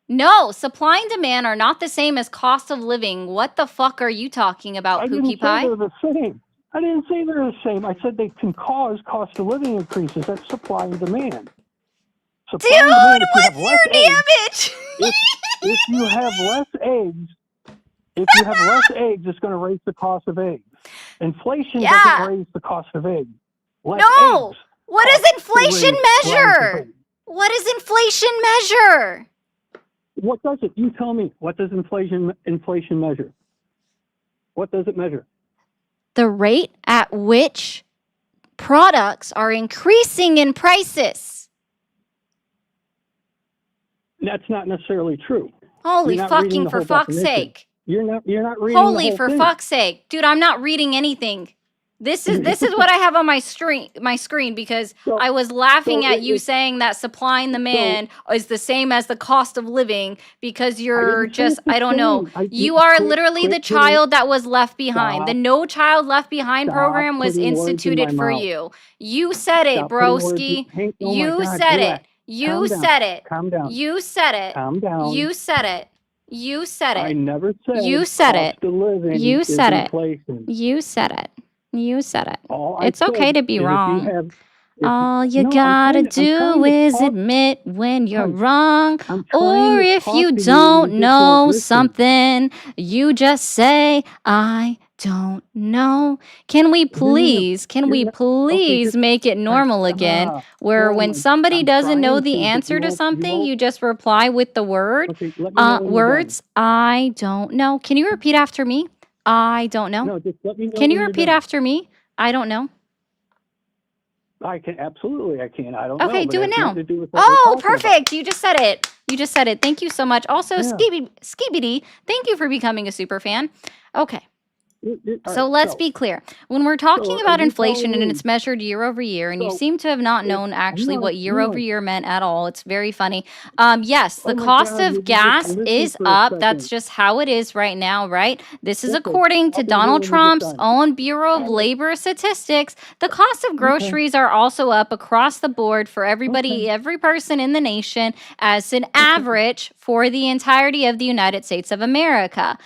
No, supply and demand are not the same as cost of living. What the fuck are you talking about, I Pookie didn't say Pie? they're the same. I didn't say they're the same. I said they can cause cost of living increases. That's supply and demand. Supply Dude, and demand, if you have what's less your eggs, damage? if you have less eggs, it's going to raise the cost of eggs. Inflation Yeah. doesn't raise the cost of eggs. Less No. eggs What does cause the inflation rise of measure? eggs. What does inflation measure? What does it? You tell me. What does inflation measure? What does it measure? The rate at which products are increasing in prices. That's not necessarily true. Holy You're not reading fucking the for whole fuck's definition. sake. You're not reading the Holy whole for thing. fuck's sake. Dude, I'm not reading anything. This is what I have on my screen because I was laughing at you saying that supply and demand is the same as the cost of living because you're didn't say just it's the I don't know. same. You are Quit literally the putting- child that was left behind. The Stop. No Child Left Behind Stop program was putting words in instituted my for mouth. you. You said it, Stop putting words in- broski. Hey, oh my You God, said relax. it. You Calm down. said it. Calm down. You said it. Calm down. You said it. You said I it. never said You said cost it. of living You is said it. inflation. You said it. You said it. All I It's okay said to be is if you wrong. have- All you No, I'm gotta trying to do is talk- admit when you're Hey, wrong. I'm Or trying to if talk you to you and don't you just know won't listen. something, you just say, I don't know. Can we please make it normal again? Where when somebody doesn't know the answer to something, you just reply with the word, Okay, let me know when you're words, I don't know. Can you repeat after me? I don't know. No, just let me know Can you when you're repeat done. after me? I don't know. I can absolutely. I can. I don't know. Okay, but do it it has now. nothing to do with what we're Oh, talking about. perfect. You just said it. You just said it. Thank you so much. Also, Yeah. Skibidi, thank you for becoming a super fan. Okay. All So right, let's be clear. When we're talking so are about you inflation telling and me- it's measured year over year, and you So seem to have not if- known actually no, what year no. over year meant at all, it's very funny. Yes, the Oh my cost God, would you of just gas listen is for a up. That's second? just how it is right now, right? This is Okay, according to I'll be here Donald when you get Trump's done. own Bureau of Labor Statistics. The cost of groceries are also up across the board for everybody, every person in the nation, as an average for the entirety of the United States of America.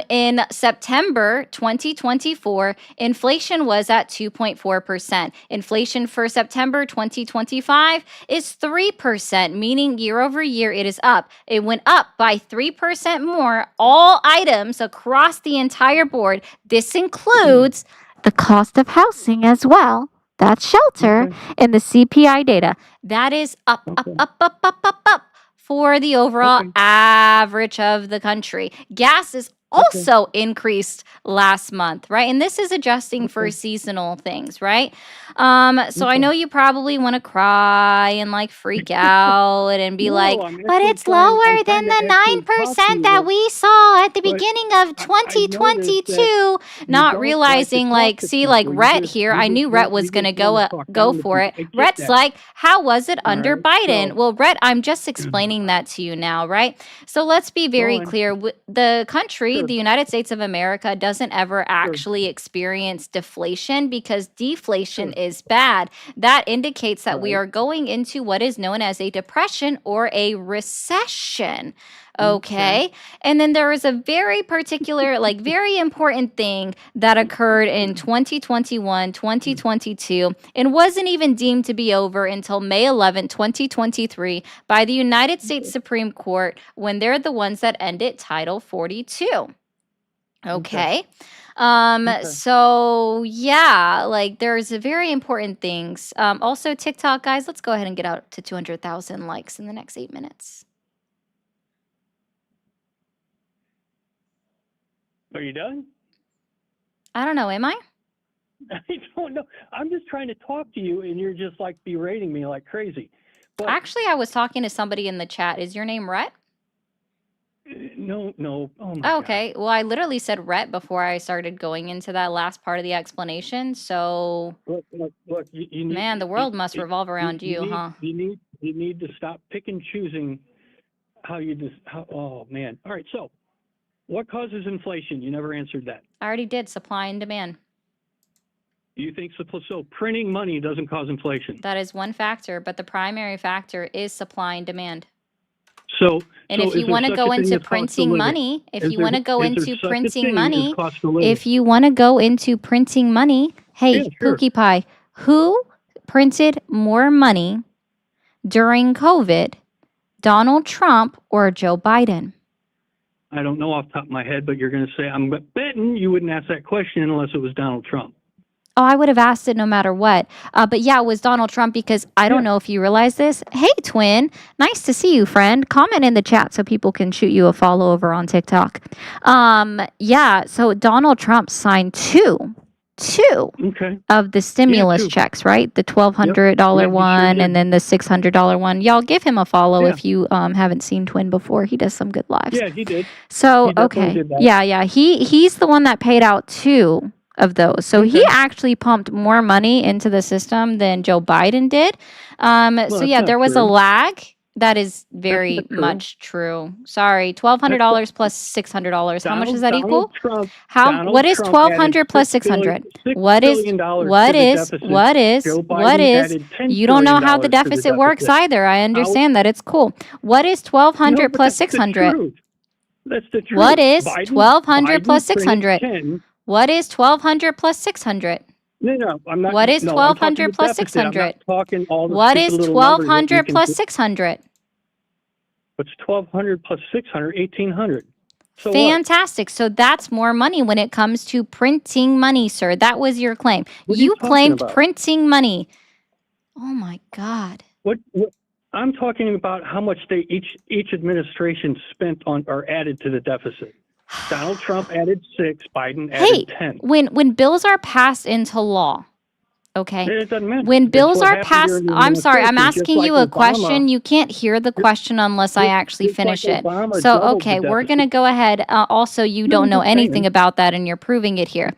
In September 2024, inflation was at 2.4%. Inflation for September 2025 is 3%, meaning year over year it is up. It went up by 3% more, all items across the entire board. This includes the cost of housing as well. That's shelter in the CPI data. That is up for the overall average of the country. Gas is also increased last month, right? And this is adjusting for seasonal things, right? So I know you probably want to cry and like freak out and be No, like, I'm but actually it's trying- lower I'm than trying to the actually talk to 9% you, that but- we saw at the but beginning of I noticed 2022. that Not don't realizing like like, to talk to see, people. like You Rhett just- here, you I just knew want- Rhett was you going to just wanna go talk go down to for it. people. I get Rhett's that. like, how was it under right, Biden? so- Well, Rhett, I'm just explaining that to you now, right? So let's be very on. clear. The country, Sure. the United States of America, doesn't ever actually experience deflation because deflation is bad. That indicates that we Right. are going into what is known as a depression or a recession. Okay. And then there is a very particular, like very important thing that occurred in 2021, 2022, and wasn't even deemed to be over until May 11, 2023, by the United States Supreme Court when they're the ones that ended Title 42. Okay. Okay. So yeah, like there's a very important things. Also TikTok guys, let's go ahead and get out to 200,000 likes in the next 8 minutes. Are you done? I don't know, am I? I don't know. I'm just trying to talk to you, and you're just like berating me like crazy. But Actually, I was talking to somebody in the chat. Is your name Rhett? no. Oh my Oh, God. okay. Well, I literally said Rhett before I started going into that last part of the explanation. So, Look. You need. man, the world must revolve around you, huh? You need to stop pick and choosing how you just. Oh man. All right. So, what causes inflation? You never answered that. I already did supply and demand. You think so? Printing money doesn't cause inflation. That is one factor, but the primary factor is supply and demand. So, And so if is you there want to such go a thing into as cost of printing living? money, if Is you there want to go is there into such a printing thing as money, cost of living? if you want to go into printing money, hey, Yeah, sure. Pookie Pie, who printed more money during COVID, Donald Trump or Joe Biden? I don't know off the top of my head, but you're going to say, I'm betting you wouldn't ask that question unless it was Donald Trump. Oh, I would have asked it no matter what. But yeah, it was Donald Trump because I don't know if you realize this. Hey, twin, nice to see you, friend. Comment in the chat so people can shoot you a follow over on TikTok. Yeah, so Donald Trump signed two Okay. of the stimulus two. checks, right? The $1,200 Yeah, he sure one did. and then the $600 one. Y'all give him a follow Yeah. if you haven't seen Twin before. He does some good lives. Yeah, he did. So He definitely okay, did that. yeah, he's the one that paid out two of those. So he actually pumped more money into the system than Joe Biden did. So that's yeah, not there was a true. lag. That is very not true. much true. Sorry, $1,200 plus $600. How much does that Donald equal? Trump, How? Donald What is Trump 1,200 plus added $600? $6 What is? billion to What the is? deficit. What is? Joe What Biden is? added $10 You don't know billion how the to the deficit works deficit. either. I understand that. It's cool. What is No, 1,200 but plus that's the 600? truth. That's the truth. What is Biden, 1,200 plus Biden printed 600? 10. What is 1,200 plus 600? No, I'm not. What is No, I'm talking 1,200 the plus deficit. I'm not 600? talking all the What stupid is little numbers that you 1,200 can plus do. 600? What's 1,200 plus 600? 1,800. So what? Fantastic. So that's more money when it comes to printing money, sir. That was your claim. What are you You talking claimed about? printing money. Oh my God. What I'm talking about how much each administration spent on or added to the deficit. Donald Trump added 6, Biden Hey, added 10. when bills are passed into law, okay? It doesn't matter. When It's bills what are happened passed, during the I'm sorry, I'm administration, just asking like you a Obama. question. You can't hear the question unless I actually just like finish it. Obama So, doubled the okay, we're deficit. going to go ahead. Also, you No, don't I'm know just anything saying. about that, and you're proving it here.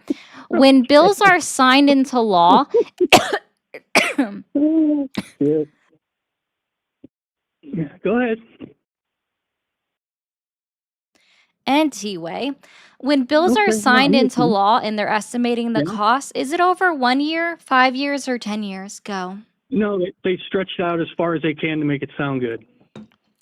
When bills are signed into law, Yeah. Yeah, go ahead. anyway, when bills are Okay, no, signed I'm into listening. law and they're estimating the Yeah. cost, is it over 1 year, 5 years, or 10 years? Go. No, they stretched out as far as they can to make it sound good.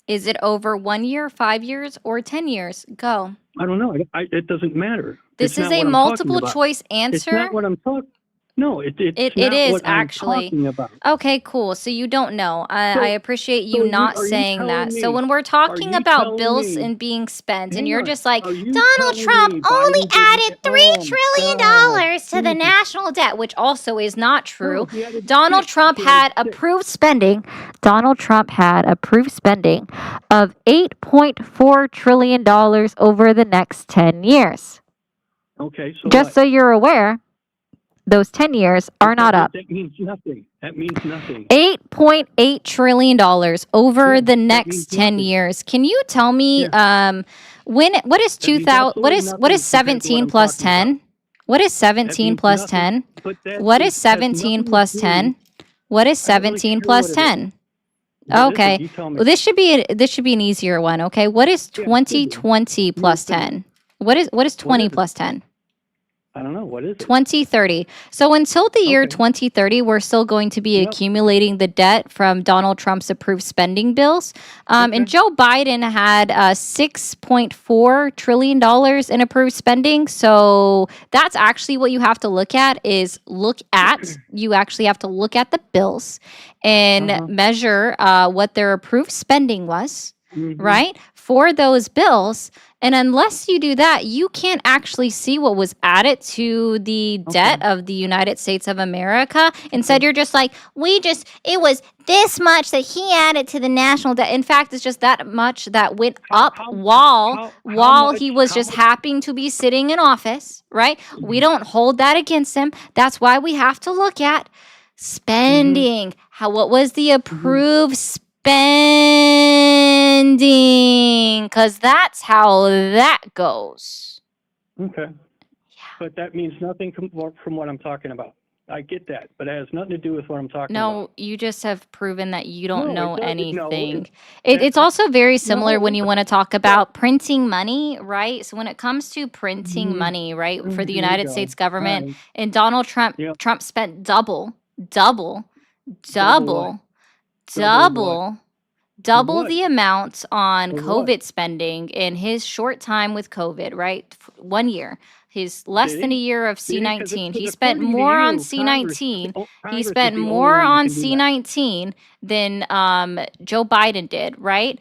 Is it over 1 year, 5 years, or 10 years? Go. I don't know. It doesn't matter. This It's is not a what I'm talking multiple about. choice It's answer. not what I'm talking. No, it's It not is what I'm actually. talking about. Okay, cool. So you don't know. I appreciate you So not are you saying telling that. So me? when we're Are talking you about telling bills me? and being spent, and Hang you're on. just like, Are you Donald telling Trump me only Biden added didn't? $3 Oh trillion God! to the Jesus. national debt, which also is not true. No, he added Donald 6. Trump He had added 6. approved spending. Donald Trump had approved spending of $8.4 trillion over the next 10 years. Okay, so Just what? so you're aware, those 10 years are not up. That means nothing. That means nothing. $8.8 trillion over Yeah, the that next means 10 nothing. years. Can you tell me what is That means 2000 absolutely what nothing is compared to what 17 I'm plus talking about. 10? What is That 17 means plus nothing. 10? But that What is is has 17 nothing plus to do. 10? What is I don't really 17 care plus what it is. 10? What is it? Okay. You tell me. Well, this should be an easier one, okay? What is Yeah, it should be. 2020 Yeah, plus it should be. 10? What is What 20 is it? plus 10? I don't know. What is it? 2030. So until the year Okay. 2030, we're still going to be Yep. accumulating the debt from Donald Trump's approved spending bills. And Okay. Joe Biden had $6.4 trillion in approved spending. So that's actually what you have to look at you actually have to look at the bills and Uh-huh. measure what their approved spending was. Mhm. Right? for those bills. And unless you do that, you can't actually see what was added to the debt of the United States of America. Instead, you're just like, it was this much that he added to the national debt. In fact, it's just that much that went up while he was just happening to be sitting in office, right? We don't hold that against him. That's why we have to look at spending. What was the approved spending? Because that's how that goes. Okay. But that means nothing from what I'm talking about. I get that, but it has nothing to do with what I'm talking about. No, you just have proven that you don't No, know it doesn't. No, anything. It's also very similar when you no. want to talk about printing money, right? So when it comes to printing Mhm. money, right, for the Here we United go. States All government, right. and Donald Trump Yep. spent double, double, Double what? double, double What? the amount on For what? COVID spending in his short time with COVID, right? 1 year. His less Did than a he? year of Did he? 'Cause C-19. He spent according to more on you, C-19. He Congress spent is the only more one that on can do that. C-19 than Joe Biden did, right?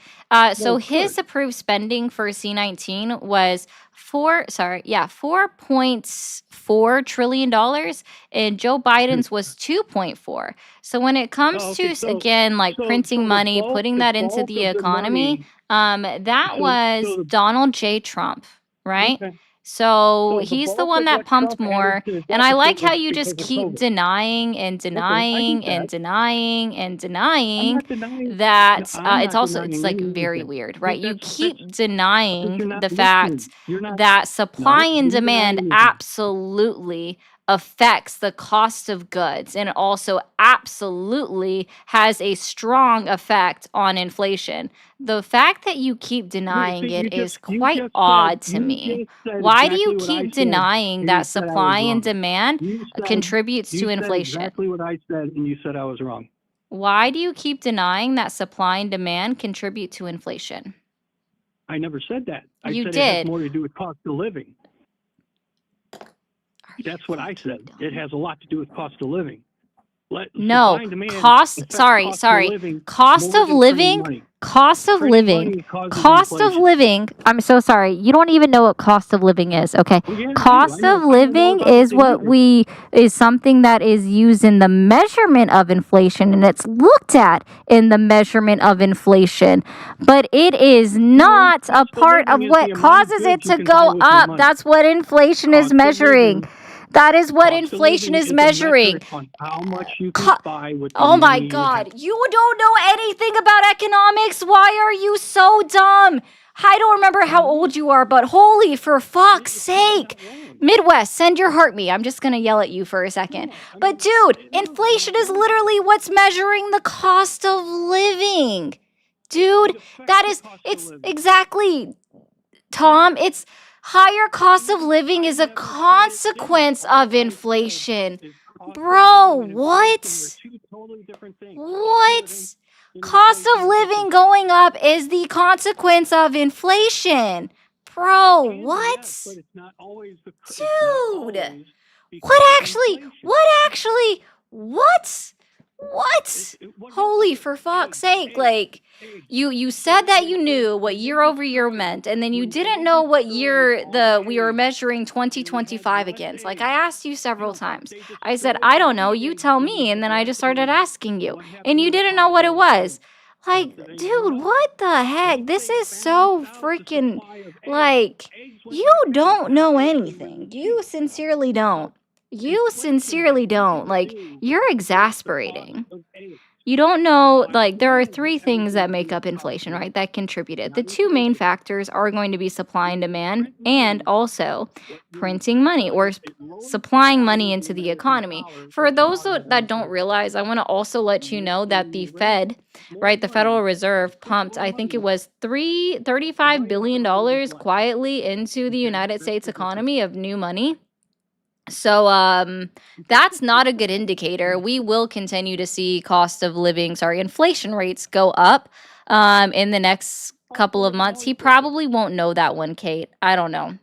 So Well, his good. approved spending for C-19 was $4.4 trillion dollars, and Joe Biden's was 2.4. So when it comes Oh, to okay. So, again, like so, printing so money, putting that into bulk the of the economy, money. that was So the Donald J. Trump, right? okay. So So the he's the bulk one of that what pumped Trump more. added to the And I like deficit how was you because just of keep COVID. denying and Okay, I denying get and that. denying and I'm denying not denying. that No, I'm it's not also, it's denying like very anything. weird, right? You That's keep because denying you're not the fact listening. You're not. that supply No, and you didn't deny demand anything. absolutely affects the cost of goods, and it also absolutely has a strong effect on inflation. The fact that you keep Yeah, denying see, it is you quite just odd to said me. Why do you exactly what I keep said, denying and you that said I was supply and wrong. demand You said contributes to you said inflation? exactly what I said, and you said I was wrong. Why do you keep denying that supply and demand contribute to inflation? I never said that. I You said it has did. more to do with cost of living. That's what I said. It has a lot to do with cost of living. No, Supply and demand cost, affects sorry, cost of sorry. living Cost more of than printing living, money. cost of Printing living, money causes cost of inflation. living. I'm so sorry. You don't even know what cost of living is, okay? Well, yeah, I do. Cost I know of more living about it is than you what do. is something that is used in the measurement of inflation, and it's looked at in the measurement of inflation. But it is not a Cost of part of living is what the amount of causes it goods you to can buy go with your up. money. That's what inflation is Cost of measuring. living, That is what cost of inflation living is is a measuring. metric on how much you can buy with the Oh my money you have. God, you don't know anything about economics. Why are you so dumb? I don't remember how old you are, but holy, for fuck's sake. Midwest, send your heart me. I'm just going to yell at you for a second. But dude, inflation is literally what's measuring the cost of living. Dude, it's exactly, Tom, it's higher cost of living is a consequence of inflation. Bro, what? What? Cost of living going up is the consequence of inflation. Bro, what? Dude. What? Holy, for fuck's sake, like you said that you knew what year over year meant, and then you didn't know what year we were measuring 2025 against. Like I asked you several times. I said, I don't know, you tell me, and then I just started asking you, and you didn't know what it was. Like, dude, what the heck? This is so freaking, like, you don't know anything. You sincerely don't. Like, you're exasperating. You don't know, like, there are three things that make up inflation, right? That contributed. The two main factors are going to be supply and demand, and also printing money or supplying money into the economy. For those that don't realize, I want to also let you know that the Fed, right, the Federal Reserve pumped, I think it was $35 billion quietly into the United States economy of new money. So that's not a good indicator. We will continue to see inflation rates go up in the next couple of months. He probably won't know that one, Kate. I don't know.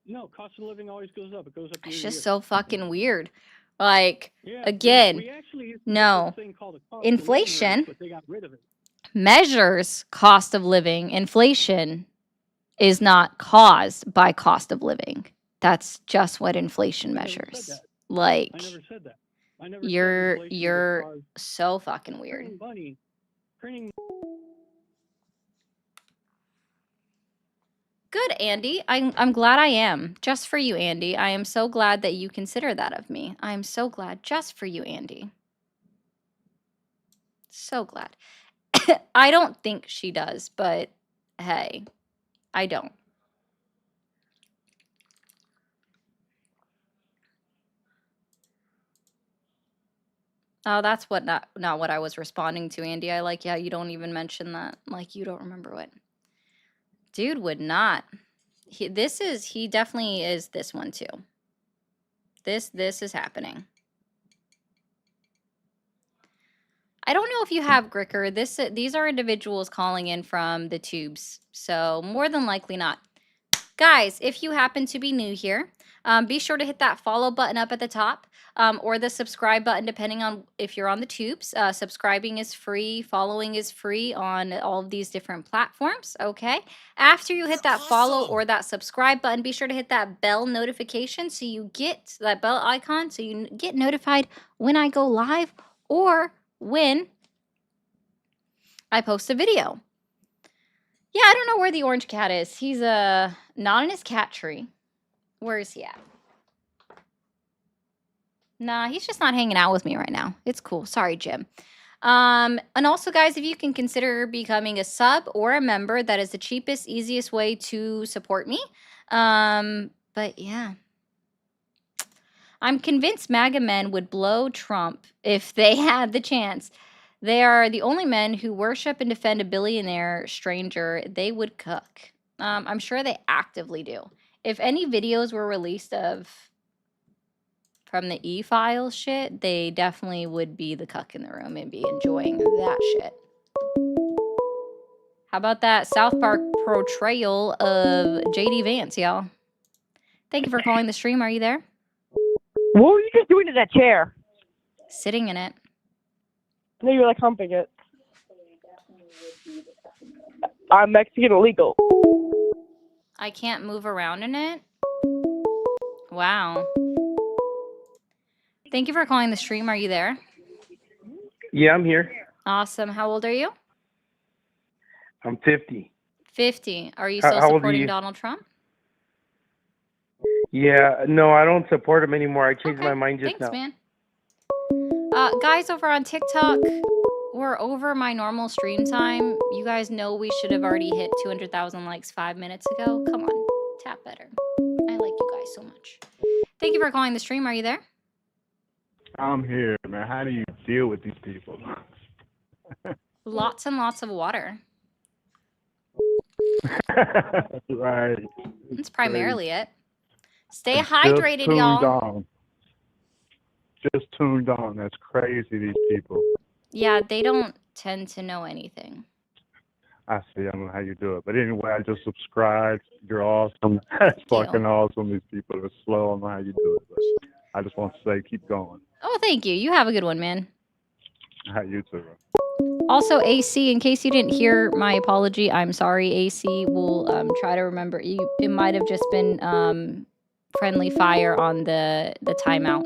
No, cost of living always goes up. It goes up. It's just so fucking weird. Like, again, no. Inflation, but they got rid of it. measures cost of living. Inflation is not caused by cost of living. That's just what inflation measures. Like, I never said that. I never said you're inflation you're would cause so fucking weird. printing money. Printing. Good, Andy. I'm glad I am. Just for you, Andy. I am so glad that you consider that of me. I am so glad just for you, Andy. So glad. I don't think she does, but hey, I don't. Oh, that's what not what I was responding to, Andy. I like, yeah, you don't even mention that. Like, you don't remember what. Dude would not. He definitely is this one too. This is happening. I don't know if you have Gricker. These are individuals calling in from the tubes, so more than likely not. Guys, if you happen to be new here, be sure to hit that follow button up at the top, or the subscribe button, depending on if you're on the tubes. Subscribing is free. Following is free on all of these different platforms, okay? After you hit that follow or that subscribe button, be sure to hit that bell notification so you get that bell icon so you get notified when I go live or when I post a video. Yeah, I don't know where the orange cat is. He's not in his cat tree. Where is he at? Nah, he's just not hanging out with me right now. It's cool. Sorry, Jim. And also, guys, if you can consider becoming a sub or a member, that is the cheapest, easiest way to support me. But yeah. I'm convinced MAGA men would blow Trump if they had the chance. They are the only men who worship and defend a billionaire stranger they would cook. I'm sure they actively do. If any videos were released from the E-Files shit, they definitely would be the cuck in the room and be enjoying that shit. How about that South Park portrayal of JD Vance, y'all? Thank you for calling the stream. Are you there? What were you just doing to that chair? Sitting in it. No, you're like humping it. I'm Mexican illegal. I can't move around in it? Wow. Thank you for calling the stream. Are you there? Yeah, I'm here. Awesome. How old are you? I'm 50. 50. Are you How still old are supporting you? Donald Trump? Yeah, no, I don't support him anymore. I changed my mind just Thanks, now. man. Guys over on TikTok, we're over my normal stream time. You guys know we should have already hit 200,000 likes 5 minutes ago. Come on, tap better. I like you guys so much. Thank you for calling the stream. Are you there? I'm here, man. How do you deal with these people? Lots and lots of water. Right. That's primarily it. Stay Just hydrated, tuned y'all. on. Just tuned on. That's crazy, these people. Yeah, they don't tend to know anything. I see. I don't know how you do it. But anyway, I just subscribed. You're awesome. That's fucking awesome. These people are slow. I don't know how you do it. But I just want to say, keep going. Oh, thank you. You have a good one, man. How you too. Also, AC, in case you didn't hear my apology, I'm sorry, AC. We'll try to remember. It might have just been friendly fire on the timeout.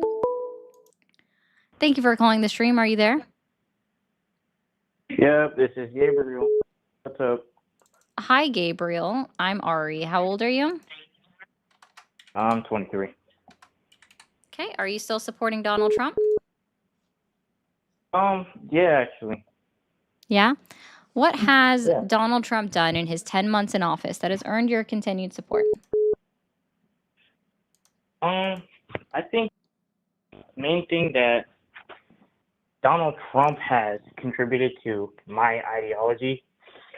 Thank you for calling the stream. Are you there? Yep, this is Gabriel. What's up? Hi, Gabriel. I'm Ari. How old are you? I'm 23. Okay. Are you still supporting Donald Trump? Yeah, actually. Yeah. What has Donald Trump done in his 10 months in office that has earned your continued support? I think the main thing that Donald Trump has contributed to my ideology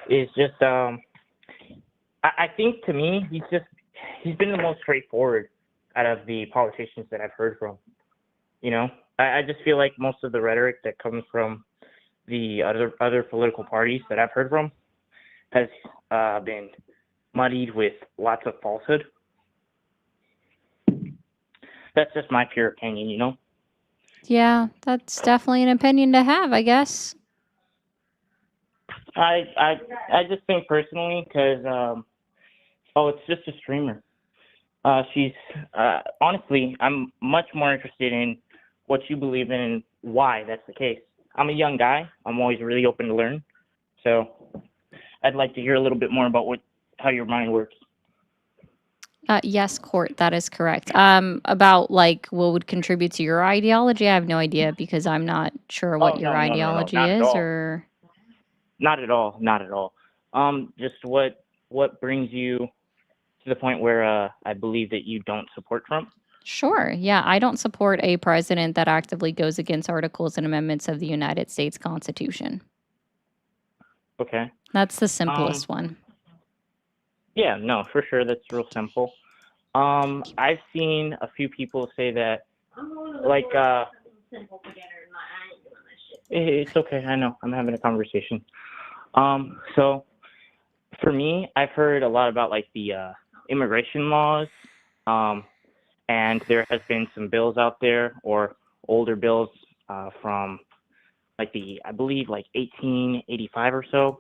is just I think to me he's been the most straightforward out of the politicians that I've heard from. You know, I just feel like most of the rhetoric that comes from the other political parties that I've heard from has been muddied with lots of falsehood. That's just my pure opinion, you know? Yeah, that's definitely an opinion to have, I guess. I just think personally because it's just a streamer. She's honestly, I'm much more interested in what you believe in and why that's the case. I'm a young guy. I'm always really open to learn. So I'd like to hear a little bit more about how your mind works. Yes, Court, that is correct. About like what would contribute to your ideology, I have no idea because I'm not sure what Oh your no, ideology not at is all. or Not at all, not at all. Just what brings you to the point where I believe that you don't support Trump? Sure. Yeah, I don't support a president that actively goes against articles and amendments of the United States Constitution. Okay. That's the simplest one. Yeah, no, for sure, that's real simple. I've seen a few people say that, like, it's okay, I know, I'm having a conversation. So for me, I've heard a lot about like the immigration laws, and there has been some bills out there or older bills from like I believe like 1885 or so,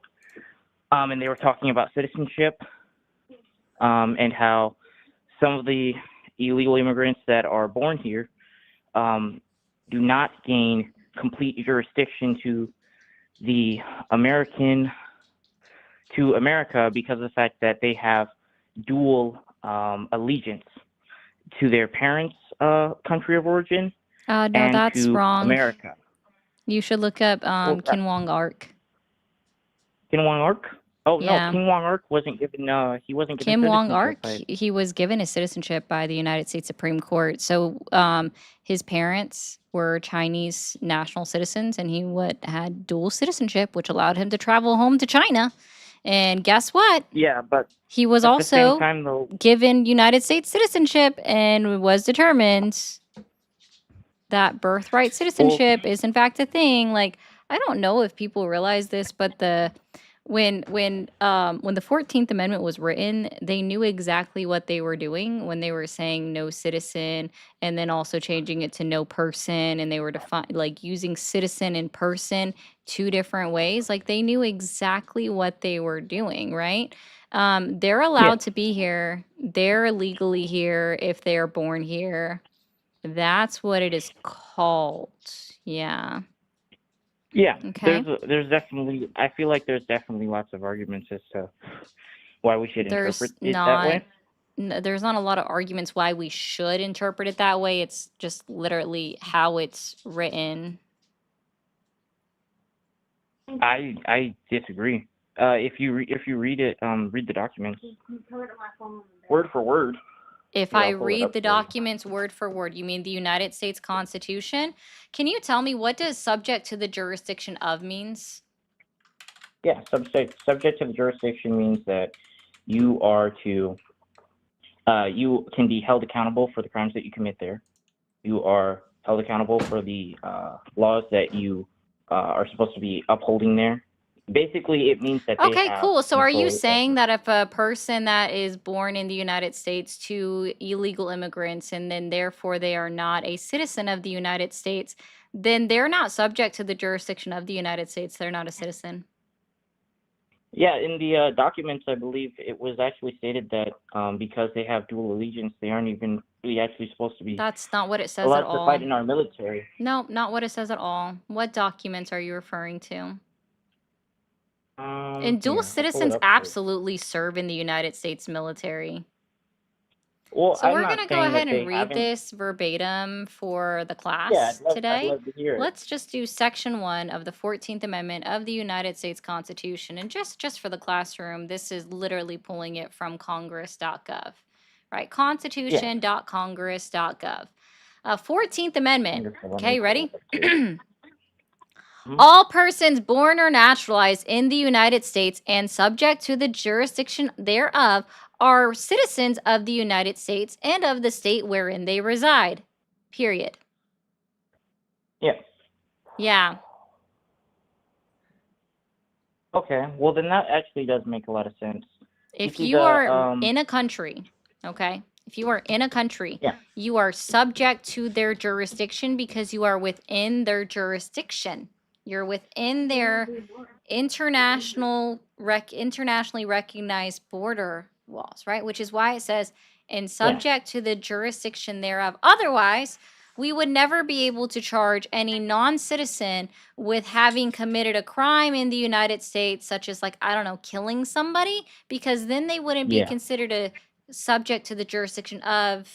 and they were talking about citizenship, and how some of the illegal immigrants that are born here do not gain complete jurisdiction to America because of the fact that they have dual allegiance to their parents' country of origin No, and that's to wrong. America. You should look up Kin Wong Ark. Kin Wong Ark? Oh Yeah. no, King Wong Ark wasn't given. He wasn't given Kim Wong citizenship. Ark, he was given his citizenship by the United States Supreme Court. So his parents were Chinese national citizens, and he had dual citizenship, which allowed him to travel home to China. And guess what? Yeah, but He was at the same also time, though, given United States citizenship and was determined that birthright citizenship is in fact a thing. Like, I don't know if people realize this, but when the 14th Amendment was written, they knew exactly what they were doing when they were saying no citizen and then also changing it to no person, and they were like using citizen and person two different ways. Like, they knew exactly what they were doing, right? They're allowed to be here. They're legally here if they are born here. That's what it is called. Yeah. yeah, Okay. there's definitely. I feel like there's definitely lots of arguments as to why we should There's interpret it that way. there's not a lot of arguments why we should interpret it that way. It's just literally how it's written. I disagree. If you read it, read the documents word for word. If Here, I I'll pull it read up the for you. documents word for word, you mean the United States Constitution? Can you tell me what does subject to the jurisdiction of means? Yeah, subject to the jurisdiction means that you are to you can be held accountable for the crimes that you commit there. You are held accountable for the laws that you are supposed to be upholding there. Basically, it means that they Okay, have cool. So are you control saying that if a person that is born in the United States to illegal immigrants and then therefore they are not a citizen of the United States, then they're not subject to the jurisdiction of the United States. They're not a citizen. Yeah, in the documents, I believe it was actually stated that because they have dual allegiance, they aren't even really actually supposed to be That's not what it says allowed at to all. fight in our military. No, not what it says at all. What documents are you referring to? And dual Here, I'll pull it citizens up for you. absolutely serve in the United States military. Well, So I'm we're not going to go saying ahead that they and read haven't. this verbatim for the Yeah, class I'd today. love to hear it. Let's just do section 1 of the 14th Amendment of the United States Constitution. And just for the classroom, this is literally pulling it from congress.gov, right? Constitution.congress.gov. 14th Amendment. Wonderful, Okay, wonderful. ready? All persons born or naturalized in the United States and subject to the jurisdiction thereof are citizens of the United States and of the state wherein they reside. Period. Yeah. Yeah. Okay. Well, then that actually does make a lot of sense. If see, you the, are in a country, okay? If you are in a country, Yeah. you are subject to their jurisdiction because you are within their jurisdiction. You're within their internationally recognized border walls, right? Which is why it says, and subject to the jurisdiction thereof. Otherwise, we would never be able to charge any non-citizen with having committed a crime in the United States, such as, like, I don't know, killing somebody, because then they wouldn't be Yeah. considered a subject to the jurisdiction of,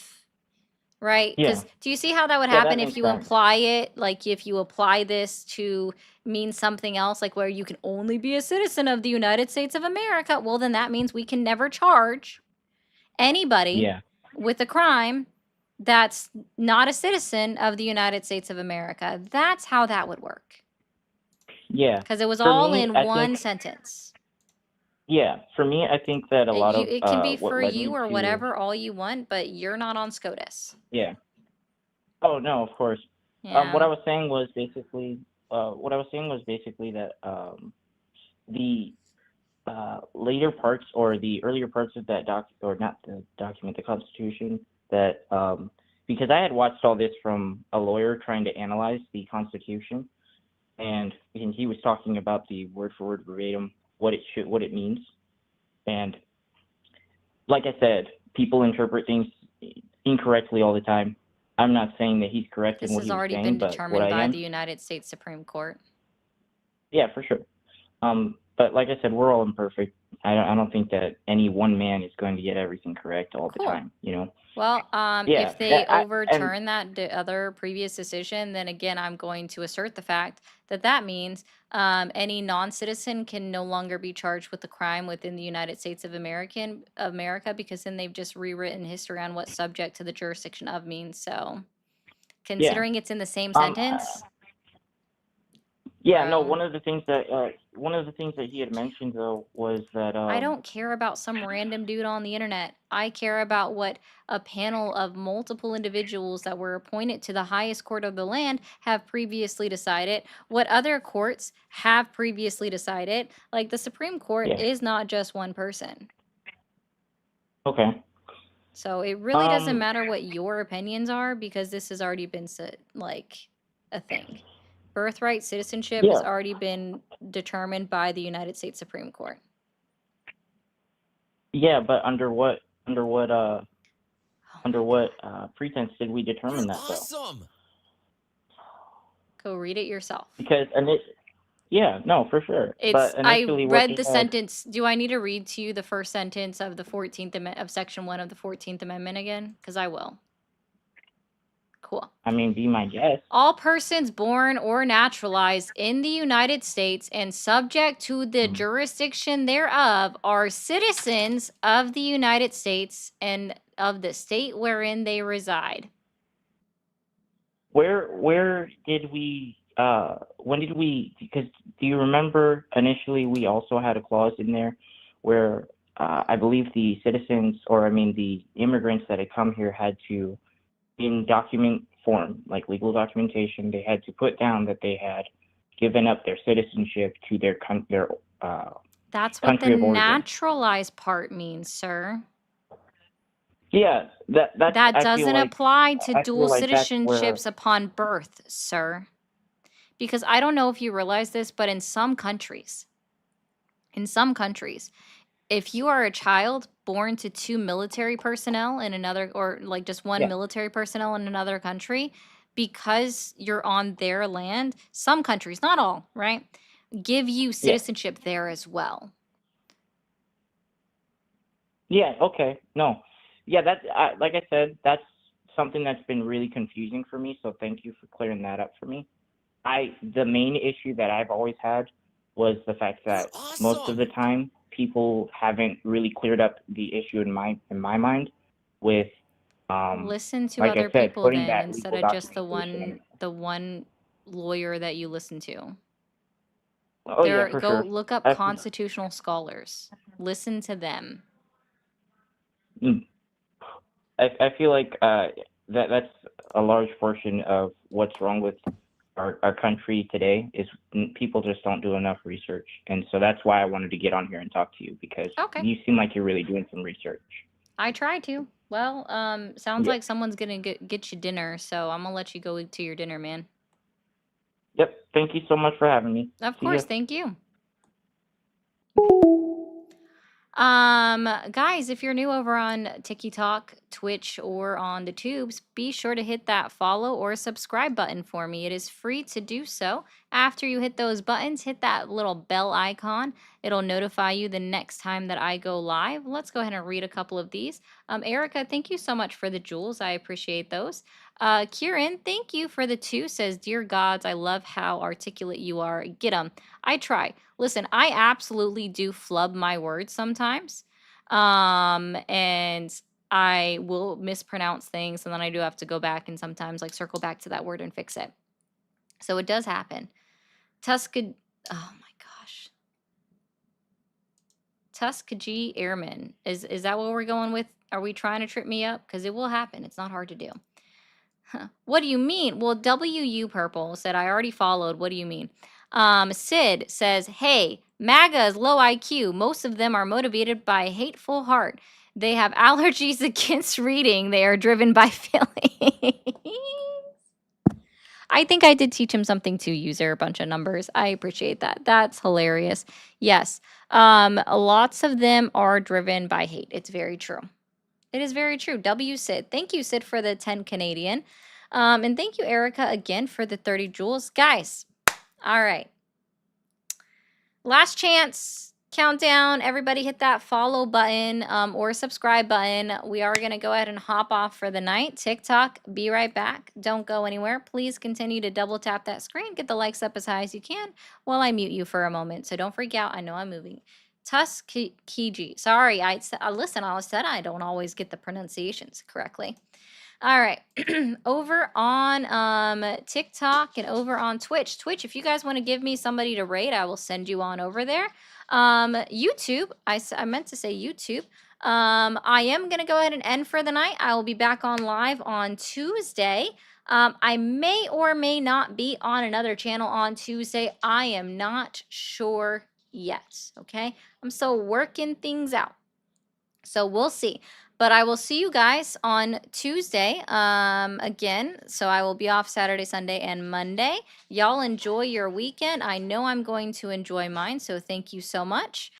right? Yeah. Because do you see how that would Yeah, that happen if makes you sense. apply it, like if you apply this to mean something else, like where you can only be a citizen of the United States of America? Well, then that means we can never charge anybody Yeah. with a crime that's not a citizen of the United States of America. That's how that would work. Yeah. Because it was For all me, in I one think, sentence. yeah, for me, I think that a lot of It can be what for led you me or to, whatever all you want, but you're not on SCOTUS. yeah. Oh no, of course. Yeah. What I was saying was basically, that the later parts or the earlier parts of that the Constitution, that because I had watched all this from a lawyer trying to analyze the Constitution, and he was talking about the word for word verbatim what it means, and like I said, people interpret things incorrectly all the time. I'm not saying that he's correct in This what has he was already saying, been but what determined I by am, the United States Supreme Court. yeah, for sure. But like I said, we're all imperfect. I don't think that any one man is going to get everything correct all the Cool. time, you know? Well, Yeah, if they and overturn that other previous decision, then again, I'm going to assert the fact that that means any non-citizen can no longer be charged with a crime within the United States of America, because then they've just rewritten history on what subject to the jurisdiction of means. So, yeah. considering it's in the same Um, sentence, yeah, no, bro. one of the things that he had mentioned though was that I don't care about some random dude on the internet. I care about what a panel of multiple individuals that were appointed to the highest court of the land have previously decided, what other courts have previously decided. Like the Supreme Court yeah. is not just one person. Okay. So it really doesn't Um, matter what your opinions are, because this has already been like a thing. Birthright citizenship has yeah. already been determined by the United States Supreme Court. Yeah, but under what pretense did we determine that though? Go read it yourself. Because yeah, no, for sure. But I initially what read they the had, sentence. Do I need to read to you the first sentence of the 14th Amendment, of Section 1 of the 14th Amendment again? Because I will. Cool. I mean, be my guest. All persons born or naturalized in the United States and subject to the jurisdiction thereof are citizens of the United States and of the state wherein they reside. Where did we when did we, because do you remember initially we also had a clause in there where I believe the citizens, or I mean the immigrants that had come here had to, in document form, like legal documentation, they had to put down that they had given up their citizenship to their That's what the country of origin. naturalized part means, sir. Yeah, that That I feel doesn't like apply to I feel dual like that's where, citizenships upon birth, sir. Because I don't know if you realize this, but in some countries, if you are a child born to two military personnel in another, or like just one yeah, military personnel in another country, because you're on their land, some countries, not all, right, give you yeah, citizenship there as well. yeah. Okay, no, yeah. Like I said, that's something that's been really confusing for me. So thank you for clearing that up for me. The main issue that I've always had was the fact that most of the time people haven't really cleared up the issue in my mind with Listen to like I other said, people putting then that instead legal of just documentation. the one lawyer that you listen to. Oh yeah, for Go sure. look up I, constitutional scholars. Listen to them. I feel like that's a large portion of what's wrong with our country today is people just don't do enough research. And so that's why I wanted to get on here and talk to you, because Okay. you seem like you're really doing some research. I try to. Well, sounds Yeah. like someone's gonna get you dinner, so I'm gonna let you go to your dinner, man. Yep. Thank you so much for having me. Of See ya. course, thank you. Guys, if you're new over on TikTok, Twitch, or on the tubes, be sure to hit that follow or subscribe button for me. It is free to do so. After you hit those buttons, hit that little bell icon. It'll notify you the next time that I go live. Let's go ahead and read a couple of these. Erica, thank you so much for the jewels. I appreciate those. Kieran, thank you for the 2. Says, dear gods, I love how articulate you are. Get 'em. I try. Listen, I absolutely do flub my words sometimes. And I will mispronounce things, and then I do have to go back and sometimes like circle back to that word and fix it. So it does happen. Oh my gosh. Tuskegee Airman. Is that what we're going with? Are we trying to trip me up? Because it will happen. It's not hard to do. Huh. What do you mean? Well, WU Purple said, I already followed. What do you mean? Sid says, hey, MAGA is low IQ. Most of them are motivated by hateful heart. They have allergies against reading. They are driven by feelings. I think I did teach him something too, user, a bunch of numbers. I appreciate that. That's hilarious. Yes. Lots of them are driven by hate. It's very true. It is very true. W Sid. Thank you, Sid, for the 10 Canadian. And thank you, Erica, again for the 30 jewels. Guys, all right. Last chance countdown. Everybody hit that follow button or subscribe button. We are going to go ahead and hop off for the night. TikTok, be right back. Don't go anywhere. Please continue to double tap that screen. Get the likes up as high as you can while I mute you for a moment. So don't freak out. I know I'm moving. Tuskegee. Sorry, listen, I said I don't always get the pronunciations correctly. All right. Over on TikTok and over on Twitch. Twitch, if you guys want to give me somebody to rate, I will send you on over there. YouTube, I meant to say YouTube. I am going to go ahead and end for the night. I will be back on live on Tuesday. I may or may not be on another channel on Tuesday. I am not sure yet. Okay. I'm still working things out. So we'll see. But I will see you guys on Tuesday again. So I will be off Saturday, Sunday, and Monday. Y'all enjoy your weekend. I know I'm going to enjoy mine. So thank you so much.